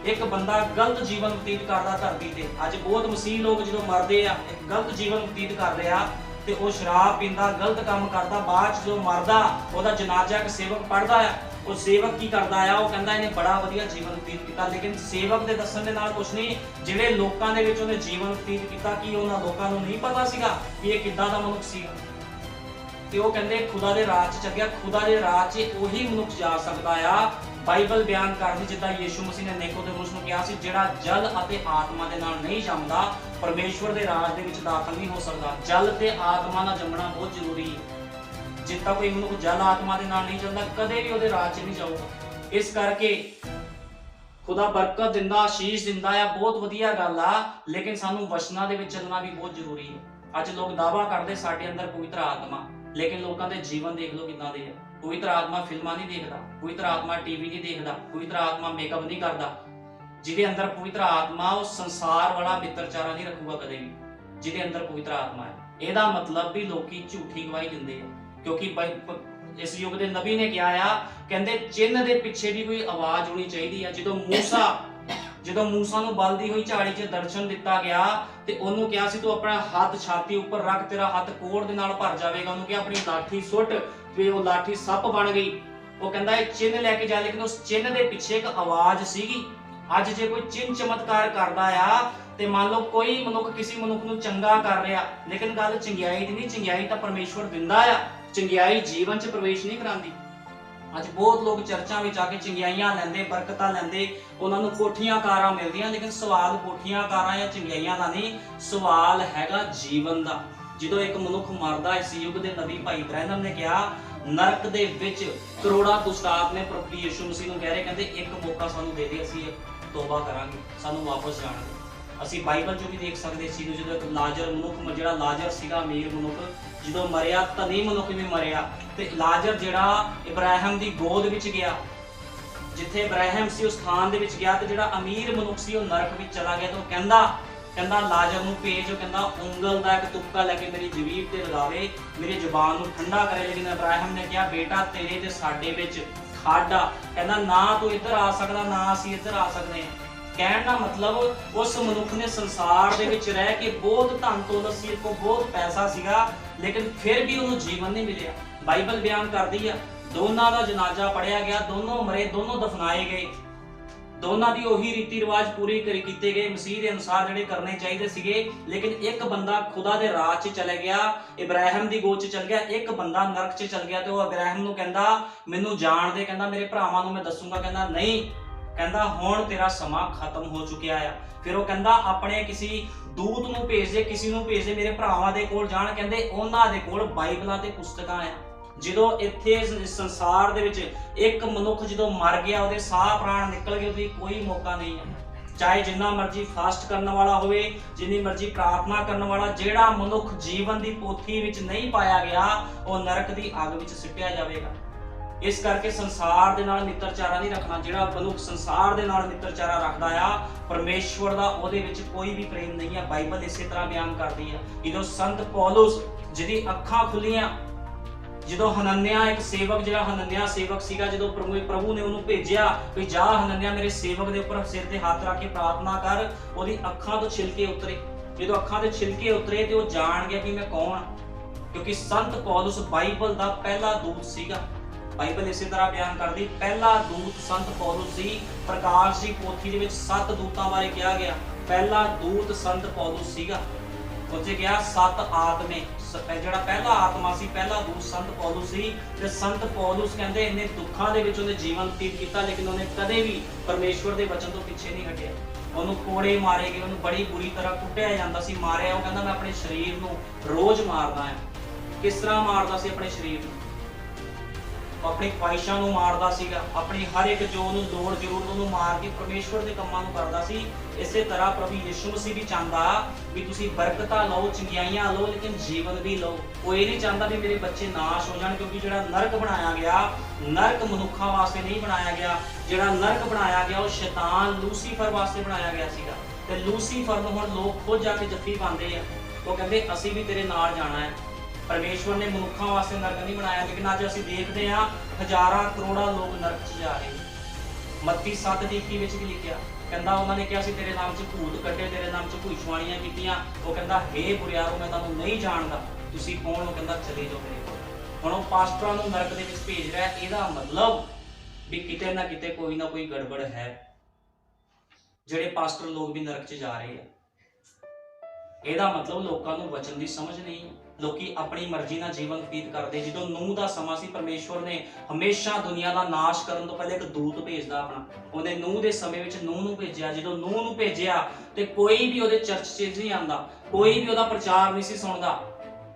ਇੱਕ ਬੰਦਾ ਗਲਤ ਜੀਵਨ ਬਤੀਤ ਕਰਦਾ ਧਰਤੀ ਤੇ। ਅੱਜ ਬਹੁਤ ਮਸੀਹ ਲੋਕ ਜਦੋਂ ਮਰਦੇ ਆ ਇੱਕ ਗਲਤ ਜੀਵਨ ਬਤੀਤ ਕਰ ਰਿਹਾ ਤੇ ਉਹ ਸ਼ਰਾਬ ਪੀਂਦਾ, ਗਲਤ ਕੰਮ ਕਰਦਾ, ਬਾਅਦ ਚ ਜੋ ਮਰਦਾ ਉਹਦਾ ਜਨਾਜ਼ਾ ਇੱਕ ਸੇਵਕ ਪੜਦਾ ਆ। ਉਹ ਸੇਵਕ ਕੀ ਕਰਦਾ ਆ, ਉਹ ਕਹਿੰਦਾ ਇਹਨੇ ਬੜਾ ਵਧੀਆ ਜੀਵਨ ਬਤੀਤ ਕੀਤਾ। ਲੇਕਿਨ ਸੇਵਕ ਦੇ ਦੱਸਣ ਦੇ ਨਾਲ ਕੁਝ ਨਹੀਂ, ਜਿਹੜੇ ਲੋਕਾਂ ਦੇ ਵਿੱਚ ਉਹਨੇ ਜੀਵਨ ਬਤੀਤ ਕੀਤਾ, ਕੀ ਉਹਨਾਂ ਲੋਕਾਂ ਨੂੰ ਨਹੀਂ ਪਤਾ ਸੀਗਾ ਕਿ ਇਹ ਕਿੱਦਾਂ ਦਾ ਮਨੁੱਖ ਸੀਗਾ? ਤੇ ਉਹ ਕਹਿੰਦੇ ਖੁਦਾ ਦੇ ਰਾਜ 'ਚ ਚੱਲ ਗਿਆ। ਖੁਦਾ ਦੇ ਰਾਜ 'ਚ ਉਹੀ ਮਨੁੱਖ ਜਾ ਸਕਦਾ ਆ। ਬਾਈਬਲ ਬਿਆਨ ਕਰਦੀ ਜਿੱਦਾਂ ਯੀਸ਼ੂ ਮਸੀਹ ਨੇ ਨਿਕੋਦੇਮੁਸ ਨੂੰ ਕਿਹਾ ਸੀ, ਜਿਹੜਾ ਜਲ ਅਤੇ ਆਤਮਾ ਦੇ ਨਾਲ ਨਹੀਂ ਜੰਮਦਾ ਪਰਮੇਸ਼ਵਰ ਦੇ ਰਾਜ ਦੇ ਵਿੱਚ ਦਾਖਲ ਨਹੀਂ ਹੋ ਸਕਦਾ। ਜਲ ਤੇ ਆਤਮਾ ਨਾਲ ਜੰਮਣਾ ਬਹੁਤ ਜ਼ਰੂਰੀ ਹੈ। ਜਿੱਦਾਂ ਕੋਈ ਮਨੁੱਖ ਜਲ ਆਤਮਾ ਦੇ ਨਾਲ ਨਹੀਂ ਚੱਲਦਾ, ਕਦੇ ਵੀ ਉਹਦੇ ਰਾਜ 'ਚ ਨਹੀਂ ਜਾਊਗਾ। ਇਸ ਕਰਕੇ ਖੁਦਾ ਬਰਕਤ ਦਿੰਦਾ, ਆਸ਼ੀਸ਼ ਦਿੰਦਾ ਆ, ਬਹੁਤ ਵਧੀਆ ਗੱਲ ਆ, ਲੇਕਿਨ ਸਾਨੂੰ ਵਚਨਾਂ ਦੇ ਵਿੱਚ ਚੱਲਣਾ ਵੀ ਬਹੁਤ ਜ਼ਰੂਰੀ ਹੈ। ਅੱਜ ਲੋਕ ਦਾਅਵਾ ਕਰਦੇ ਸਾਡੇ ਅੰਦਰ ਪਵਿੱਤਰ ਆਤਮਾ, ਲੇਕਿਨ ਲੋਕਾਂ ਦੇ ਜੀਵਨ ਦੇਖ ਲਓ ਕਿੱਦਾਂ ਦੇ ਆ। ਪਵਿੱਤਰ ਆਤਮਾ ਫਿਲਮਾਂ ਨਹੀਂ ਦੇਖਦਾ, ਪਵਿੱਤਰ ਆਤਮਾ ਟੀਵੀ ਨਹੀਂ ਦੇਖਦਾ, ਪਵਿੱਤਰ ਆਤਮਾ ਮੇਕਅਪ ਨਹੀਂ ਕਰਦਾ। ਜਿਹਦੇ ਅੰਦਰ ਪਵਿੱਤਰ ਆਤਮਾ, ਉਹ ਸੰਸਾਰ ਵਾਲਾ ਮਿੱਤਰਚਾਰਾ ਨਹੀਂ ਰੱਖੂਗਾ ਕਦੇ ਵੀ। ਜਿਹਦੇ ਅੰਦਰ ਪਵਿੱਤਰ ਆਤਮਾ ਹੈ, ਇਹਦਾ ਮਤਲਬ ਵੀ ਲੋਕੀ ਝੂਠੀ ਗਵਾਹੀ ਦਿੰਦੇ ਆ। ਕਿਉਂਕਿ ਇਸ ਯੁੱਗ ਦੇ ਨਬੀ ਨੇ ਕਿਹਾ ਆ, ਕਹਿੰਦੇ ਚਿੰਨ੍ਹ ਦੇ ਪਿੱਛੇ ਵੀ ਕੋਈ ਆਵਾਜ਼ ਹੋਣੀ ਚਾਹੀਦੀ ਆ। ਜਦੋਂ ਮੂਸਾ ਨੂੰ ਬਲਦੀ ਹੋਈ ਝਾੜੀ 'ਚ ਦਰਸ਼ਨ ਦਿੱਤਾ ਗਿਆ ਤੇ ਉਹਨੂੰ ਕਿਹਾ ਸੀ ਤੂੰ ਆਪਣਾ ਹੱਥ ਛਾਤੀ ਉੱਪਰ ਰੱਖ, ਤੇਰਾ ਹੱਥ ਕੋੜ ਦੇ ਨਾਲ ਭਰ ਜਾਵੇਗਾ। ਉਹਨੂੰ ਕਿਹਾ ਆਪਣੀ ਲਾਠੀ ਸੁੱਟ, ਤੇ ਉਹ ਲਾਠੀ ਸੱਪ ਬਣ ਗਈ। ਉਹ ਕਹਿੰਦਾ ਇਹ ਚਿੰਨ੍ਹ ਲੈ ਕੇ ਜਾ, ਲੇਕਿਨ ਉਸ ਚਿੰਨ੍ਹ ਦੇ ਪਿੱਛੇ ਇੱਕ ਆਵਾਜ਼ ਸੀਗੀ। ਅੱਜ ਜੇ ਕੋਈ ਚਿੰਨ੍ਹ ਚਮਤਕਾਰ ਕਰਦਾ ਆ ਤੇ ਮੰਨ ਲਓ ਕੋਈ ਮਨੁੱਖ ਕਿਸੇ ਮਨੁੱਖ ਨੂੰ ਚੰਗਾ ਕਰ ਰਿਹਾ, ਲੇਕਿਨ ਗੱਲ ਚੰਗਿਆਈ ਦੀ ਨਹੀਂ। ਚੰਗਿਆਈ ਤਾਂ ਪਰਮੇਸ਼ਵਰ ਦਿੰਦਾ ਆ, ਚੰਗਿਆਈ ਜੀਵਨ 'ਚ ਪ੍ਰਵੇਸ਼ ਨਹੀਂ ਕਰਾਂਦੀ। ਅੱਜ ਬਹੁਤ ਲੋਕ ਚਰਚਾਂ ਵਿੱਚ ਆ ਕੇ ਚੰਗਿਆਈਆਂ ਲੈਂਦੇ, ਬਰਕਤਾਂ ਲੈਂਦੇ, ਉਹਨਾਂ ਨੂੰ ਕੋਠੀਆਂ ਕਾਰਾਂ ਮਿਲਦੀਆਂ, ਲੇਕਿਨ ਸਵਾਲ ਕੋਠੀਆਂ ਕਾਰਾਂ ਜਾਂ ਚੰਗਿਆਈਆਂ ਦਾ ਨਹੀਂ, ਸਵਾਲ ਹੈਗਾ ਜੀਵਨ ਦਾ। ਜਦੋਂ ਇੱਕ ਮਨੁੱਖ ਮਰਦਾ, ਇਸ ਯੁੱਗ ਦੇ ਨਬੀ ਭਾਈ ਬ੍ਰੈਨਮ ਨੇ ਕਿਹਾ ਨਰਕ ਦੇ ਵਿੱਚ ਕਰੋੜਾਂ ਦੁਸ਼ਟ ਆਤਮੇ ਪ੍ਰਭੂ ਯਿਸੂ ਮਸੀਹ ਨੂੰ ਕਹਿ ਰਹੇ, ਕਹਿੰਦੇ ਇੱਕ ਮੌਕਾ ਸਾਨੂੰ ਦੇ ਦੇ, ਅਸੀਂ ਤੋਬਾ ਕਰਾਂਗੇ, ਸਾਨੂੰ ਵਾਪਸ ਜਾਣ ਦੇ। ਅਸੀਂ ਬਾਈਬਲ 'ਚ ਵੀ ਦੇਖ ਸਕਦੇ ਸੀ, ਜਦੋਂ ਇੱਕ ਲਾਜ਼ਰ ਮਨੁੱਖ, ਜਿਹੜਾ ਲਾਜ਼ਰ ਸੀਗਾ ਅਮੀਰ ਮਨੁੱਖ, ਜਦੋਂ ਮਰਿਆ, ਧਨੀ ਮਨੁੱਖ ਵੀ ਮਰਿਆ, ਤੇ ਲਾਜ਼ਰ ਜਿਹੜਾ ਇਬਰਾਹਿਮ ਦੀ ਗੋਦ ਵਿੱਚ ਗਿਆ, ਜਿੱਥੇ ਇਬਰਾਹਿਮ ਸੀ ਉਸ ਸਥਾਨ ਦੇ ਵਿੱਚ ਗਿਆ, ਤੇ ਜਿਹੜਾ ਅਮੀਰ ਮਨੁੱਖ ਸੀ ਉਹ ਨਰਕ ਵਿੱਚ ਚਲਾ ਗਿਆ। ਤੇ ਉਹ ਕਹਿੰਦਾ ਲਾਜ਼ਰ ਨੂੰ ਭੇਜ, ਉਹ ਕਹਿੰਦਾ ਉਂਗਲ ਦਾ ਇੱਕ ਤੁਪਕਾ ਲੈ ਕੇ ਮੇਰੀ ਜੀਭ ਤੇ ਲਗਾਵੇ, ਮੇਰੀ ਜ਼ੁਬਾਨ ਨੂੰ ਠੰਡਾ ਕਰੇ। ਲੇਕਿਨ ਇਬਰਾਹਿਮ ਨੇ ਕਿਹਾ ਬੇਟਾ ਤੇਰੇ ਤੇ ਸਾਡੇ ਵਿੱਚ ਖੱਡ ਆ, ਕਹਿੰਦਾ ਨਾ ਤੂੰ ਇੱਧਰ ਆ ਸਕਦਾ, ਨਾ ਅਸੀਂ ਇੱਧਰ ਆ ਸਕਦੇ ਹਾਂ। ਕਹਿਣ ਦਾ ਮਤਲਬ ਉਸ ਮਨੁੱਖ ਨੇ ਸੰਸਾਰ ਦੇ ਵਿੱਚ ਰਹਿ ਕੇ ਬਹੁਤ ਧਨ ਦੌਲਤ ਸੀ, ਕੋਲ ਬਹੁਤ ਪੈਸਾ ਸੀਗਾ, ਲੇਕਿਨ ਫਿਰ ਵੀ ਉਹਨੂੰ ਜੀਵਨ ਨਹੀਂ ਮਿਲਿਆ। ਬਾਈਬਲ ਬਿਆਨ ਕਰਦੀ ਆ ਦੋਨਾਂ ਦਾ ਜਨਾਜ਼ਾ ਪੜਿਆ ਗਿਆ, ਦੋਨੋਂ ਮਰੇ, ਦੋਨੋਂ ਦਫਨਾਏ ਗਏ, ਦੋਨਾਂ ਦੀ ਉਹੀ ਰੀਤੀ ਰਿਵਾਜ ਪੂਰੀ ਕੀਤੇ ਗਏ ਮਸੀਹ ਦੇ ਅਨੁਸਾਰ ਜਿਹੜੇ ਕਰਨੇ ਚਾਹੀਦੇ ਸੀਗੇ। ਲੇਕਿਨ ਇੱਕ ਬੰਦਾ ਖੁਦਾ ਦੇ ਰਾਜ 'ਚ ਚਲੇ ਗਿਆ, ਇਬਰਾਹਿਮ ਦੀ ਗੋਦ 'ਚ ਚਲ ਗਿਆ, ਇੱਕ ਬੰਦਾ ਨਰਕ 'ਚ ਚਲ ਗਿਆ। ਤੇ ਉਹ ਇਬਰਾਹਿਮ ਨੂੰ ਕਹਿੰਦਾ ਮੈਨੂੰ ਜਾਣ ਦੇ, ਕਹਿੰਦਾ ਮੇਰੇ ਭਰਾਵਾਂ ਨੂੰ ਮੈਂ ਦੱਸੂਗਾ, ਕਹਿੰਦਾ ਨਹੀਂ, ਕਹਿੰਦਾ ਹੁਣ ਤੇਰਾ ਸਮਾਂ ਖਤਮ ਹੋ ਚੁੱਕਿਆ ਆ। ਫਿਰ ਉਹ ਕਹਿੰਦਾ ਆਪਣੇ ਕਿਸੇ ਦੂਤ ਨੂੰ ਭੇਜ ਦੇ, ਕਿਸੇ ਨੂੰ ਭੇਜ ਦੇ, ਮੇਰੇ ਭਰਾਵਾਂ ਦੇ ਕੋਲ ਜਾਣ, ਕਹਿੰਦੇ ਉਹਨਾਂ ਦੇ ਕੋਲ ਬਾਈਬਲਾਂ ਤੇ ਪੁਸਤਕਾਂ ਆ। ਜਦੋਂ ਇੱਥੇ ਸੰਸਾਰ ਦੇ ਵਿੱਚ ਇੱਕ ਮਨੁੱਖ ਜਦੋਂ ਮਰ ਗਿਆ, ਉਹਦੇ ਸਾਹ ਪ੍ਰਾਣ ਨਿਕਲ ਗਏ, ਉਹਦੀ ਕੋਈ ਮੌਕਾ ਨਹੀਂ ਹੈ। ਚਾਹੇ ਜਿੰਨਾ ਮਰਜ਼ੀ ਫਾਸਟ ਕਰਨ ਵਾਲਾ ਹੋਵੇ, ਜਿੰਨੀ ਮਰਜ਼ੀ ਪ੍ਰਾਰਥਨਾ ਕਰਨ ਵਾਲਾ, ਜਿਹੜਾ ਮਨੁੱਖ ਜੀਵਨ ਦੀ ਪੋਥੀ ਵਿੱਚ ਨਹੀਂ ਪਾਇਆ ਗਿਆ, ਉਹ ਨਰਕ ਦੀ ਅੱਗ ਵਿੱਚ ਸਿੱਟਿਆ ਜਾਵੇਗਾ। ਇਸ ਕਰਕੇ ਸੰਸਾਰ ਦੇ ਨਾਲ ਮਿੱਤਰਚਾਰਾ ਨਹੀਂ ਰੱਖਣਾ। ਜਿਹੜਾ ਮਨੁੱਖ ਸੰਸਾਰ ਦੇ ਨਾਲ ਮਿੱਤਰਚਾਰਾ ਰੱਖਦਾ ਆ, ਪਰਮੇਸ਼ਵਰ ਦਾ ਉਹਦੇ ਵਿੱਚ ਕੋਈ ਵੀ ਪ੍ਰੇਮ ਨਹੀਂ ਹੈ। ਬਾਈਬਲ ਇਸੇ ਤਰ੍ਹਾਂ ਬਿਆਨ ਕਰਦੀ ਹੈ। ਜਦੋਂ ਸੰਤ ਪੌਲੁਸ ਜਿਹਦੀ ਅੱਖਾਂ ਖੁੱਲੀਆਂ, ਜਦੋਂ ਹਨਨਿਆ ਇੱਕ ਸੇਵਕ, ਜਿਹੜਾ ਹਨਨਿਆ ਸੇਵਕ ਸੀਗਾ, ਜਦੋਂ ਪ੍ਰਭੂ ਨੇ ਉਹਨੂੰ ਭੇਜਿਆ ਵੀ ਜਾ ਹਨਨਿਆ ਮੇਰੇ ਸੇਵਕ ਦੇ ਉੱਪਰ ਸਿਰ ਤੇ ਹੱਥ ਰੱਖ ਕੇ ਪ੍ਰਾਰਥਨਾ ਕਰ, ਉਹਦੀ ਅੱਖਾਂ ਤੋਂ ਛਿਲਕੇ ਉਤਰੇ। ਜਦੋਂ ਅੱਖਾਂ ਦੇ ਛਿਲਕੇ ਉਤਰੇ ਤੇ ਉਹ ਜਾਣ ਗਿਆ ਕਿ ਮੈਂ ਕੌਣ, ਕਿਉਂਕਿ ਸੰਤ ਪੌਲੁਸ ਬਾਈਬਲ ਦਾ ਪਹਿਲਾ ਦੂਤ ਸੀਗਾ। ਬਾਈਬਲ ਇਸੇ ਤਰ੍ਹਾਂ ਬਿਆਨ ਕਰਦੀ, ਪਹਿਲਾ ਦੂਤ ਸੰਤ ਪੌਲੁਸ ਸੀ। ਪ੍ਰਕਾਸ਼ ਦੀ ਪੋਥੀ ਦੇ ਵਿੱਚ 7 ਦੂਤਾਂ ਬਾਰੇ ਕਿਹਾ ਗਿਆ, ਪਹਿਲਾ ਦੂਤ ਸੰਤ ਪੌਲੁਸ ਸੀਗਾ। ਉੱਥੇ ਕਿਹਾ 7 ਆਤਮੇ, ਜਿਹੜਾ ਪਹਿਲਾ ਆਤਮਾ ਸੀ, ਪਹਿਲਾ ਦੂਤ ਸੰਤ ਪੌਲੁਸ ਸੀ। ਤੇ ਸੰਤ ਪੌਲੁਸ ਕਹਿੰਦੇ ਇੰਨੇ ਦੁੱਖਾਂ ਦੇ ਵਿੱਚ ਉਹਨੇ ਜੀਵਨ ਬਤੀਤ ਕੀਤਾ, ਲੇਕਿਨ ਉਹਨੇ ਕਦੇ ਵੀ ਪਰਮੇਸ਼ਵਰ ਦੇ ਵਚਨ ਤੋਂ ਪਿੱਛੇ ਨਹੀਂ ਹਟਿਆ। ਉਹਨੂੰ ਕੋੜੇ ਮਾਰੇ ਗਏ, ਉਹਨੂੰ ਬੜੀ ਬੁਰੀ ਤਰ੍ਹਾਂ ਕੁੱਟਿਆ ਜਾਂਦਾ ਸੀ, ਮਾਰਿਆ। ਉਹ ਕਹਿੰਦਾ ਮੈਂ ਆਪਣੇ ਸਰੀਰ ਨੂੰ ਰੋਜ਼ ਮਾਰਦਾ ਹਾਂ। ਕਿਸ ਤਰ੍ਹਾਂ ਮਾਰਦਾ ਸੀ ਆਪਣੇ ਸਰੀਰ ਨੂੰ? ਆਪਣੀ ਖਵਾਇਸ਼ਾਂ ਨੂੰ ਮਾਰਦਾ ਸੀਗਾ, ਆਪਣੀ ਹਰ ਇੱਕ ਜੋ ਉਹਨੂੰ ਲੋੜ ਜ਼ਰੂਰਤ ਉਹਨੂੰ ਮਾਰ ਕੇ ਪਰਮੇਸ਼ਵਰ ਦੇ ਕੰਮਾਂ ਨੂੰ ਕਰਦਾ ਸੀ। ਇਸੇ ਤਰ੍ਹਾਂ ਪ੍ਰਭੂ ਯਿਸੂ ਮਸੀਹ ਵੀ ਚਾਹੁੰਦਾ ਵੀ ਤੁਸੀਂ ਬਰਕਤਾਂ ਲਓ, ਚੰਗਿਆਈਆਂ ਲਓ, ਲੇਕਿਨ ਜੀਵਨ ਵੀ ਲਓ। ਉਹ ਇਹ ਨਹੀਂ ਚਾਹੁੰਦਾ ਵੀ ਮੇਰੇ ਬੱਚੇ ਨਾਸ਼ ਹੋ ਜਾਣ, ਕਿਉਂਕਿ ਜਿਹੜਾ ਨਰਕ ਬਣਾਇਆ ਗਿਆ, ਨਰਕ ਮਨੁੱਖਾਂ ਵਾਸਤੇ ਨਹੀਂ ਬਣਾਇਆ ਗਿਆ। ਜਿਹੜਾ ਨਰਕ ਬਣਾਇਆ ਗਿਆ ਉਹ ਸ਼ੈਤਾਨ ਲੂਸੀਫਰ ਵਾਸਤੇ ਬਣਾਇਆ ਗਿਆ ਸੀਗਾ। ਤੇ ਲੂਸੀਫਰ ਨੂੰ ਹੁਣ ਲੋਕ ਖੁਦ ਜਾ ਕੇ ਜੱਫੀ ਪਾਉਂਦੇ ਆ, ਉਹ ਕਹਿੰਦੇ ਅਸੀਂ ਵੀ ਤੇਰੇ ਨਾਲ ਜਾਣਾ ਹੈ। ਪਰਮੇਸ਼ਵਰ ਨੇ ਮਨੁੱਖਾਂ ਵਾਸਤੇ ਨਰਕ ਨਹੀਂ ਬਣਾਇਆ, ਲੇਕਿਨ ਅੱਜ ਅਸੀਂ ਦੇਖਦੇ ਹਾਂ ਹਜ਼ਾਰਾਂ ਕਰੋੜਾਂ ਲੋਕ ਨਰਕ 'ਚ ਜਾ ਰਹੇ। ਮੱਤੀ 7:21 ਵਿੱਚ ਵੀ ਲਿਖਿਆ, ਕਹਿੰਦਾ ਉਹਨਾਂ ਨੇ ਕਿਹਾ ਸੀ ਤੇਰੇ ਨਾਮ 'ਚ ਭੂਤ ਕੱਢੇ, ਤੇਰੇ ਨਾਮ 'ਚ ਭੁੱਖਵਾਣੀਆਂ ਕੀਤੀਆਂ। ਉਹ ਕਹਿੰਦਾ ਹੇ ਬੁਰਿਆਰੋ, ਮੈਂ ਤੁਹਾਨੂੰ ਨਹੀਂ ਜਾਣਦਾ, ਤੁਸੀਂ ਕੌਣ ਹੋ? ਕਹਿੰਦਾ ਚਲੇ ਜਾਓ ਮੇਰੇ ਕੋਲ। ਹੁਣ ਉਹ ਪਾਸਟਰਾਂ ਨੂੰ ਨਰਕ ਦੇ ਵਿੱਚ ਭੇਜ ਰਿਹਾ, ਇਹਦਾ ਮਤਲਬ ਵੀ ਕਿਤੇ ਨਾ ਕਿਤੇ ਕੋਈ ਨਾ ਕੋਈ ਗੜਬੜ ਹੈ। ਜਿਹੜੇ ਪਾਸਟਰ ਲੋਕ ਵੀ ਨਰਕ 'ਚ ਜਾ ਰਹੇ ਆ, ਇਹਦਾ ਮਤਲਬ ਲੋਕਾਂ ਨੂੰ ਵਚਨ ਦੀ ਸਮਝ ਨਹੀਂ ਹੈ। ਲੋਕੀ ਆਪਣੀ ਮਰਜ਼ੀ ਨਾਲ ਜੀਵਨ ਬਤੀਤ ਕਰਦੇ। ਜਦੋਂ ਨੂਹ ਦਾ ਸਮਾਂ ਸੀ, ਪਰਮੇਸ਼ਵਰ ਨੇ ਹਮੇਸ਼ਾ ਦੁਨੀਆ ਦਾ ਨਾਸ਼ ਕਰਨ ਤੋਂ ਪਹਿਲੇ ਇੱਕ ਦੂਤ ਭੇਜਦਾ ਆਪਣਾ। ਉਹਨੇ ਨੂਹ ਦੇ ਸਮੇਂ ਵਿੱਚ ਨੂਹ ਨੂੰ ਭੇਜਿਆ। ਜਦੋਂ ਨੂਹ ਨੂੰ ਭੇਜਿਆ ਤੇ ਕੋਈ ਵੀ ਉਹਦੇ ਚਰਚ 'ਚ ਨਹੀਂ ਆਉਂਦਾ, ਕੋਈ ਵੀ ਉਹਦਾ ਪ੍ਰਚਾਰ ਨਹੀਂ ਸੀ ਸੁਣਦਾ।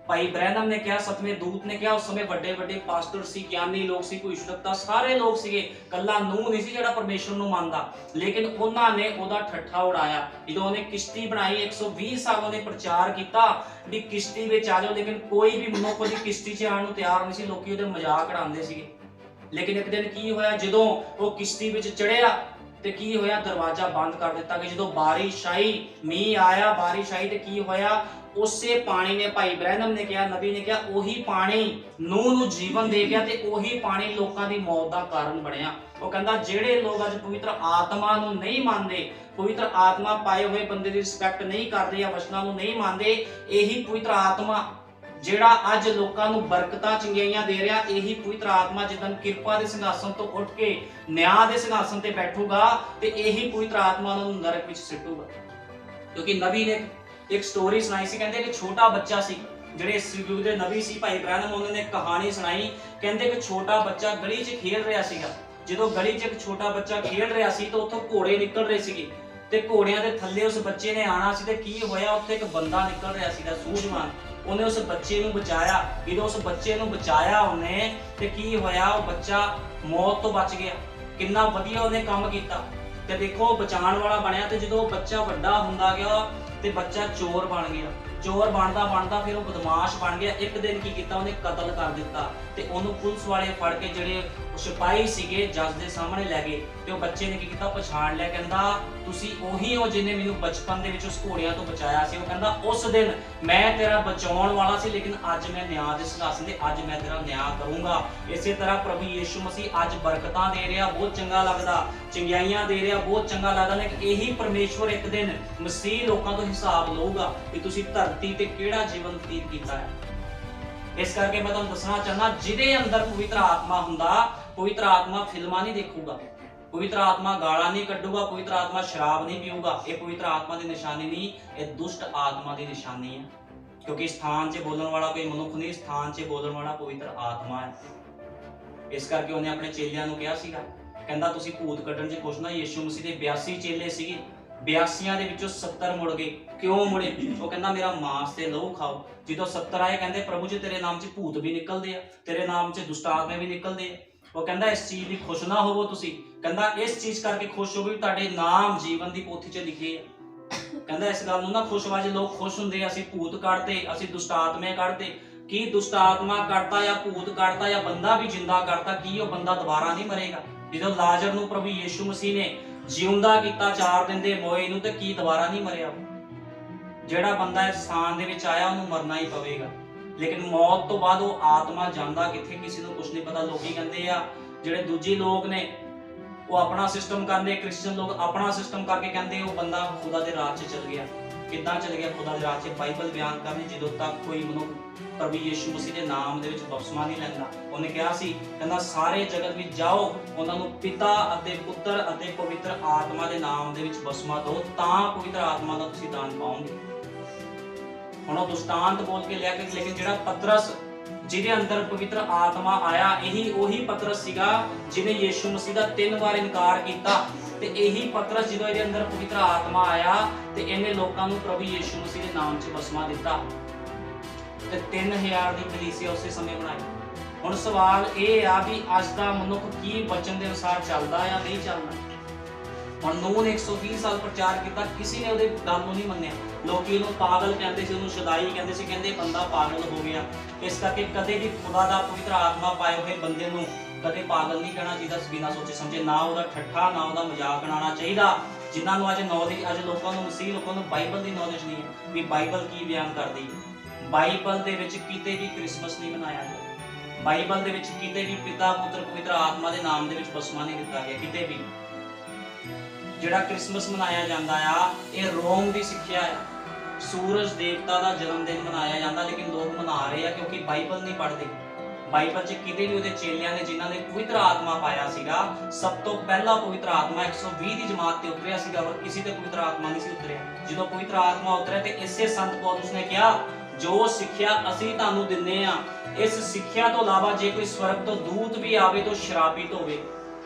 ਭਾਈ ਬ੍ਰੈਨਮ ਨੇ ਕਿਹਾ, ਸਤਵੇਂ ਦੂਤ ਨੇ ਕਿਹਾ, ਉਸ ਸਮੇਂ ਵੱਡੇ ਵੱਡੇ ਪਾਸਟਰ ਸੀ, ਗਿਆਨੀ ਲੋਕ ਸੀ, ਭਵਿੱਖਵਕਤਾ ਸਾਰੇ ਲੋਕ ਸੀਗੇ, ਕੱਲਾ ਨੂਹ ਨਹੀਂ ਸੀ ਜਿਹੜਾ ਪਰਮੇਸ਼ਵਰ ਨੂੰ ਮੰਨਦਾ। ਲੇਕਿਨ ਉਹਨਾਂ ਨੇ ਉਹਦਾ ਠੱਠਾ ਉਡਾਇਆ। ਜਦੋਂ ਉਹਨੇ ਕਿਸ਼ਤੀ ਬਣਾਈ, 120 ਸਾਲ ਉਹਨੇ ਪ੍ਰਚਾਰ ਕੀਤਾ ਵੀ ਕਿਸ਼ਤੀ ਵਿੱਚ ਆ ਜਾਓ, ਲੇਕਿਨ ਕੋਈ ਵੀ ਮਨੁੱਖ ਉਹਦੀ ਕਿਸ਼ਤੀ 'ਚ ਆਉਣ ਨੂੰ ਤਿਆਰ ਨਹੀਂ ਸੀ। ਲੋਕੀ ਉਹਦੇ ਮਜ਼ਾਕ ਉਡਾਉਂਦੇ ਸੀਗੇ। ਲੇਕਿਨ ਇੱਕ ਦਿਨ ਕੀ ਹੋਇਆ, ਜਦੋਂ ਉਹ ਕਿਸ਼ਤੀ ਵਿੱਚ ਚੜਿਆ ਤੇ ਕੀ ਹੋਇਆ, ਦਰਵਾਜ਼ਾ ਬੰਦ ਕਰ ਦਿੱਤਾ ਕਿ ਜਦੋਂ ਬਾਰਿਸ਼ ਆਈ, ਮੀਂਹ ਆਇਆ, ਬਾਰਿਸ਼ ਆਈ ਤੇ ਕੀ ਹੋਇਆ, ਉਸੇ ਪਾਣੀ ਨੇ, ਭਾਈ ਬ੍ਰੈਨਮ ਨੇ ਕਿਹਾ, ਨਬੀ ਨੇ ਕਿਹਾ, ਉਹੀ ਪਾਣੀ ਨੂਹ ਨੂੰ ਜੀਵਨ ਦੇ ਗਿਆ ਤੇ ਉਹੀ ਪਾਣੀ ਲੋਕਾਂ ਦੀ ਮੌਤ ਦਾ ਕਾਰਨ ਬਣਿਆ। ਉਹ ਕਹਿੰਦਾ ਜਿਹੜੇ ਲੋਕ ਅੱਜ ਪਵਿੱਤਰ ਆਤਮਾ ਨੂੰ ਨਹੀਂ ਮੰਨਦੇ, ਪਵਿੱਤਰ ਆਤਮਾ ਪਾਏ ਹੋਏ ਬੰਦੇ ਦੀ ਰਿਸਪੈਕਟ ਨਹੀਂ ਕਰਦੇ ਜਾਂ ਵਚਨਾਂ ਨੂੰ ਨਹੀਂ ਮੰਨਦੇ, ਇਹੀ ਪਵਿੱਤਰ ਆਤਮਾ ਜਿਹੜਾ ਅੱਜ ਲੋਕਾਂ ਨੂੰ ਬਰਕਤਾਂ ਚੰਗਿਆਈਆਂ ਦੇ ਰਿਹਾ, ਇਹੀ ਪਵਿੱਤਰ ਆਤਮਾ ਜਿੱਦਣ ਕਿਰਪਾ ਦੇ ਸਿੰਘਾਸਨ ਤੋਂ ਉੱਠ ਕੇ ਨਿਆਂ ਦੇ ਸਿੰਘਾਸਨ ਤੇ ਬੈਠੂਗਾ ਤੇ ਇਹੀ ਪਵਿੱਤਰ ਆਤਮਾ ਨੂੰ ਨਰਕ ਵਿੱਚ ਸਿੱਟੂਗਾ। ਕਿਉਂਕਿ ਨਬੀ ਨੇ ਇੱਕ ਸਟੋਰੀ ਸੁਣਾਈ ਸੀ, ਕਹਿੰਦੇ ਕਿ ਛੋਟਾ ਬੱਚਾ ਸੀ, ਜਿਹੜੇ ਇਸ ਯੁੱਗ ਦੇ ਨਬੀ ਸੀ ਭਾਈ ਬ੍ਰੈਨਮ, ਉਹਨਾਂ ਨੇ ਕਹਾਣੀ ਸੁਣਾਈ। ਕਹਿੰਦੇ ਕਿ ਛੋਟਾ ਬੱਚਾ ਗਲੀ 'ਚ ਖੇਡ ਰਿਹਾ ਸੀਗਾ। ਜਦੋਂ ਗਲੀ 'ਚ ਇੱਕ ਛੋਟਾ ਬੱਚਾ ਖੇਡ ਰਿਹਾ ਸੀ ਤਾਂ ਉੱਥੋਂ ਘੋੜੇ ਨਿਕਲ ਰਹੇ ਸੀਗੇ ਤੇ ਘੋੜਿਆਂ ਦੇ ਥੱਲੇ ਉਸ ਬੱਚੇ ਨੇ ਆਣਾ ਸੀ ਤੇ ਕੀ ਹੋਇਆ, ਉੱਥੇ ਇੱਕ ਬੰਦਾ ਨਿਕਲ ਰਿਹਾ ਸੀਗਾ ਸੂਝਵਾਨ। ਉਹਨੇ ਉਸ ਬੱਚੇ ਨੂੰ ਬਚਾਇਆ। ਜਦੋਂ ਉਸ ਬੱਚੇ ਨੂੰ ਬਚਾਇਆ ਉਹਨੇ ਤੇ ਕੀ ਹੋਇਆ, ਉਹ ਬੱਚਾ ਮੌਤ ਤੋਂ ਬਚ ਗਿਆ। ਕਿੰਨਾ ਵਧੀਆ ਉਹਨੇ ਕੰਮ ਕੀਤਾ ਤੇ ਦੇਖੋ ਬਚਾਉਣ ਵਾਲਾ ਬਣਿਆ। ਤੇ ਜਦੋਂ ਬੱਚਾ ਵੱਡਾ ਹੁੰਦਾ ਗਿਆ ਤੇ ਬੱਚਾ ਚੋਰ ਬਣ ਗਿਆ। ਚੋਰ ਬਣਦਾ ਬਣਦਾ ਫਿਰ ਉਹ ਬਦਮਾਸ਼ ਬਣ ਗਿਆ। ਇੱਕ ਦਿਨ ਕੀ ਕੀਤਾ, ਉਹਨੇ ਕਤਲ ਕਰ ਦਿੱਤਾ ਤੇ ਉਹਨੂੰ ਪੁਲਿਸ ਵਾਲੇ ਫੜ ਕੇ ਜਿਹੜੇ ਸਿਪਾਹੀ ਸੀਗੇ ਜੱਜ ਦੇ ਸਾਹਮਣੇ ਲੈ ਗਏ ਤੇ ਉਹ ਬੱਚੇ ਨੇ ਕੀ ਕੀਤਾ, ਪਛਾਣ ਲਿਆ। ਕਹਿੰਦਾ ਤੁਸੀਂ ਉਹੀ ਹੋ ਜਿਹਨੇ ਮੈਨੂੰ ਬਚਪਨ ਦੇ ਵਿੱਚ ਉਸ ਘੋੜਿਆਂ ਤੋਂ ਬਚਾਇਆ ਸੀ। ਉਹ ਕਹਿੰਦਾ ਉਸ ਦਿਨ ਮੈਂ ਤੇਰਾ ਬਚਾਉਣ ਵਾਲਾ ਸੀ, ਲੇਕਿਨ ਅੱਜ ਮੈਂ ਨਿਆਂ ਦੇ ਸਿੰਘਾਸਨ ਤੇ ਅੱਜ ਮੈਂ ਤੇਰਾ ਨਿਆਂ ਕਰੂੰਗਾ। ਇਸੇ ਤਰ੍ਹਾਂ ਪ੍ਰਭੂ ਯੀਸ਼ੂ ਮਸੀਹ ਅੱਜ ਬਰਕਤਾਂ ਦੇ ਰਿਹਾ, ਬਹੁਤ ਚੰਗਾ ਲੱਗਦਾ, ਚੰਗਿਆਈਆਂ ਦੇ ਰਿਹਾ, ਬਹੁਤ ਚੰਗਾ ਲੱਗਦਾ। ਲੇਕਿਨ ਇਹੀ ਪਰਮੇਸ਼ਵਰ ਇੱਕ ਦਿਨ ਮਸੀਹ ਲੋਕਾਂ ਤੋਂ ਹਿਸਾਬ ਲਊਗਾ ਕਿ ਤੁਸੀਂ ਧਰਤੀ ਤੇ ਕਿਹੜਾ ਜੀਵਨ ਬਤੀਤ ਕੀਤਾ ਹੈ। ਇਸ ਕਰਕੇ ਮੈਂ ਤੁਹਾਨੂੰ ਦੱਸਣਾ ਚਾਹੁੰਦਾ, ਜਿਹਦੇ ਅੰਦਰ ਪਵਿੱਤਰ ਆਤਮਾ ਹੁੰਦਾ, ਪਵਿੱਤਰ ਆਤਮਾ ਫਿਲਮਾਂ ਨਹੀਂ ਦੇਖੂਗਾ, ਪਵਿੱਤਰ ਆਤਮਾ ਗਾਲਾਂ ਨਹੀਂ ਕੱਢੂਗਾ, ਪਵਿੱਤਰ ਆਤਮਾ ਸ਼ਰਾਬ ਨਹੀਂ ਪੀਊਗਾ। ਇਹ ਪਵਿੱਤਰ ਆਤਮਾ ਦੀ ਨਿਸ਼ਾਨੀ ਨਹੀਂ, ਇਹ ਦੁਸ਼ਟ ਆਤਮਾ ਦੀ ਨਿਸ਼ਾਨੀ ਹੈ। ਕਿਉਂਕਿ ਸਥਾਨ 'ਚ ਬੋਲਣ ਵਾਲਾ ਕੋਈ ਮਨੁੱਖ ਨਹੀਂ, ਸਥਾਨ 'ਚ ਬੋਲਣ ਵਾਲਾ ਪਵਿੱਤਰ ਆਤਮਾ ਹੈ। ਇਸ ਕਰਕੇ ਉਹਨੇ ਆਪਣੇ ਚੇਲਿਆਂ ਨੂੰ ਕਿਹਾ ਸੀਗਾ, ਕਹਿੰਦਾ ਤੁਸੀਂ ਭੂਤ ਕੱਢਣ 'ਚ ਖੁਸ਼ ਨਾ। ਯੀਸ਼ੂ ਮਸੀਹ ਦੇ 82 ਚੇਲੇ ਸੀਗੇ, 82 ਦੇ ਵਿੱਚੋਂ 70 ਮੁੜ ਗਏ। ਕਿਉਂ ਮੁੜੇ? ਉਹ ਕਹਿੰਦਾ ਮੇਰਾ ਮਾਂਸ ਤੇ ਲਹੂ ਖਾਓ। ਜਦੋਂ 70 ਆਏ, ਕਹਿੰਦੇ ਪ੍ਰਭੂ ਜੀ ਤੇਰੇ ਨਾਮ 'ਚ ਭੂਤ ਵੀ ਨਿਕਲਦੇ ਆ, ਤੇਰੇ ਨਾਮ 'ਚ ਦੁਸ਼ਟ ਆਤਮੇ ਵੀ ਨਿਕਲਦੇ ਆ। ਉਹ ਕਹਿੰਦਾ ਇਸ ਚੀਜ਼ ਲਈ ਖੁਸ਼ ਨਾ ਹੋਵੋ ਤੁਸੀਂ, ਕਹਿੰਦਾ ਇਸ ਚੀਜ਼ ਕਰਕੇ ਖੁਸ਼ ਹੋਵੋ ਵੀ ਤੁਹਾਡੇ ਨਾਮ ਜੀਵਨ ਦੀ ਪੋਥੀ 'ਚ ਲਿਖੇ ਆ। ਕਹਿੰਦਾ ਇਸ ਗੱਲ ਨੂੰ ਨਾ ਖੁਸ਼ ਹੋ, ਜੇ ਲੋਕ ਖੁਸ਼ ਹੁੰਦੇ ਅਸੀਂ ਭੂਤ ਕੱਢਦੇ, ਅਸੀਂ ਦੁਸ਼ਟ ਆਤਮੇ ਕੱਢਦੇ। ਕੀ ਦੁਸ਼ਟ ਆਤਮਾ ਕੱਢਦਾ ਜਾਂ ਭੂਤ ਕੱਢਦਾ ਜਾਂ ਬੰਦਾ ਵੀ ਜਿੰਦਾ ਕਰਦਾ, ਕੀ ਉਹ ਬੰਦਾ ਦੁਬਾਰਾ ਨਹੀਂ ਮਰੇਗਾ? ਜਦੋਂ ਲਾਜ਼ਰ ਨੂੰ ਪ੍ਰਭੂ ਯੀਸ਼ੂ ਮਸੀਹ ਨੇ ਜਿਉਂਦਾ ਕੀਤਾ 4 ਦਿਨ ਦੇ ਮੋਏ ਨੂੰ, ਤੇ ਕੀ ਦੁਬਾਰਾ ਨਹੀਂ ਮਰਿਆ? ਜਿਹੜਾ ਬੰਦਾ ਇਸ ਸਥਾਨ ਦੇ ਵਿੱਚ ਆਇਆ ਉਹਨੂੰ ਮਰਨਾ ਹੀ ਪਵੇਗਾ। ਲੇਕਿਨ ਮੌਤ ਤੋਂ ਬਾਅਦ ਉਹ ਆਤਮਾ ਜਾਂਦਾ ਕਿੱਥੇ, ਕਿਸੇ ਨੂੰ ਕੁਝ ਨਹੀਂ ਪਤਾ। ਲੋਕੀ ਕਹਿੰਦੇ ਆ, ਜਿਹੜੇ ਦੂਜੇ ਲੋਕ ਨੇ ਉਹ ਆਪਣਾ ਸਿਸਟਮ ਕਰਦੇ, ਕ੍ਰਿਸਚੀਅਨ ਲੋਕ ਆਪਣਾ ਸਿਸਟਮ ਕਰਕੇ ਕਹਿੰਦੇ ਉਹ ਬੰਦਾ ਖੁਦਾ ਦੇ ਰਾਜ 'ਚ ਚਲ ਗਿਆ। ਕਿੱਦਾਂ ਚਲ ਗਿਆ ਖੁਦਾ ਦੇ ਰਾਜ 'ਚ? ਬਾਈਬਲ ਬਿਆਨ ਕਰਦੀ, ਜਦੋਂ ਤੱਕ ਕੋਈ ਮਨੁੱਖ ਪ੍ਰਭੂ ਯੀਸ਼ੂ ਮਸੀਹ ਦੇ ਨਾਮ ਦੇ ਵਿੱਚ ਬਪਤਿਸਮਾ ਨਹੀਂ ਲੈਂਦਾ। ਉਹਨੇ ਕਿਹਾ ਸੀ, ਕਹਿੰਦਾ ਸਾਰੇ ਜਗਤ ਵਿੱਚ ਜਾਓ, ਉਹਨਾਂ ਨੂੰ ਪਿਤਾ ਅਤੇ ਪੁੱਤਰ ਅਤੇ ਪਵਿੱਤਰ ਆਤਮਾ ਦੇ ਨਾਮ ਦੇ ਵਿੱਚ ਬਪਤਿਸਮਾ ਦਿਓ, ਤਾਂ ਪਵਿੱਤਰ ਆਤਮਾ ਦਾ ਤੁਸੀਂ ਦਾਨ ਪਾਓਗੇ। ਹੁਣ ਉਹ ਦੁਸ਼ਟਾਂਤ ਬੋਲ ਕੇ ਲਿਆ ਕੇ, ਲੇਕਿਨ ਜਿਹੜਾ ਪਤਰਸ ਜਿਹਦੇ ਅੰਦਰ ਪਵਿੱਤਰ ਆਤਮਾ ਆਇਆ, ਇਹੀ ਉਹੀ ਪਤਰਸ ਸੀਗਾ ਜਿਹਨੇ ਯੀਸ਼ੂ ਮਸੀਹ ਦਾ 3 ਵਾਰ ਇਨਕਾਰ ਕੀਤਾ। ਤੇ ਇਹੀ ਪਤਰਸ ਜਦੋਂ ਇਹਦੇ ਅੰਦਰ ਪਵਿੱਤਰ ਆਤਮਾ ਆਇਆ ਤੇ ਇਹਨੇ ਲੋਕਾਂ ਨੂੰ ਪ੍ਰਭੂ ਯੀਸ਼ੂ ਮਸੀਹ ਦੇ ਨਾਮ 'ਚ ਬਪਤਿਸਮਾ ਦਿੱਤਾ ਤੇ 3000 ਦੀ ਕਲੀਸਿਆ ਉਸੇ ਸਮੇਂ ਬਣਾਈ। ਹੁਣ ਸਵਾਲ ਇਹ ਆ ਵੀ ਅੱਜ ਦਾ ਮਨੁੱਖ ਕੀ ਵਚਨ ਦੇ ਅਨੁਸਾਰ ਚੱਲਦਾ ਜਾਂ ਨਹੀਂ ਚੱਲਦਾ? ਹੁਣ ਨੂਹ ਨੇ 120 ਸਾਲ ਪ੍ਰਚਾਰ ਕੀਤਾ, ਕਿਸੇ ਨੇ ਉਹਦੇ ਗੱਲ ਨੂੰ ਨਹੀਂ ਮੰਨਿਆ। ਲੋਕੀ ਉਹਨੂੰ ਪਾਗਲ ਕਹਿੰਦੇ ਸੀ, ਉਹਨੂੰ ਸ਼ੁਦਾਈ ਕਹਿੰਦੇ ਸੀ, ਕਹਿੰਦੇ ਬੰਦਾ ਪਾਗਲ ਹੋ ਗਿਆ। ਇਸ ਕਰਕੇ ਕਦੇ ਵੀ ਖੁਦਾ ਦਾ ਪਵਿੱਤਰ ਆਤਮਾ ਪਾਏ ਹੋਏ ਬੰਦੇ ਨੂੰ ਕਦੇ ਪਾਗਲ ਨਹੀਂ ਕਹਿਣਾ ਚਾਹੀਦਾ, ਬਿਨਾਂ ਸੋਚੇ ਸਮਝੇ। ਨਾ ਉਹਦਾ ਠੱਠਾ ਨਾ ਉਹਦਾ ਮਜ਼ਾਕ ਉਡਾਉਣਾ ਚਾਹੀਦਾ। ਜਿਨ੍ਹਾਂ ਨੂੰ ਅੱਜ ਨੌਲੇਜ, ਅੱਜ ਲੋਕਾਂ ਨੂੰ ਮਸੀਹ ਲੋਕਾਂ ਨੂੰ ਬਾਈਬਲ ਦੀ ਨੌਲੇਜ ਨਹੀਂ ਹੈ ਵੀ ਬਾਈਬਲ ਕੀ ਬਿਆਨ ਕਰਦੀ ਹੈ। ਬਾਈਬਲ ਦੇ ਵਿੱਚ ਕਿਤੇ ਵੀ ਕ੍ਰਿਸਮਸ ਨਹੀਂ ਮਨਾਇਆ ਗਿਆ। ਬਾਈਬਲ ਦੇ ਵਿੱਚ ਕਿਤੇ ਵੀ ਪਿਤਾ ਪੁੱਤਰ ਪਵਿੱਤਰ ਆਤਮਾ ਦੇ ਨਾਮ ਦੇ ਵਿੱਚ ਬਪਤਿਸਮਾ ਨਹੀਂ ਦਿੱਤਾ ਗਿਆ ਕਿਤੇ ਵੀ। ਜਿਹੜਾ ਕ੍ਰਿਸਮਸ ਮਨਾਇਆ ਜਾਂਦਾ ਆ, ਇਹ ਰੋਮ ਦੀ ਸਿੱਖਿਆ ਆ। ਸੂਰਜ ਦੇਵਤਾ ਦਾ ਜਨਮ ਦਿਨ ਮਨਾਇਆ ਜਾਂਦਾ, ਲੇਕਿਨ ਲੋਕ ਮਨਾ ਰਹੇ ਆ ਕਿਉਂਕਿ ਬਾਈਬਲ ਨਹੀਂ ਪੜ੍ਹਦੇ। ਬਾਈਬਲ 'ਚ ਕਿਤੇ ਵੀ ਉਹਦੇ ਚੇਲਿਆਂ ਨੇ ਜਿਨ੍ਹਾਂ ਨੇ ਪਵਿੱਤਰ ਆਤਮਾ ਪਾਇਆ ਸੀਗਾ, ਸਭ ਤੋਂ ਪਹਿਲਾ ਪਵਿੱਤਰ ਆਤਮਾ 120 ਦੀ ਜਮਾਤ ਤੇ ਉਤਰਿਆ ਸੀਗਾ, ਪਰ ਕਿਸੇ ਤੇ ਪਵਿੱਤਰ ਆਤਮਾ ਨਹੀਂ ਸੀ ਉਤਰਿਆ। ਜਦੋਂ ਪਵਿੱਤਰ ਆਤਮਾ ਉਤਰਿਆ ਤੇ ਇਸੇ ਸੰਤ ਪੌਲੁਸ ਨੇ ਕਿਹਾ, ਜੋ ਸਿੱਖਿਆ ਅਸੀਂ ਤੁਹਾਨੂੰ ਦਿੰਨੇ ਆ, ਇਸ ਸਿੱਖਿਆ ਤੋਂ ਇਲਾਵਾ ਜੇ ਕੋਈ ਸਵਰਗ ਤੋਂ ਦੂਤ ਵੀ ਆਵੇ ਤਾਂ ਸ਼ਰਾਬਿਤ ਹੋਵੇ।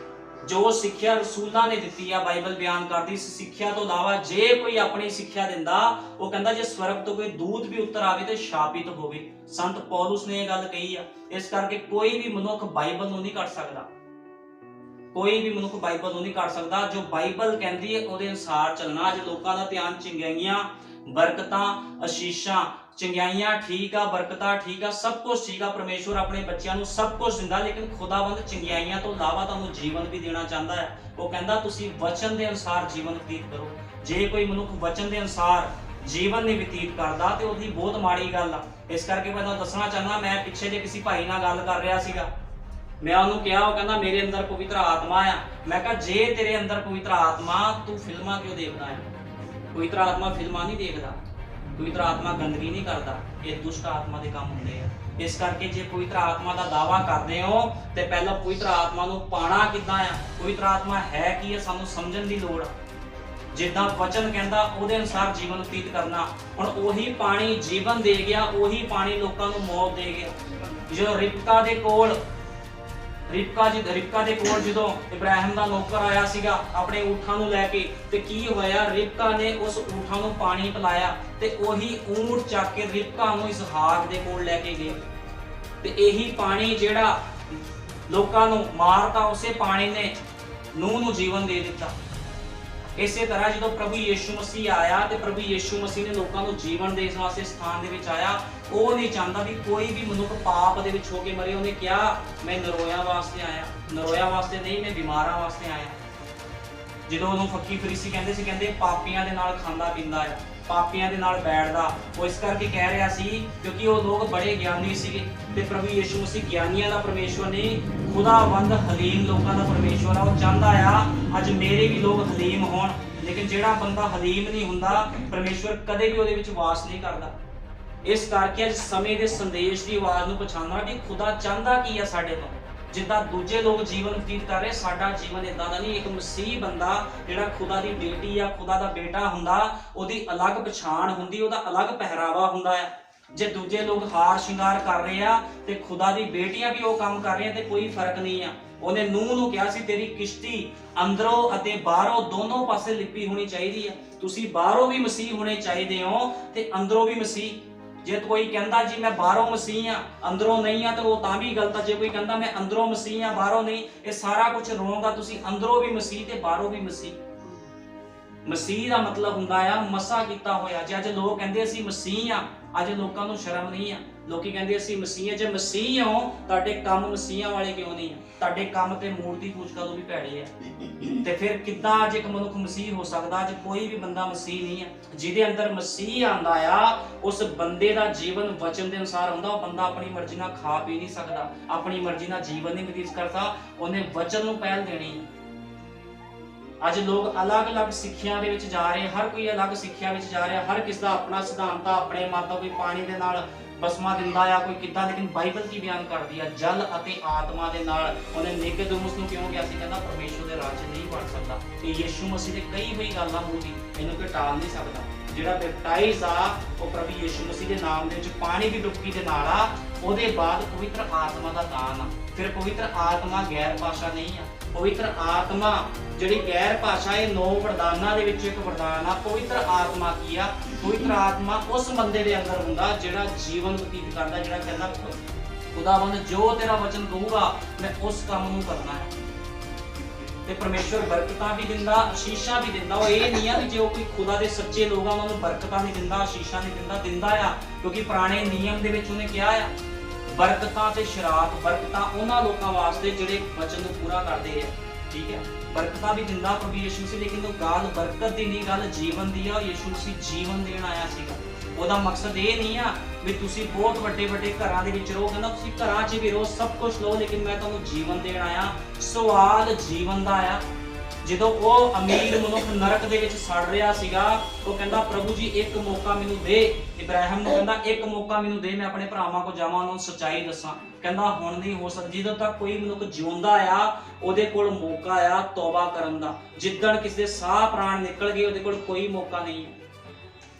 ਜੋ ਸਿੱਖਿਆ ਰਸੂਲਾਂ ਨੇ ਦਿੱਤੀ ਆ, ਬਾਈਬਲ ਬਿਆਨ ਕਰਦੀ, ਇਸ ਸਿੱਖਿਆ ਤੋਂ ਇਲਾਵਾ ਜੇ ਕੋਈ ਆਪਣੀ ਸਿੱਖਿਆ ਦਿੰਦਾ, ਉਹ ਕਹਿੰਦਾ ਜੇ ਸਵਰਗ ਤੋਂ ਕੋਈ ਦੂਤ ਵੀ ਉੱਤਰ ਆਵੇ ਤੇ ਸ਼ਾਪਿਤ ਹੋਵੇ। ਸੰਤ ਪੌਲੁਸ ਨੇ ਇਹ ਗੱਲ ਕਹੀ ਆ। ਇਸ ਕਰਕੇ ਕੋਈ ਵੀ ਮਨੁੱਖ ਬਾਈਬਲ ਨੂੰ ਨਹੀਂ ਕੱਢ ਸਕਦਾ, ਕੋਈ ਵੀ ਮਨੁੱਖ ਬਾਈਬਲ ਨੂੰ ਨਹੀਂ ਕੱਢ ਸਕਦਾ। ਜੋ ਬਾਈਬਲ ਕਹਿੰਦੀ ਹੈ ਉਹਦੇ ਅਨੁਸਾਰ ਚੱਲਣਾ। ਅੱਜ ਲੋਕਾਂ ਦਾ ਧਿਆਨ ਚੰਗਿਆਈਆਂ, ਬਰਕਤਾਂ, ਅਸ਼ੀਸ਼ਾਂ, ਚੰਗਿਆਈਆਂ ਠੀਕ ਆ, ਬਰਕਤਾਂ ਠੀਕ ਆ, ਸਭ ਕੁਝ ਠੀਕ ਆ। ਪਰਮੇਸ਼ਵਰ ਆਪਣੇ ਬੱਚਿਆਂ ਨੂੰ ਸਭ ਕੁਝ ਦਿੰਦਾ, ਲੇਕਿਨ ਖੁਦਾਵੰਦ ਚੰਗਿਆਈਆਂ ਤੋਂ ਇਲਾਵਾ ਤੁਹਾਨੂੰ ਜੀਵਨ ਵੀ ਦੇਣਾ ਚਾਹੁੰਦਾ ਹੈ। ਉਹ ਕਹਿੰਦਾ ਤੁਸੀਂ ਵਚਨ ਦੇ ਅਨੁਸਾਰ ਜੀਵਨ ਬਤੀਤ ਕਰੋ। ਜੇ ਕੋਈ ਮਨੁੱਖ ਵਚਨ ਦੇ ਅਨੁਸਾਰ ਜੀਵਨ ਨਹੀਂ ਬਤੀਤ ਕਰਦਾ ਤੇ ਉਹਦੀ ਬਹੁਤ ਮਾੜੀ ਗੱਲ ਆ। ਇਸ ਕਰਕੇ ਮੈਂ ਤੁਹਾਨੂੰ ਦੱਸਣਾ ਚਾਹੁੰਦਾ, ਮੈਂ ਪਿੱਛੇ ਜੇ ਕਿਸੇ ਭਾਈ ਨਾਲ ਗੱਲ ਕਰ ਰਿਹਾ ਸੀਗਾ, ਮੈਂ ਉਹਨੂੰ ਕਿਹਾ, ਉਹ ਕਹਿੰਦਾ ਮੇਰੇ ਅੰਦਰ ਪਵਿੱਤਰ ਆਤਮਾ ਆ। ਮੈਂ ਕਿਹਾ ਜੇ ਤੇਰੇ ਅੰਦਰ ਪਵਿੱਤਰ ਆਤਮਾ, ਤੂੰ ਫਿਲਮਾਂ ਕਿਉਂ ਦੇਖਦਾ ਹੈ? ਪਵਿੱਤਰ ਆਤਮਾ ਫਿਲਮਾਂ ਨਹੀਂ ਦੇਖਦਾ, ਪਵਿੱਤਰ ਆਤਮਾ ਗੰਦਗੀ ਨਹੀਂ ਕਰਦਾ, ਇਹ ਦੁਸ਼ਟ ਆਤਮਾ ਦੇ ਕੰਮ ਹੁੰਦੇ ਆ। ਇਸ ਕਰਕੇ ਜੇ ਪਵਿੱਤਰ ਆਤਮਾ ਦਾ ਦਾਵਾ ਕਰਦੇ ਹੋ ਤੇ ਪਹਿਲਾਂ ਪਵਿੱਤਰ ਆਤਮਾ ਨੂੰ ਪਾਣਾ ਕਿੱਦਾਂ ਆ, ਪਵਿੱਤਰ ਆਤਮਾ ਹੈ ਕੀ ਹੈ, ਸਾਨੂੰ ਸਮਝਣ ਦੀ ਲੋੜ ਆ। ਜਿੱਦਾਂ ਵਚਨ ਕਹਿੰਦਾ ਉਹਦੇ ਅਨੁਸਾਰ ਜੀਵਨ ਬਤੀਤ ਕਰਨਾ। ਹੁਣ ਉਹੀ ਪਾਣੀ ਜੀਵਨ ਦੇ ਗਿਆ, ਉਹੀ ਪਾਣੀ ਲੋਕਾਂ ਨੂੰ ਮੌਤ ਦੇ ਗਿਆ। ਜਦੋਂ ਰਿਬਕਾ ਦੇ ਕੋਲ ਜਦੋਂ ਇਬਰਾਹਿਮ ਦਾ ਨੌਕਰ ਆਇਆ ਸੀਗਾ ਆਪਣੇ ਊਠਾਂ ਨੂੰ ਲੈ ਕੇ, ਤੇ ਕੀ ਹੋਇਆ, ਰਿਬਕਾ ਨੇ ਉਸ ਊਠਾਂ ਨੂੰ ਪਾਣੀ ਪਿਲਾਇਆ ਤੇ ਉਹੀ ਊਠ ਚੱਕ ਕੇ ਰਿਬਕਾ ਨੂੰ ਇਸਹਾਕ ਦੇ ਕੋਲ ਲੈ ਕੇ ਗਏ। ਤੇ ਇਹੀ ਪਾਣੀ ਜਿਹੜਾ ਲੋਕਾਂ ਨੂੰ ਮਾਰਤਾ, ਉਸੇ ਪਾਣੀ ਨੇ ਨੂਹ ਨੂੰ ਜੀਵਨ ਦੇ ਦਿੱਤਾ। ਇਸੇ ਤਰ੍ਹਾਂ ਜਦੋਂ ਪ੍ਰਭੂ ਯੀਸ਼ੂ ਮਸੀਹ ਆਇਆ ਤੇ ਪ੍ਰਭੂ ਯੀਸ਼ੂ ਮਸੀਹ ਨੇ ਲੋਕਾਂ ਨੂੰ ਜੀਵਨ ਦੇਣ ਵਾਸਤੇ ਸਥਾਨ ਦੇ ਵਿੱਚ ਆਇਆ। ਉਹ ਨਹੀਂ ਚਾਹੁੰਦਾ ਵੀ ਕੋਈ ਵੀ ਮਨੁੱਖ ਪਾਪ ਦੇ ਵਿੱਚ ਹੋ ਕੇ ਮਰੇ। ਉਹਨੇ ਕਿਹਾ ਮੈਂ ਨਰੋਇਆਂ ਵਾਸਤੇ ਆਇਆ, ਨਰੋਇਆਂ ਵਾਸਤੇ ਨਹੀਂ, ਮੈਂ ਬਿਮਾਰਾਂ ਵਾਸਤੇ ਆਇਆ। ਜਦੋਂ ਉਹਨੂੰ ਫੱਕੀ ਫਰੀਸੀ ਕਹਿੰਦੇ ਸੀ, ਕਹਿੰਦੇ ਪਾਪੀਆਂ ਦੇ ਨਾਲ ਖਾਂਦਾ ਪੀਂਦਾ ਆ, ਪਾਪੀਆਂ ਦੇ ਨਾਲ ਬੈਠਦਾ। ਉਹ ਇਸ ਕਰਕੇ ਕਹਿ ਰਿਹਾ ਸੀ ਕਿਉਂਕਿ ਉਹ ਲੋਕ ਬੜੇ ਗਿਆਨੀ ਸੀਗੇ ਤੇ ਪ੍ਰਭੂ ਯੀਸ਼ੂ ਮਸੀਹ ਗਿਆਨੀਆਂ ਦਾ ਪਰਮੇਸ਼ਵਰ ਨਹੀਂ, ਖੁਦਾਵੰਦ ਹਲੀਮ ਲੋਕਾਂ ਦਾ ਪਰਮੇਸ਼ਵਰ ਆ। ਉਹ ਚਾਹੁੰਦਾ ਆ ਅੱਜ ਮੇਰੇ ਵੀ ਲੋਕ ਹਲੀਮ ਹੋਣ, ਲੇਕਿਨ ਜਿਹੜਾ ਬੰਦਾ ਹਲੀਮ ਨਹੀਂ ਹੁੰਦਾ, ਪਰਮੇਸ਼ਵਰ ਕਦੇ ਵੀ ਉਹਦੇ ਵਿੱਚ ਵਾਸ ਨਹੀਂ ਕਰਦਾ। ਇਸ ਕਰਕੇ ਅੱਜ ਸਮੇਂ ਦੇ ਸੰਦੇਸ਼ ਦੀ ਆਵਾਜ਼ ਨੂੰ ਪਛਾਣਨਾ ਕਿ ਖੁਦਾ ਚਾਹੁੰਦਾ ਕੀ ਆ ਸਾਡੇ ਤੋਂ। ਜਿੱਦਾਂ ਦੂਜੇ ਲੋਕ ਜੀਵਨ ਬਤੀਤ ਕਰ ਰਹੇ, ਸਾਡਾ ਜੀਵਨ ਇਦਾਂ ਦਾ ਨਹੀਂ। ਇੱਕ ਮਸੀਹ ਬੰਦਾ ਜਿਹੜਾ ਖੁਦਾ ਦੀ ਬੇਟੀ ਆ, ਖੁਦਾ ਦਾ ਬੇਟਾ ਹੁੰਦਾ, ਉਹਦੀ ਅਲੱਗ ਪਛਾਣ ਹੁੰਦੀ, ਉਹਦਾ ਅਲੱਗ ਪਹਿਰਾਵਾ ਹੁੰਦਾ ਹੈ। ਜੇ ਦੂਜੇ ਲੋਕ ਹਾਰ ਸ਼ਿੰਗਾਰ ਕਰ ਰਹੇ ਆ ਤੇ ਖੁਦਾ ਦੀ ਬੇਟੀਆਂ ਵੀ ਉਹ ਕੰਮ ਕਰ ਰਹੀਆਂ ਤੇ ਕੋਈ ਫਰਕ ਨਹੀਂ ਆ। ਉਹਨੇ ਨੂਹ ਨੂੰ ਕਿਹਾ ਸੀ ਤੇਰੀ ਕਿਸ਼ਤੀ ਅੰਦਰੋਂ ਅਤੇ ਬਾਹਰੋਂ ਦੋਨੋਂ ਪਾਸੇ ਲਿਪੀ ਹੋਣੀ ਚਾਹੀਦੀ ਆ। ਤੁਸੀਂ ਬਾਹਰੋਂ ਵੀ ਮਸੀਹ ਹੋਣੇ ਚਾਹੀਦੇ ਹੋ ਤੇ ਅੰਦਰੋਂ ਵੀ ਮਸੀਹ। ਜੇ ਕੋਈ ਕਹਿੰਦਾ ਜੀ ਮੈਂ ਬਾਹਰੋਂ ਮਸੀਹ ਆ ਅੰਦਰੋਂ ਨਹੀਂ ਆ ਤਾਂ ਉਹ ਤਾਂ ਵੀ ਗਲਤ ਆ। ਜੇ ਕੋਈ ਕਹਿੰਦਾ ਮੈਂ ਅੰਦਰੋਂ ਮਸੀਹ ਆ ਬਾਹਰੋਂ ਨਹੀਂ, ਇਹ ਸਾਰਾ ਕੁਝ ਰੋਂਗ ਆ। ਤੁਸੀਂ ਅੰਦਰੋਂ ਵੀ ਮਸੀਹ ਤੇ ਬਾਹਰੋਂ ਵੀ ਮਸੀਹ। ਮਸੀਹ ਦਾ ਮਤਲਬ ਹੁੰਦਾ ਆ ਮਸਾ ਕੀਤਾ ਹੋਇਆ। ਜੇ ਅੱਜ ਲੋਕ ਕਹਿੰਦੇ ਅਸੀਂ ਮਸੀਹ ਆ, ਅੱਜ ਲੋਕਾਂ ਨੂੰ ਸ਼ਰਮ ਨਹੀਂ ਆ। ਲੋਕੀ ਕਹਿੰਦੇ ਅਸੀਂ ਮਸੀਹ ਆ। ਜੇ ਮਸੀਹ ਹੋ, ਤੁਹਾਡੇ ਕੰਮ ਮਸੀਹਾਂ ਵਾਲੇ ਕਿਉਂ ਨਹੀਂ ਆ? ਤੁਹਾਡੇ ਕੰਮ ਤੇ ਮੂਰਤੀ ਪੂਜਕਾਂ ਤੋਂ ਵੀ ਭੈੜੇ ਆ। ਤੇ ਫਿਰ ਕਿੱਦਾਂ ਅੱਜ ਇੱਕ ਮਨੁੱਖ ਮਸੀਹ ਹੋ ਸਕਦਾ? ਅੱਜ ਕੋਈ ਵੀ ਬੰਦਾ ਮਸੀਹ ਨਹੀਂ ਆ। ਜਿਹਦੇ ਅੰਦਰ ਮਸੀਹ ਆਂਦਾ ਆ, ਉਸ ਬੰਦੇ ਦਾ ਜੀਵਨ ਵਚਨ ਦੇ ਅਨੁਸਾਰ ਹੁੰਦਾ। ਉਹ ਬੰਦਾ ਆਪਣੀ ਮਰਜ਼ੀ ਨਾਲ ਖਾ ਪੀ ਨਹੀਂ ਸਕਦਾ, ਆਪਣੀ ਮਰਜ਼ੀ ਨਾਲ ਜੀਵਨ ਨਹੀਂ ਬਤੀਤ ਕਰਦਾ। ਉਹਨੇ ਵਚਨ ਨੂੰ ਪਹਿਲ ਦੇਣੀ ਹੈ। ਅੱਜ ਲੋਕ ਅਲੱਗ-ਅਲੱਗ ਸਿੱਖਿਆ ਦੇ ਵਿੱਚ ਜਾ ਰਹੇ, ਹਰ ਕੋਈ ਅਲੱਗ ਸਿੱਖਿਆ ਵਿੱਚ ਜਾ ਰਿਹਾ। ਹਰ ਕਿਸ ਦਾ ਆਪਣਾ ਸਿਧਾਂਤ ਆ, ਆਪਣੇ ਮਤ ਆ। ਕੋਈ ਪਾਣੀ ਦੇ ਨਾਲ ਬਸਮਾ ਦਿੰਦਾ ਆ, ਕੋਈ ਕਿੱਦਾਂ। ਲੇਕਿਨ ਬਾਈਬਲ ਕੀ ਬਿਆਨ ਕਰਦੀ ਆ? ਜਲ ਅਤੇ ਆਤਮਾ ਦੇ ਨਾਲ। ਉਹਨੇ ਨਿਕੋਦੇਮੁਸ ਨੂੰ ਕਿਉਂ ਕਿਹਾ ਸੀ? ਕਹਿੰਦਾ ਪਰਮੇਸ਼ਵਰ ਦੇ ਰਾਜ ਨਹੀਂ ਵੜ ਸਕਦਾ। ਇਹ ਯੀਸ਼ੂ ਮਸੀਹ ਦੇ ਕਹੀ ਹੋਈ ਗੱਲਾਂ ਮੂਲੀ, ਇਹਨੂੰ ਕੋਈ ਟਾਲ ਨਹੀਂ ਸਕਦਾ। ਜਿਹੜਾ ਬੈਪਟਾਈਜ਼ ਆ ਉਹ ਪ੍ਰਭੂ ਯੀਸ਼ੂ ਮਸੀਹ ਦੇ ਨਾਮ ਦੇ ਵਿੱਚ ਪਾਣੀ ਦੀ ਡੁਬਕੀ ਦੇ ਨਾਲ ਆ। ਉਹਦੇ ਬਾਅਦ ਪਵਿੱਤਰ ਆਤਮਾ ਦਾ ਦਾਨ ਆ। ਫਿਰ ਪਵਿੱਤਰ ਆਤਮਾ ਗੈਰ ਭਾਸ਼ਾ ਨਹੀਂ ਆ। ਪਵਿੱਤਰ ਆਤਮਾ ਜਿਹੜੀ ਗੈਰ ਭਾਸ਼ਾ, ਇਹ 9 ਵਰਦਾਨਾਂ ਦੇ ਵਿੱਚ ਇੱਕ ਵਰਦਾਨ ਆ। ਪਵਿੱਤਰ ਆਤਮਾ ਕੀ ਆ? ਪਵਿੱਤਰ ਆਤਮਾ ਉਸ ਬੰਦੇ ਦੇ ਅੰਦਰ ਹੁੰਦਾ ਜਿਹੜਾ ਜੀਵਨ ਬਤੀਤ ਕਰਦਾ, ਜਿਹੜਾ ਕਹਿੰਦਾ ਖੁਦਾਵੰਦ ਜੋ ਤੇਰਾ ਵਚਨ ਕਹੂਗਾ ਮੈਂ ਉਸ ਕੰਮ ਨੂੰ ਕਰਨਾ ਹੈ। ਤੇ ਪਰਮੇਸ਼ਵਰ ਬਰਕਤਾਂ ਵੀ ਦਿੰਦਾ, ਆਸ਼ੀਸ਼ਾਂ ਵੀ ਦਿੰਦਾ। ਉਹ ਇਹ ਨਹੀਂ ਆ ਕਿ ਜੋ ਕੋਈ ਖੁਦਾ ਦੇ ਸੱਚੇ ਲੋਕ ਆ ਉਹਨਾਂ ਨੂੰ ਬਰਕਤਾਂ ਨਹੀਂ ਦਿੰਦਾ, ਆਸ਼ੀਸ਼ਾਂ ਨਹੀਂ ਦਿੰਦਾ। ਦਿੰਦਾ ਆ ਕਿਉਂਕਿ ਪੁਰਾਣੇ ਨਿਯਮ ਦੇ ਵਿੱਚ ਉਹਨੇ ਕਿਹਾ ਆ ਬਰਕਤਾਂ ਤੇ ਸ਼ਰਾਪ। ਬਰਕਤਾਂ ਉਹਨਾਂ ਲੋਕਾਂ ਵਾਸਤੇ ਜਿਹੜੇ ਵਚਨ ਨੂੰ ਪੂਰਾ ਕਰਦੇ ਆ, ਠੀਕ ਹੈ। ਬਰਕਤਾਂ ਵੀ ਦਿੰਦਾ ਪ੍ਰਭੂ ਯੀਸ਼ੂ ਮਸੀਹ, ਲੇਕਿਨ ਉਹ ਗੱਲ ਬਰਕਤ ਦੀ ਨਹੀਂ, ਗੱਲ ਜੀਵਨ ਦੀ ਆ। ਯੀਸ਼ੂ ਮਸੀਹ ਜੀਵਨ ਦੇਣ ਆਇਆ ਸੀਗਾ। ਉਹਦਾ ਮਕਸਦ ਇਹ ਨਹੀਂ ਆ ਵੀ ਤੁਸੀਂ ਬਹੁਤ ਵੱਡੇ ਵੱਡੇ ਘਰਾਂ ਦੇ ਵਿੱਚ ਰਹੋ। ਕਹਿੰਦਾ ਤੁਸੀਂ ਘਰਾਂ 'ਚ ਵੀ ਰਹੋ, ਸਭ ਕੁਝ ਲਓ, ਲੇਕਿਨ ਮੈਂ ਤੁਹਾਨੂੰ ਜੀਵਨ ਦੇਣ ਆਇਆ। ਸਵਾਲ ਜੀਵਨ ਦਾ ਆ। ਜਦੋਂ ਉਹ ਅਮੀਰ ਮਨੁੱਖ ਨਰਕ ਦੇ ਵਿੱਚ ਸੜ ਰਿਹਾ ਸੀਗਾ, ਉਹ ਕਹਿੰਦਾ ਪ੍ਰਭੂ ਜੀ ਇੱਕ ਮੌਕਾ ਮੈਨੂੰ ਦੇ। ਇਬਰਾਹਿਮ ਨੂੰ ਕਹਿੰਦਾ ਇੱਕ ਮੌਕਾ ਮੈਨੂੰ ਦੇ, ਮੈਂ ਆਪਣੇ ਭਰਾਵਾਂ ਕੋਲ ਜਾਵਾਂ, ਉਹਨਾਂ ਨੂੰ ਸੱਚਾਈ ਦੱਸਾਂ। ਕਹਿੰਦਾ ਹੁਣ ਨਹੀਂ ਹੋ ਸਕਦਾ, ਜਦੋਂ ਤੱਕ ਕੋਈ ਮਨੁੱਖ ਜਿਉਂਦਾ ਆ ਉਹਦੇ ਕੋਲ ਮੌਕਾ ਆ ਤੌਬਾ ਕਰਨ ਦਾ। ਜਿੱਦਣ ਕਿਸੇ ਦੇ ਸਾਹ ਪ੍ਰਾਣ ਨਿਕਲ ਗਏ ਉਹਦੇ ਕੋਲ ਕੋਈ ਮੌਕਾ ਨਹੀਂ।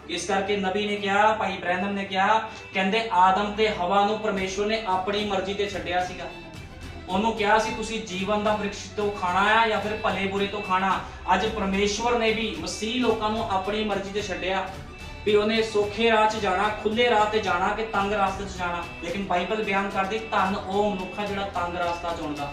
ਇਸ ਕਰਕੇ ਨਬੀ ਨੇ ਕਿਹਾ, ਭਾਈ ਇਬਰਾਹਿਮ ਨੇ ਕਿਹਾ, ਕਹਿੰਦੇ ਆਦਮ ਤੇ ਹਵਾ ਨੂੰ ਪਰਮੇਸ਼ਵਰ ਨੇ ਆਪਣੀ ਮਰਜ਼ੀ ਤੇ ਛੱਡਿਆ ਸੀਗਾ। ਉਹਨੂੰ ਕਿਹਾ ਸੀ ਤੁਸੀਂ ਜੀਵਨ ਦਾ ਬ੍ਰਿਕਸ਼ ਤੋਂ ਖਾਣਾ ਆ ਜਾਂ ਫਿਰ ਭਲੇ ਬੁਰੇ ਤੋਂ ਖਾਣਾ। ਅੱਜ ਪਰਮੇਸ਼ਵਰ ਨੇ ਵੀ ਮਸੀਹ ਲੋਕਾਂ ਨੂੰ ਆਪਣੀ ਮਰਜ਼ੀ ਤੇ ਛੱਡਿਆ ਵੀ ਉਹਨੇ ਸੌਖੇ ਰਾਹ 'ਚ ਜਾਣਾ, ਖੁੱਲੇ ਰਾਹ ਤੇ ਜਾਣਾ ਕਿ ਤੰਗ ਰਾਸਤੇ 'ਚ ਜਾਣਾ। ਲੇਕਿਨ ਬਾਈਬਲ ਬਿਆਨ ਕਰਦੀ ਧੰਨ ਉਹ ਮਨੁੱਖ ਆ ਜਿਹੜਾ ਤੰਗ ਰਾਸਤਾ ਚੁਣਦਾ।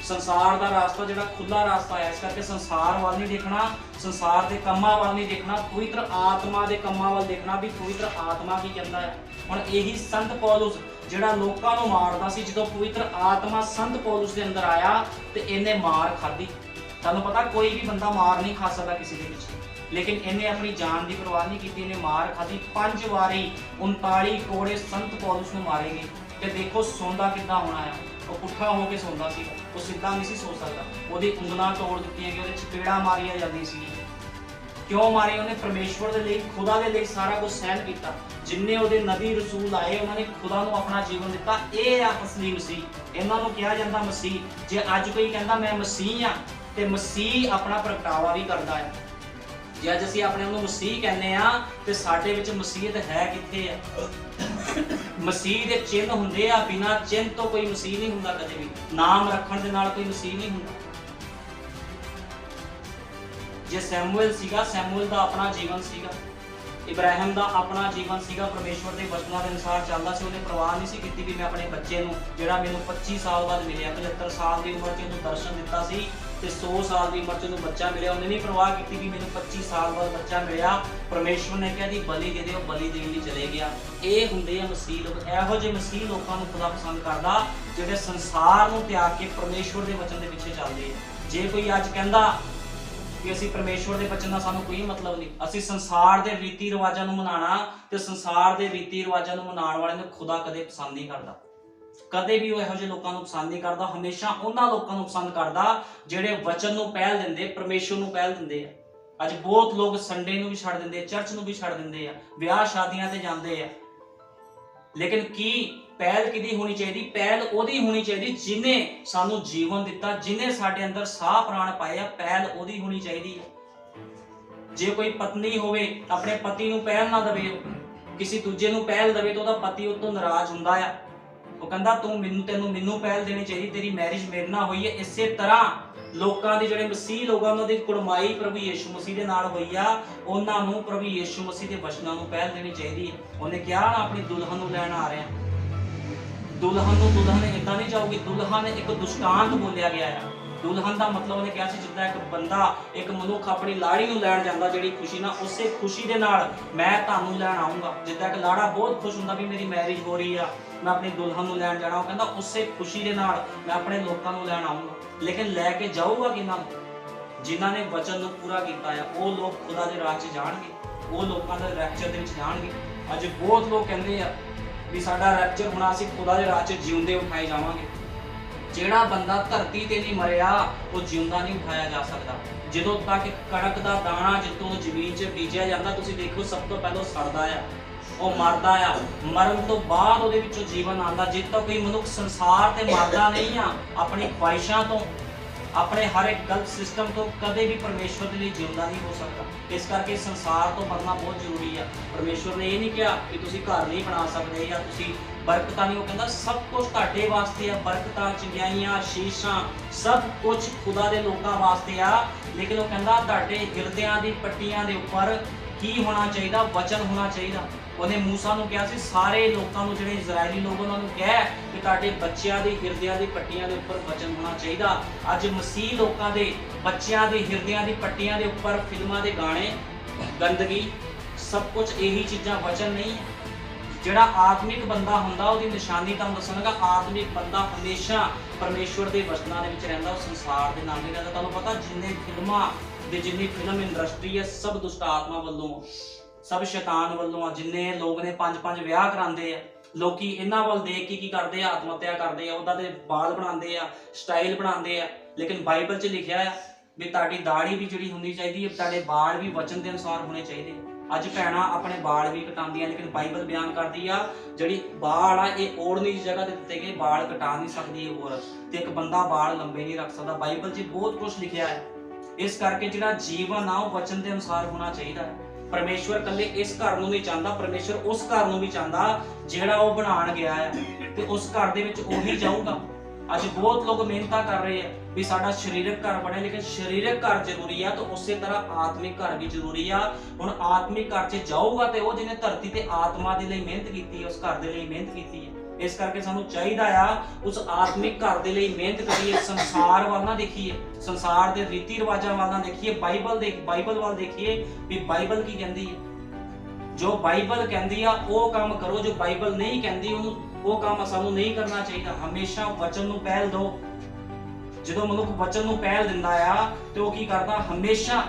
ਸੰਸਾਰ ਦਾ ਰਾਸਤਾ ਜਿਹੜਾ ਖੁੱਲਾ ਰਾਸਤਾ ਹੈ। ਇਸ ਕਰਕੇ ਸੰਸਾਰ ਵੱਲ ਨਹੀਂ ਦੇਖਣਾ, ਸੰਸਾਰ ਦੇ ਕੰਮਾਂ ਵੱਲ ਨਹੀਂ ਦੇਖਣਾ, ਪਵਿੱਤਰ ਆਤਮਾ ਦੇ ਕੰਮਾਂ ਵੱਲ ਦੇਖਣਾ ਵੀ ਪਵਿੱਤਰ ਆਤਮਾ ਕੀ ਕਹਿੰਦਾ ਹੈ। ਹੁਣ ਇਹੀ ਸੰਤ ਪੌਲੁਸ ਜਿਹੜਾ ਲੋਕਾਂ ਨੂੰ ਮਾਰਦਾ ਸੀ, ਜਦੋਂ ਪਵਿੱਤਰ ਆਤਮਾ ਸੰਤ ਪੌਲੁਸ ਦੇ ਅੰਦਰ ਆਇਆ ਤੇ ਇਹਨੇ ਮਾਰ ਖਾਧੀ। ਤੁਹਾਨੂੰ ਪਤਾ ਕੋਈ ਵੀ ਬੰਦਾ ਮਾਰ ਨਹੀਂ ਖਾ ਸਕਦਾ ਕਿਸੇ ਦੇ ਪਿੱਛੇ, ਲੇਕਿਨ ਇਹਨੇ ਆਪਣੀ ਜਾਨ ਦੀ ਪਰਵਾਹ ਨਹੀਂ ਕੀਤੀ, ਇਹਨੇ ਮਾਰ ਖਾਧੀ। 5 ਵਾਰੀ 39 ਕੋੜੇ ਸੰਤ ਪੌਲੁਸ ਨੂੰ ਮਾਰੇ ਗਏ। ਤੇ ਦੇਖੋ ਸੌਂਦਾ ਕਿੱਦਾਂ ਹੋਣਾ ਆ। ਉਹ ਪੁੱਠਾ ਹੋ ਕੇ ਸੌਂਦਾ ਸੀ, ਉਹ ਸਿੱਧਾ ਨਹੀਂ ਸੀ ਸੌ ਸਕਦਾ। ਉਹਦੀ ਉਂਗਲਾਂ ਤੋੜ ਦਿੱਤੀਆਂ ਗਈਆਂ, ਉਹਦੇ ਚਪੇੜਾਂ ਮਾਰੀਆਂ ਜਾਂਦੀ ਸੀ। ਕਿਉਂ ਮਾਰੀ? ਉਹਨੇ ਪਰਮੇਸ਼ਵਰ ਦੇ ਲਈ, ਖੁਦਾ ਦੇ ਲਈ ਸਾਰਾ ਕੁਝ ਸਹਿਣ ਕੀਤਾ। ਜਿੰਨੇ ਉਹਦੇ ਨਬੀ ਰਸੂਲ ਆਏ ਉਹਨਾਂ ਨੇ ਖੁਦਾ ਨੂੰ ਆਪਣਾ ਜੀਵਨ ਦਿੱਤਾ। ਇਹ ਆ ਅਸਲੀ ਮਸੀਹ, ਇਹਨਾਂ ਨੂੰ ਕਿਹਾ ਜਾਂਦਾ ਮਸੀਹ। ਜੇ ਅੱਜ ਕੋਈ ਕਹਿੰਦਾ ਮੈਂ ਮਸੀਹ ਆ ਤੇ ਮਸੀਹ ਆਪਣਾ ਪ੍ਰਗਟਾਵਾ ਵੀ ਕਰਦਾ ਹੈ। ਜੇ ਅੱਜ ਅਸੀਂ ਆਪਣੇ ਨੂੰ ਮਸੀਹ ਕਹਿੰਦੇ ਆ ਤੇ ਸਾਡੇ ਵਿੱਚ ਮਸੀਹਤ ਹੈ ਕਿੱਥੇ ਆ? ਮਸੀਹ ਦੇ ਚਿੰਨ੍ਹ ਹੁੰਦੇ ਆ, ਬਿਨਾਂ ਚਿੰਨ੍ਹ ਤੋਂ ਕੋਈ ਮਸੀਹ ਨਹੀਂ ਹੁੰਦਾ ਕਦੇ ਵੀ। ਨਾਮ ਰੱਖਣ ਦੇ ਨਾਲ ਕੋਈ ਮਸੀਹ ਨਹੀਂ ਹੁੰਦਾ। ਜੇ ਸੈਮੂਅਲ ਸੀਗਾ, ਸੈਮੂਅਲ ਦਾ ਆਪਣਾ ਜੀਵਨ ਸੀਗਾ, ਇਬਰਾਹਿਮ ਦਾ ਆਪਣਾ ਜੀਵਨ ਸੀਗਾ, ਪਰਮੇਸ਼ਵਰ ਦੇ ਵਚਨਾਂ ਦੇ ਅਨੁਸਾਰ ਚੱਲਦਾ ਸੀ। ਉਹਨੇ ਪਰਵਾਹ ਨਹੀਂ ਸੀ ਕੀਤੀ ਵੀ ਮੈਂ ਆਪਣੇ ਬੱਚੇ ਨੂੰ, ਜਿਹੜਾ ਮੈਨੂੰ 25 ਸਾਲ ਬਾਅਦ ਮਿਲਿਆ, 75 ਸਾਲ ਦੀ ਉਮਰ 'ਚ ਉਹਨੂੰ ਦਰਸ਼ਨ ਦਿੱਤਾ ਸੀ ਤੇ 100 ਸਾਲ ਦੀ ਉਮਰ 'ਚ ਉਹਨੂੰ ਬੱਚਾ ਮਿਲਿਆ, ਉਹਨੇ ਨਹੀਂ ਪਰਵਾਹ ਕੀਤੀ ਵੀ ਮੈਨੂੰ 25 ਸਾਲ ਬਾਅਦ ਬੱਚਾ ਮਿਲਿਆ। ਪਰਮੇਸ਼ਵਰ ਨੇ ਕਿਹਾ ਦੀ ਬਲੀ ਦੇ ਦਿਓ, ਬਲੀ ਦੇਣ ਲਈ ਚਲੇ ਗਿਆ। ਇਹ ਹੁੰਦੇ ਆ ਮਸੀਹ ਲੋਕ। ਇਹੋ ਜਿਹੇ ਮਸੀਹ ਲੋਕਾਂ ਨੂੰ ਖੁਦਾ ਪਸੰਦ ਕਰਦਾ ਜਿਹੜੇ ਸੰਸਾਰ ਨੂੰ ਤਿਆਗ ਕੇ ਪਰਮੇਸ਼ਵਰ ਦੇ ਵਚਨ ਦੇ ਪਿੱਛੇ ਚੱਲਦੇ। ਜੇ ਕੋਈ ਅੱਜ ਕਹਿੰਦਾ ਕਿ ਅਸੀਂ ਪਰਮੇਸ਼ਵਰ ਦੇ ਬਚਨ ਦਾ ਸਾਨੂੰ ਕੋਈ ਮਤਲਬ ਨਹੀਂ, ਅਸੀਂ ਸੰਸਾਰ ਦੇ ਰੀਤੀ ਰਿਵਾਜਾਂ ਨੂੰ ਮਨਾਣਾ ਤੇ ਸੰਸਾਰ ਦੇ ਰੀਤੀ ਰਿਵਾਜਾਂ ਨੂੰ ਮਨਾਉਣ ਵਾਲੇ ਨੂੰ ਖੁਦਾ ਕਦੇ ਪਸੰਦ ਨਹੀਂ ਕਰਦਾ। ਕਦੇ ਵੀ ਉਹ ਇਹੋ ਜਿਹੇ ਲੋਕਾਂ ਨੂੰ ਪਸੰਦ ਨਹੀਂ ਕਰਦਾ। ਹਮੇਸ਼ਾ ਉਹਨਾਂ ਲੋਕਾਂ ਨੂੰ ਪਸੰਦ ਕਰਦਾ ਜਿਹੜੇ ਵਚਨ ਨੂੰ ਪਹਿਲ ਦਿੰਦੇ, ਪਰਮੇਸ਼ਵਰ ਨੂੰ ਪਹਿਲ ਦਿੰਦੇ ਆ। ਅੱਜ ਬਹੁਤ ਲੋਕ ਸੰਡੇ ਨੂੰ ਵੀ ਛੱਡ ਦਿੰਦੇ, ਚਰਚ ਨੂੰ ਵੀ ਛੱਡ ਦਿੰਦੇ ਆ, ਵਿਆਹ ਸ਼ਾਦੀਆਂ ਤੇ ਜਾਂਦੇ ਆ। ਲੇਕਿਨ ਕੀ ਪਹਿਲ ਕਿਹਦੀ ਹੋਣੀ ਚਾਹੀਦੀ? ਪਹਿਲ ਉਹਦੀ ਹੋਣੀ ਚਾਹੀਦੀ ਜਿਹਨੇ ਸਾਨੂੰ ਜੀਵਨ ਦਿੱਤਾ, ਜਿਹਨੇ ਸਾਡੇ ਅੰਦਰ ਸਾਹ ਪ੍ਰਾਣ ਪਾਏ ਆ। ਪਹਿਲ ਉਹਦੀ ਹੋਣੀ ਚਾਹੀਦੀ ਹੈ। ਜੇ ਕੋਈ ਪਤਨੀ ਹੋਵੇ ਆਪਣੇ ਪਤੀ ਨੂੰ ਪਹਿਲ ਨਾ ਦੇਵੇ, ਕਿਸੇ ਦੂਜੇ ਨੂੰ ਪਹਿਲ ਦੇਵੇ ਤਾਂ ਉਹਦਾ ਪਤੀ ਉਹ ਤੋਂ ਨਾਰਾਜ਼ ਹੁੰਦਾ ਆ। ਉਹ ਕਹਿੰਦਾ ਤੈਨੂੰ ਮੈਨੂੰ ਪਹਿਲ ਦੇਣੀ ਚਾਹੀਦੀ, ਤੇਰੀ ਮੈਰਿਜ ਮੇਰੇ ਨਾਲ ਹੋਈ ਹੈ। ਇਸੇ ਤਰ੍ਹਾਂ ਲੋਕਾਂ ਦੀ ਜਿਹੜੇ ਮਸੀਹ ਲੋਕਾਂ ਉਹਨਾਂ ਦੀ ਕੁੜਮਾਈ ਪ੍ਰਭੂ ਯਿਸੂ ਮਸੀਹ ਦੇ ਨਾਲ ਹੋਈ ਆ, ਉਹਨਾਂ ਨੂੰ ਪ੍ਰਭੂ ਯਿਸੂ ਮਸੀਹ ਦੇ ਵਚਨਾਂ ਨੂੰ ਪਹਿਲ ਦੇਣੀ ਚਾਹੀਦੀ ਹੈ। ਉਹਨੇ ਕਿਹਾ ਨਾ ਆਪਣੀ ਦੁਲਹਨ ਨੂੰ ਲੈਣ ਆ ਰਿਹਾ। ਦੁਲਹਨ ਨੂੰ ਦੁਲਹਨ ਏਦਾਂ ਨਹੀਂ ਜਾਊਗੀ। ਦੁਲਹਨ ਇੱਕ ਦੁਸ਼ਟਾਂਤ ਬੋਲਿਆ ਗਿਆ ਆ। ਦੁਲਹਨ ਦਾ ਮਤਲਬ ਉਹਨੇ ਕਿਹਾ ਸੀ ਜਿੱਦਾਂ ਇੱਕ ਬੰਦਾ, ਇੱਕ ਮਨੁੱਖ ਆਪਣੀ ਲਾੜੀ ਨੂੰ ਲੈਣ ਜਾਂਦਾ ਜਿਹੜੀ ਖੁਸ਼ੀ ਨਾਲ, ਉਸੇ ਖੁਸ਼ੀ ਦੇ ਨਾਲ ਮੈਂ ਤੁਹਾਨੂੰ ਲੈਣ ਆਉਂਗਾ। ਜਿੱਦਾਂ ਇੱਕ ਲਾੜਾ ਬਹੁਤ ਖੁਸ਼ ਹੁੰਦਾ ਵੀ ਮੇਰੀ ਮੈਰਿਜ ਹੋ ਰਹੀ ਆ, ਮੈਂ ਆਪਣੀ ਦੁਲਹਨ ਨੂੰ ਲੈਣ ਜਾਣਾ, ਉਹ ਕਹਿੰਦਾ ਉਸੇ ਖੁਸ਼ੀ ਦੇ ਨਾਲ ਮੈਂ ਆਪਣੇ ਲੋਕਾਂ ਨੂੰ ਲੈਣ ਆਉਂਗਾ। ਲੇਕਿਨ ਲੈ ਕੇ ਜਾਊਗਾ ਕਿਹਨਾਂ ਨੂੰ? ਜਿਨ੍ਹਾਂ ਨੇ ਵਚਨ ਨੂੰ ਪੂਰਾ ਕੀਤਾ ਆ। ਉਹ ਲੋਕ ਖੁਦਾ ਦੇ ਰਾਜ 'ਚ ਜਾਣਗੇ, ਉਹ ਲੋਕਾਂ ਦੇ ਰੈਪਚਰ ਦੇ ਵਿੱਚ ਜਾਣਗੇ। ਅੱਜ ਬਹੁਤ ਲੋਕ ਕਹਿੰਦੇ ਆ ਵੀ ਸਾਡਾ ਰੈਪਚਰ ਹੋਣਾ, ਅਸੀਂ ਖੁਦਾ ਦੇ ਰਾਜ 'ਚ ਜਿਉਂਦੇ ਉਠਾਏ ਜਾਵਾਂਗੇ। ਜਿਹੜਾ ਬੰਦਾ ਧਰਤੀ ਤੇ ਨਹੀਂ ਮਰਿਆ ਉਹ ਜਿਉਂਦਾ ਨਹੀਂ ਉਠਾਇਆ ਜਾ ਸਕਦਾ। ਜਦੋਂ ਤੱਕ ਕਣਕ ਦਾ ਦਾਣਾ ਜਿੱਤੋਂ ਜ਼ਮੀਨ 'ਚ ਬੀਜਿਆ ਜਾਂਦਾ, ਤੁਸੀਂ ਦੇਖੋ ਸਭ ਤੋਂ ਪਹਿਲਾਂ ਸੜਦਾ ਆ, ਉਹ ਮਰਦਾ ਆ। ਮਰਨ ਤੋਂ ਬਾਅਦ ਉਹਦੇ ਵਿੱਚੋਂ ਜੀਵਨ ਆਉਂਦਾ। ਜੇ ਤਾਂ ਕੋਈ ਮਨੁੱਖ ਸੰਸਾਰ ਤੇ ਮਰਦਾ ਨਹੀਂ ਆ, ਆਪਣੀ ਖੁਆਇਸ਼ਾਂ ਤੋਂ, ਆਪਣੇ ਹਰ ਇੱਕ ਗਲਤ ਸਿਸਟਮ ਤੋਂ ਕਦੇ ਵੀ ਪਰਮੇਸ਼ਵਰ ਦੇ ਲਈ ਜਿਉਂਦਾ ਨਹੀਂ ਹੋ ਸਕਦਾ। ਇਸ ਕਰਕੇ ਸੰਸਾਰ ਤੋਂ ਮਰਨਾ ਬਹੁਤ ਜ਼ਰੂਰੀ ਆ। ਪਰਮੇਸ਼ਵਰ ਨੇ ਇਹ ਨਹੀਂ ਕਿਹਾ ਕਿ ਤੁਸੀਂ ਘਰ ਨਹੀਂ ਬਣਾ ਸਕਦੇ ਜਾਂ ਤੁਸੀਂ ਬਰਕਤਾਂ ਨਹੀਂ, ਉਹ ਕਹਿੰਦਾ ਸਭ ਕੁਝ ਤੁਹਾਡੇ ਵਾਸਤੇ ਆ। ਬਰਕਤਾਂ, ਚੰਗਿਆਈਆਂ, ਆਸ਼ੀਸ਼ਾਂ ਸਭ ਕੁਝ ਖੁਦਾ ਦੇ ਲੋਕਾਂ ਵਾਸਤੇ ਆ। ਲੇਕਿਨ ਉਹ ਕਹਿੰਦਾ ਤੁਹਾਡੇ ਹਿਰਦਿਆਂ ਦੀ ਪੱਟੀਆਂ ਦੇ ਉੱਪਰ ਕੀ ਹੋਣਾ ਚਾਹੀਦਾ? ਵਚਨ ਹੋਣਾ ਚਾਹੀਦਾ। ਉਹਨੇ ਮੂਸਾ ਨੂੰ ਕਿਹਾ ਸੀ ਸਾਰੇ ਲੋਕਾਂ ਨੂੰ, ਜਿਹੜੇ ਇਜ਼ਰਾਈਲੀ ਲੋਕ, ਉਹਨਾਂ ਨੂੰ ਕਹਿ ਕਿ ਤੁਹਾਡੇ ਬੱਚਿਆਂ ਦੇ ਹਿਰਦਿਆਂ ਦੀ ਪੱਟੀਆਂ ਦੇ ਉੱਪਰ ਵਚਨ ਹੋਣਾ ਚਾਹੀਦਾ। ਅੱਜ ਮਸੀਹ ਲੋਕਾਂ ਦੇ ਬੱਚਿਆਂ ਦੇ ਹਿਰਦਿਆਂ ਦੀ ਪੱਟੀਆਂ ਦੇ ਉੱਪਰ ਫਿਲਮਾਂ ਦੇ ਗਾਣੇ, ਗੰਦਗੀ, ਸਭ ਕੁਝ ਇਹੀ ਚੀਜ਼ਾਂ ਵਚਨ ਨਹੀਂ ਹੈ। ਜਿਹੜਾ ਆਤਮਿਕ ਬੰਦਾ ਹੁੰਦਾ ਉਹਦੀ ਨਿਸ਼ਾਨੀ ਤੁਹਾਨੂੰ ਦੱਸਣਗਾ। ਆਤਮਿਕ ਬੰਦਾ ਹਮੇਸ਼ਾ ਪਰਮੇਸ਼ਵਰ ਦੇ ਵਚਨਾਂ ਦੇ ਵਿੱਚ ਰਹਿੰਦਾ, ਉਹ ਸੰਸਾਰ ਦੇ ਨਾਲ ਨਹੀਂ ਰਹਿੰਦਾ। ਤੁਹਾਨੂੰ ਪਤਾ ਜਿੰਨੇ ਫਿਲਮਾਂ ਦੇ, ਜਿੰਨੀ ਫਿਲਮ ਇੰਡਸਟਰੀ ਹੈ, ਸਭ ਦੁਸ਼ਟ ਆਤਮਾ ਵੱਲੋਂ, ਸਭ ਸ਼ੈਤਾਨ ਵੱਲੋਂ ਆ। ਜਿੰਨੇ ਲੋਕ ਨੇ 5-5 ਵਿਆਹ ਕਰਾਉਂਦੇ ਆ, ਲੋਕੀ ਇਹਨਾਂ ਵੱਲ ਦੇਖ ਕੇ ਕੀ ਕਰਦੇ ਆ? ਆਤਮ ਹੱਤਿਆ ਕਰਦੇ ਆ, ਉਹਦਾ ਦੇ ਬਾਲ ਬਣਾਉਂਦੇ ਆ, ਸਟਾਈਲ ਬਣਾਉਂਦੇ ਆ। ਲੇਕਿਨ ਬਾਈਬਲ 'ਚ ਲਿਖਿਆ ਆ ਵੀ ਤੁਹਾਡੀ ਦਾੜੀ ਵੀ ਜਿਹੜੀ ਹੋਣੀ ਚਾਹੀਦੀ ਹੈ, ਤੁਹਾਡੇ ਵਾਲ ਵੀ ਵਚਨ ਦੇ ਅਨੁਸਾਰ ਹੋਣੇ ਚਾਹੀਦੇ। ਅੱਜ ਭੈਣਾਂ ਆਪਣੇ ਵਾਲ ਵੀ ਕਟਾਉਂਦੀਆਂ, ਲੇਕਿਨ ਬਾਈਬਲ ਬਿਆਨ ਕਰਦੀ ਆ ਜਿਹੜੀ ਵਾਲ ਆ ਇਹ ਓੜਨੀ ਦੀ ਜਗ੍ਹਾ ਤੇ ਦਿੱਤੇ ਗਏ, ਵਾਲ ਕਟਾ ਨਹੀਂ ਸਕਦੀ ਇਹ ਔਰਤ, ਤੇ ਇੱਕ ਬੰਦਾ ਵਾਲ ਲੰਬੇ ਨਹੀਂ ਰੱਖ ਸਕਦਾ। ਬਾਈਬਲ 'ਚ ਬਹੁਤ ਕੁਝ ਲਿਖਿਆ ਹੈ। ਇਸ ਕਰਕੇ ਜਿਹੜਾ ਜੀਵਨ ਆ ਉਹ ਵਚਨ ਦੇ ਅਨੁਸਾਰ ਹੋਣਾ ਚਾਹੀਦਾ ਹੈ। ਪਰਮੇਸ਼ਵਰ ਇਕੱਲੇ ਇਸ ਘਰ ਨੂੰ ਨਹੀਂ ਚਾਹੁੰਦਾ, ਪਰਮੇਸ਼ਵਰ ਉਸ ਘਰ ਨੂੰ ਵੀ ਚਾਹੁੰਦਾ ਜਿਹੜਾ ਉਹ ਬਣਾਉਣ ਗਿਆ ਹੈ, ਤੇ ਉਸ ਘਰ ਦੇ ਵਿੱਚ ਉਹੀ ਜਾਊਗਾ। ਅੱਜ ਬਹੁਤ ਲੋਕ ਮਿਹਨਤਾਂ ਕਰ ਰਹੇ ਆ ਵੀ ਸਾਡਾ ਸਰੀਰਕ ਘਰ ਬਣੇ, ਲੇਕਿਨ ਸਰੀਰਕ ਘਰ ਜ਼ਰੂਰੀ ਆ ਤਾਂ ਉਸੇ ਤਰ੍ਹਾਂ ਆਤਮਿਕ ਘਰ ਵੀ ਜ਼ਰੂਰੀ ਆ। ਹੁਣ ਆਤਮਿਕ ਘਰ 'ਚ ਜਾਊਗਾ ਤੇ ਉਹ ਜਿਹਨੇ ਧਰਤੀ ਤੇ ਆਤਮਾ ਦੇ ਲਈ ਮਿਹਨਤ ਕੀਤੀ ਹੈ, ਉਸ ਘਰ ਦੇ ਲਈ ਮਿਹਨਤ ਕੀਤੀ ਹੈ। ਇਸ ਕਰਕੇ ਸਾਨੂੰ ਚਾਹੀਦਾ ਆ ਉਸ ਆਤਮਿਕ ਘਰ ਦੇ ਲਈ ਮਿਹਨਤ ਕਰੀਏ, ਸੰਸਾਰ ਵੱਲ ਨਾ ਦੇਖੀਏ, ਸੰਸਾਰ ਦੇ ਰੀਤੀ ਰਿਵਾਜਾਂ ਵੱਲ ਨਾ ਦੇਖੀਏ, ਬਾਈਬਲ ਵੱਲ ਦੇਖੀਏ ਵੀ ਬਾਈਬਲ ਕੀ ਕਹਿੰਦੀ ਹੈ। ਜੋ ਬਾਈਬਲ ਕਹਿੰਦੀ ਆ ਉਹ ਕੰਮ ਕਰੋ, ਜੋ ਬਾਈਬਲ ਨਹੀਂ ਕਹਿੰਦੀ ਉਹਨੂੰ ਉਹ ਕੰਮ ਸਾਨੂੰ ਨਹੀਂ ਕਰਨਾ ਚਾਹੀਦਾ। ਹਮੇਸ਼ਾ ਵਚਨ ਨੂੰ ਪਹਿਲ ਦਿਓ। ਜਦੋਂ ਮਨੁੱਖ ਵਚਨ ਨੂੰ ਪਹਿਲ ਦਿੰਦਾ ਆ ਤੇ ਉਹ ਕੀ ਕਰਦਾ, ਹਮੇਸ਼ਾ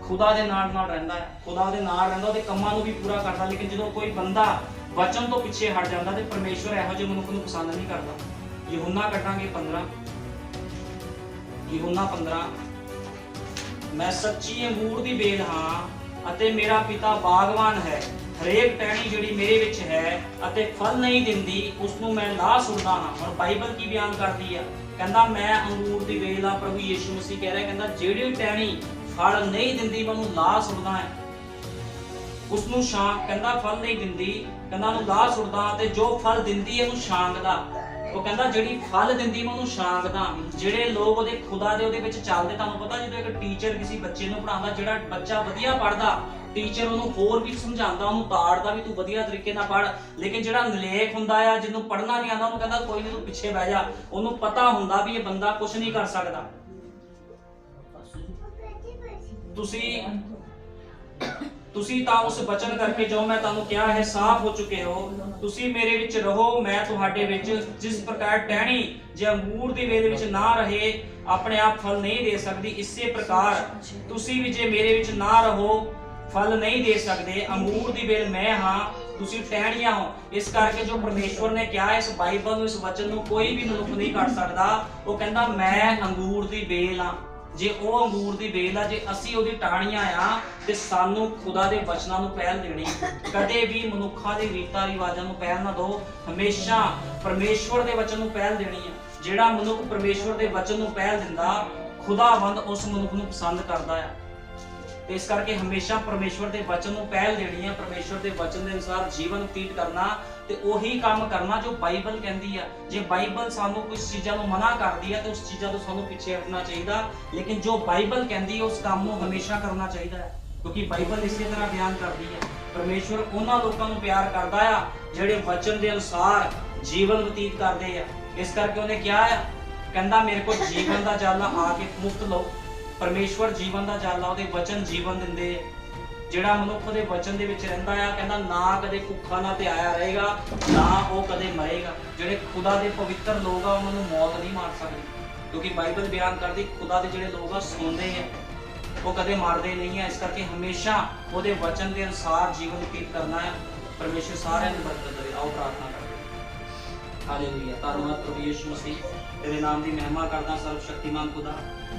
ਖੁਦਾ ਦੇ ਨਾਲ ਰਹਿੰਦਾ ਹੈ, ਖੁਦਾ ਦੇ ਨਾਲ ਰਹਿੰਦਾ, ਉਹਦੇ ਕੰਮਾਂ ਨੂੰ ਵੀ ਪੂਰਾ ਕਰਦਾ। ਲੇਕਿਨ ਜਦੋਂ ਕੋਈ ਬੰਦਾ ਵਚਨ ਤੋਂ ਪਿੱਛੇ ਹਟ ਜਾਂਦਾ ਤੇ ਪਰਮੇਸ਼ਵਰ ਇਹੋ ਜਿਹੇ ਮਨੁੱਖ ਨੂੰ ਪਸੰਦ ਨਹੀਂ ਕਰਦਾ। ਯਹੂਨਾ ਕੱਢਾਂਗੇ 15, ਯਹੂਨਾ 15, ਮੈਂ ਸੱਚੀ ਅੰਗੂਰ ਦੀ ਬੇਲ ਹਾਂ ਅਤੇ ਮੇਰਾ ਪਿਤਾ ਬਾਗਵਾਨ ਹੈ। ਹਰੇਕ ਟਹਿਣੀ ਜਿਹੜੀ ਮੇਰੇ ਵਿੱਚ ਹੈ ਅਤੇ ਫਲ ਨਹੀਂ ਦਿੰਦੀ ਉਸ ਨੂੰ ਮੈਂ ਲਾਹ ਸੁੱਟਦਾ ਹਾਂ। ਹੁਣ ਬਾਈਬਲ ਕੀ ਬਿਆਨ ਕਰਦੀ ਆ, ਕਹਿੰਦਾ ਮੈਂ ਅੰਗੂਰ ਦੀ ਵੇਲ ਆ। ਪ੍ਰਭੂ ਯਿਸੂ ਮਸੀਹ ਕਹਿ ਰਿਹਾ, ਕਹਿੰਦਾ ਜਿਹੜੀ ਟਹਿਣੀ ਫਲ ਨਹੀਂ ਦਿੰਦੀ ਮੈਂ ਉਹਨੂੰ ਲਾਹ ਸੁੱਟਦਾ ਹੈ, ਉਸ ਨੂੰ ਕਹਿੰਦਾ ਫਲ ਨਹੀਂ ਦਿੰਦੀ, ਕਹਿੰਦਾ ਉਹਨੂੰ ਲਾਹ ਸੁੱਟਦਾ, ਤੇ ਜੋ ਫਲ ਦਿੰਦੀ ਹੈ ਉਹਨੂੰ ਛਾਂਗਦਾ। ਉਹ ਕਹਿੰਦਾ ਜਿਹੜੀ ਫਲ ਦਿੰਦੀ ਮੈਂ ਉਹਨੂੰ ਛਾਂਗਦਾ। ਜਿਹੜੇ ਲੋਕ ਉਹਦੇ ਖੁਦਾ ਦੇ ਉਹਦੇ ਵਿੱਚ ਚੱਲਦੇ, ਤੁਹਾਨੂੰ ਪਤਾ ਜਦੋਂ ਇੱਕ ਟੀਚਰ ਕਿਸੇ ਬੱਚੇ ਨੂੰ ਪੜ੍ਹਾਉਂਦਾ, ਜਿਹੜਾ ਬੱਚਾ ਵਧੀਆ ਪੜ੍ਹਦਾ ਟੀਚਰ ਉਹਨੂੰ ਹੋਰ ਵੀ ਸਮਝਾਉਂਦਾ, ਉਹਨੂੰ ਤਾੜਦਾ ਵੀ ਤੂੰ ਵਧੀਆ ਤਰੀਕੇ ਨਾਲ ਪੜ੍ਹ। ਲੇਕਿਨ ਜਿਹੜਾ ਨਲਾਇਕ ਹੁੰਦਾ ਆ, ਜਿਹਨੂੰ ਪੜ੍ਹਨਾ ਨਹੀਂ ਆਉਂਦਾ, ਉਹਨੂੰ ਕਹਿੰਦਾ ਕੋਈ ਨਹੀਂ ਤੂੰ ਪਿੱਛੇ ਬਹਿ ਜਾ। ਉਹਨੂੰ ਪਤਾ ਹੁੰਦਾ ਵੀ ਇਹ ਬੰਦਾ ਕੁਝ ਨਹੀਂ ਕਰ ਸਕਦਾ। ਤੁਸੀਂ ਤਾਂ ਉਸ ਬਚਨ ਕਰਕੇ ਜੋ ਮੈਂ ਤੁਹਾਨੂੰ ਕਿਹਾ ਹੈ ਸਾਫ਼ ਹੋ ਚੁੱਕੇ ਹੋ। ਤੁਸੀਂ ਮੇਰੇ ਵਿੱਚ ਰਹੋ, ਮੈਂ ਤੁਹਾਡੇ ਵਿੱਚ। ਜਿਸ ਪ੍ਰਕਾਰ ਟਹਿਣੀ ਜੇ ਅੰਗੂਰ ਦੀ ਵੇਲ ਵਿੱਚ ਨਾ ਰਹੇ ਆਪਣੇ ਆਪ ਫਲ ਨਹੀਂ ਦੇ ਸਕਦੀ, ਇਸੇ ਪ੍ਰਕਾਰ ਤੁਸੀਂ ਵੀ ਜੇ ਮੇਰੇ ਵਿੱਚ ਨਾ ਰਹੋ ਫਲ ਨਹੀਂ ਦੇ ਸਕਦੇ। ਅੰਗੂਰ ਦੀ ਵੇਲ ਮੈਂ ਹਾਂ, ਤੁਸੀਂ ਟਹਿਣੀਆਂ ਹੋ। ਇਸ ਕਰਕੇ ਜੋ ਪਰਮੇਸ਼ਵਰ ਨੇ ਕਿਹਾ, ਇਸ ਬਾਈਬਲ ਨੂੰ, ਇਸ ਵਚਨ ਨੂੰ ਕੋਈ ਵੀ ਮਨੁੱਖ ਨਹੀਂ ਕੱਢ ਸਕਦਾ। ਉਹ ਕਹਿੰਦਾ ਮੈਂ ਅੰਗੂਰ ਦੀ ਵੇਲ ਹਾਂ। ਜੇ ਉਹ ਅੰਗੂਰ ਦੀ ਵੇਲ ਆ, ਜੇ ਅਸੀਂ ਉਹਦੀ ਟਾਹਣੀਆਂ ਆ, ਤੇ ਸਾਨੂੰ ਖੁਦਾ ਦੇ ਵਚਨਾਂ ਨੂੰ ਪਹਿਲ ਦੇਣੀ। ਕਦੇ ਵੀ ਮਨੁੱਖਾਂ ਦੇ ਰੀਤਾਂ ਰਿਵਾਜਾਂ ਨੂੰ ਪਹਿਲ ਨਾ ਦਿਓ, ਹਮੇਸ਼ਾ ਪਰਮੇਸ਼ਵਰ ਦੇ ਵਚਨ ਨੂੰ ਪਹਿਲ ਦੇਣੀ ਹੈ। ਜਿਹੜਾ ਮਨੁੱਖ ਪਰਮੇਸ਼ਵਰ ਦੇ ਵਚਨ ਨੂੰ ਪਹਿਲ ਦਿੰਦਾ, ਖੁਦਾਵੰਦ ਉਸ ਮਨੁੱਖ ਨੂੰ ਪਸੰਦ ਕਰਦਾ ਹੈ। ਤੇ ਇਸ ਕਰਕੇ ਹਮੇਸ਼ਾ ਪਰਮੇਸ਼ਵਰ ਦੇ ਵਚਨ ਨੂੰ ਪਹਿਲ ਦੇਣੀ ਹੈ, ਪਰਮੇਸ਼ਵਰ ਦੇ ਵਚਨ ਦੇ ਅਨੁਸਾਰ ਜੀਵਨ ਬਤੀਤ ਕਰਨਾ, ਤੇ ਉਹੀ ਕੰਮ ਕਰਨਾ ਜੋ ਬਾਈਬਲ ਕਹਿੰਦੀ ਆ। ਜੇ ਬਾਈਬਲ ਸਾਨੂੰ ਕੁਝ ਚੀਜ਼ਾਂ ਨੂੰ ਮਨਾ ਕਰਦੀ ਹੈ ਤੇ ਉਸ ਚੀਜ਼ਾਂ ਤੋਂ ਸਾਨੂੰ ਪਿੱਛੇ ਹਟਣਾ ਚਾਹੀਦਾ, ਲੇਕਿਨ ਜੋ ਬਾਈਬਲ ਕਹਿੰਦੀ ਹੈ ਉਸ ਕੰਮ ਨੂੰ ਹਮੇਸ਼ਾ ਕਰਨਾ ਚਾਹੀਦਾ ਹੈ। ਕਿਉਂਕਿ ਬਾਈਬਲ ਇਸੇ ਤਰ੍ਹਾਂ ਬਿਆਨ ਕਰਦੀ ਹੈ, ਪਰਮੇਸ਼ਵਰ ਉਹਨਾਂ ਲੋਕਾਂ ਨੂੰ ਪਿਆਰ ਕਰਦਾ ਆ ਜਿਹੜੇ ਵਚਨ ਦੇ ਅਨੁਸਾਰ ਜੀਵਨ ਬਤੀਤ ਕਰਦੇ ਆ। ਇਸ ਕਰਕੇ ਉਹਨੇ ਕਿਹਾ ਆ, ਕਹਿੰਦਾ ਮੇਰੇ ਕੋਲ ਜੀਵਨ ਦਾ ਜਲ ਆ ਕੇ ਮੁਫਤ ਲਓ। ਪਰਮੇਸ਼ਵਰ ਜੀਵਨ ਦਾ ਜਲ ਆ, ਉਹਦੇ ਵਚਨ ਜੀਵਨ ਦਿੰਦੇ। ਜਿਹੜਾ ਮਨੁੱਖ ਦੇ ਵਚਨ ਦੇ ਵਿੱਚ ਰਹਿੰਦਾ ਆ, ਕਹਿੰਦਾ ਨਾ ਕਦੇ ਭੁੱਖਾ ਨਾ ਪਿਆਇਆ ਰਹੇਗਾ, ਨਾ ਉਹ ਕਦੇ ਮਰੇਗਾ। ਜਿਹੜੇ ਖੁਦਾ ਦੇ ਪਵਿੱਤਰ ਲੋਕ ਆ ਉਹਨਾਂ ਨੂੰ ਮੌਤ ਨਹੀਂ ਮਾਰ ਸਕਦੀ, ਕਿਉਂਕਿ ਬਾਈਬਲ ਬਿਆਨ ਕਰਦੀ ਖੁਦਾ ਦੇ ਜਿਹੜੇ ਲੋਕ ਆ ਸੌਂਦੇ ਆ, ਉਹ ਕਦੇ ਮਰਦੇ ਨਹੀਂ ਆ। ਇਸ ਕਰਕੇ ਹਮੇਸ਼ਾ ਉਹਦੇ ਵਚਨ ਦੇ ਅਨੁਸਾਰ ਜੀਵਨ ਬਤੀਤ ਕਰਨਾ ਹੈ। ਪਰਮੇਸ਼ਵਰ ਸਾਰਿਆਂ ਨੂੰ ਬਰਕਤ ਦੇਵੇ। ਆਓ ਪ੍ਰਾਰਥਨਾ ਕਰਦੇ। ਹਾਲੇਲੂਇਆ। ਧੰਨਵਾਦ ਪ੍ਰਭੂ ਯਿਸੂ ਮਸੀਹ, ਤੇਰੇ ਨਾਮ ਦੀ ਮਹਿਮਾ ਕਰਦਾ ਸਰਵ ਸ਼ਕਤੀਮਾਨ ਖੁਦਾ।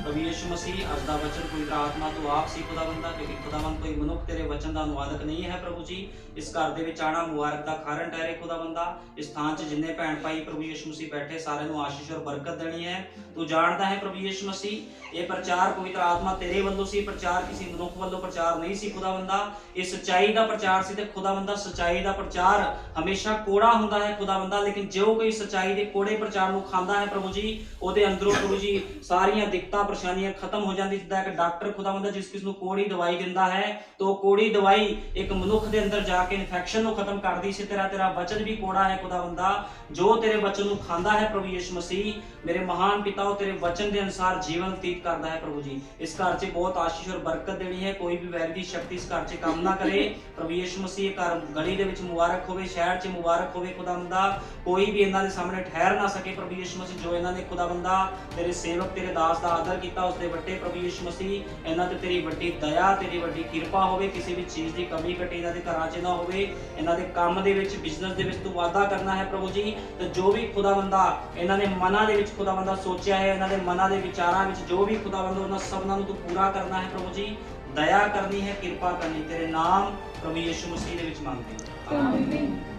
ਪ੍ਰਭੂ ਯਿਸੂ ਮਸੀਹ, ਅੱਜ ਦਾ ਵਚਨ ਪਵਿੱਤਰ ਆਤਮਾ ਤੋਂ ਆਪ ਸੀ ਖੁਦਾਵੰਦਾ, ਕਿਉਂਕਿ ਖੁਦਾਵੰਦ ਕੋਈ ਮਨੁੱਖ ਤੇਰੇ ਵਚਨ ਦਾ ਅਨੁਵਾਦਕ ਨਹੀਂ ਹੈ। ਪ੍ਰਭੂ ਜੀ, ਇਸ ਘਰ ਦੇ ਵਿੱਚ ਆਣਾ ਮੁਬਾਰਕ ਦਾ ਕਾਰਨ ਠਹਿਰੇ ਖੁਦਾਵੰਦਾ। ਇਸ ਥਾਂ 'ਚ ਜਿੰਨੇ ਭੈਣ ਭਾਈ ਪ੍ਰਭੂ ਯਿਸੂ ਮਸੀਹ ਬੈਠੇ, ਸਾਰਿਆਂ ਨੂੰ ਆਸ਼ੀਸ਼ ਔਰ ਬਰਕਤ ਦੇਣੀ ਹੈ। ਤੂੰ ਜਾਣਦਾ ਹੈ ਪ੍ਰਭੂ ਯਿਸੂ ਮਸੀਹ, ਇਹ ਪ੍ਰਚਾਰ ਪਵਿੱਤਰ ਆਤਮਾ ਤੇਰੇ ਵੱਲੋਂ ਸੀ, ਪ੍ਰਚਾਰ ਕਿਸੇ ਮਨੁੱਖ ਵੱਲੋਂ ਪ੍ਰਚਾਰ ਨਹੀਂ ਸੀ ਖੁਦਾਵੰਦਾ। ਇਹ ਸੱਚਾਈ ਦਾ ਪ੍ਰਚਾਰ ਸੀ, ਤੇ ਖੁਦਾਵੰਦਾ ਸੱਚਾਈ ਦਾ ਪ੍ਰਚਾਰ ਹਮੇਸ਼ਾ ਕੋੜਾ ਹੁੰਦਾ ਹੈ ਖੁਦਾਵੰਦਾ। ਲੇਕਿਨ ਜੋ ਕੋਈ ਸੱਚਾਈ ਦੇ ਕੋੜੇ ਪ੍ਰਚਾਰ ਨੂੰ ਖਾਂਦਾ ਹੈ ਪ੍ਰਭੂ ਜੀ, ਉਹਦੇ ਅੰਦਰੋਂ ਪ੍ਰਭੂ ਜੀ ਸਾਰੀਆਂ ਦਿੱਕਤਾਂ ਪਰੇਸ਼ਾਨੀਆਂ ਖਤਮ ਹੋ ਜਾਂਦੀ। ਜਿੱਦਾਂ ਇੱਕ ਡਾਕਟਰ ਖੁਦਾਵੰਦਾ ਜਿਸ ਕਿਸ ਨੂੰ ਕੋੜੀ ਦਵਾਈ ਦਿੰਦਾ ਹੈ, ਤਾਂ ਉਹ ਕੋੜੀ ਦਵਾਈ ਇੱਕ ਮਨੁੱਖ ਦੇ ਅੰਦਰ ਜਾ ਕੇ ਇਨਫੈਕਸ਼ਨ ਨੂੰ ਖਤਮ ਕਰਦੀ। ਇਸੇ ਤਰ੍ਹਾਂ ਤੇਰਾ ਵਚਨ ਵੀ ਕੋੜਾ ਹੈ ਖੁਦਾਵੰਦਾ। ਜੋ ਤੇਰੇ ਵਚਨ ਨੂੰ ਖਾਂਦਾ ਹੈ ਪ੍ਰਭੂ ਯਿਸੂ ਮਸੀਹ, ਮੇਰੇ ਮਹਾਨ ਪਿਤਾ, ਉਹ ਤੇਰੇ ਵਚਨ ਦੇ ਅਨੁਸਾਰ ਜੀਵਨ ਬਤੀਤ ਕਰਦਾ ਹੈ ਪ੍ਰਭੂ ਜੀ। ਇਸ ਘਰ 'ਚ ਬਹੁਤ ਆਸ਼ੀਸ਼ ਔਰ ਬਰਕਤ ਦੇਣੀ ਹੈ। ਕੋਈ ਵੀ ਵੈਰ ਦੀ ਸ਼ਕਤੀ ਇਸ ਘਰ 'ਚ ਕੰਮ ਨਾ ਕਰੇ ਪ੍ਰਭੂ ਯਿਸੂ ਮਸੀਹ। ਘਰ ਗਲੀ ਦੇ ਵਿੱਚ ਮੁਬਾਰਕ ਹੋਵੇ, ਸ਼ਹਿਰ 'ਚ ਮੁਬਾਰਕ ਹੋਵੇ ਖੁਦਾਵੰਦਾ। ਕੋਈ ਵੀ ਇਹਨਾਂ ਦੇ ਸਾਹਮਣੇ ਠਹਿਰ ਨਾ ਸਕੇ ਪ੍ਰਭੂ ਯਿਸੂ ਮਸੀਹ। ਜੋ ਇਹਨਾਂ ਜਿਨ੍ਹਾਂ ਨੇ ਖੁਦਾਵੰਦਾ ਤੇਰੇ ਸੇਵਕ ਤੇਰੇ ਦਾਸ ਦਾ ਆਦਰ ਕੀਤਾ, ਉਸ ਦੇ ਵੱਡੇ ਪ੍ਰਭੂ ਯਿਸੂ ਮਸੀਹ ਇਹਨਾਂ ਤੇ ਤੇਰੀ ਵੱਡੀ ਦਇਆ, ਤੇਰੀ ਵੱਡੀ ਕਿਰਪਾ ਹੋਵੇ। ਕਿਸੇ ਵੀ ਚੀਜ਼ ਦੀ ਕਮੀ ਘਟੀ ਇਹਨਾਂ ਦੇ ਘਰਾਂ 'ਚ ਨਾ ਹੋਵੇ। ਇਹਨਾਂ ਦੇ ਕੰਮ ਦੇ ਵਿੱਚ, ਬਿਜ਼ਨਸ ਦੇ ਵਿੱਚ ਤੂੰ ਵਾਅਦਾ ਕਰਨਾ ਹੈ ਪ੍ਰਭੂ ਜੀ। ਤੇ ਜੋ ਵੀ ਖੁਦਾਵੰਦਾ ਇਹਨਾਂ ਨੇ ਮਨਾਂ ਦੇ ਵਿੱਚ ਖੁਦਾਵੰਦਾ ਸੋਚਿਆ ਹੈ, ਇਹਨਾਂ ਦੇ ਮਨਾਂ ਦੇ ਵਿਚਾਰਾਂ ਵਿੱਚ ਜੋ ਵੀ ਖੁਦਾਵੰਦਾ ਉਹਨਾਂ ਸਭਨਾਂ ਨੂੰ ਤੂੰ ਪੂਰਾ ਕਰਨਾ ਹੈ ਪ੍ਰਭੂ ਜੀ। ਦਇਆ ਕਰਨੀ ਹੈ, ਕਿਰਪਾ ਕਰਨੀ, ਤੇਰੇ ਨਾਮ ਪ੍ਰਭੂ ਯਿਸੂ ਮਸੀਹ ਦੇ ਵਿੱਚ ਮੰਗਦੇ ਹਾਂ। ਆਮੀਨ।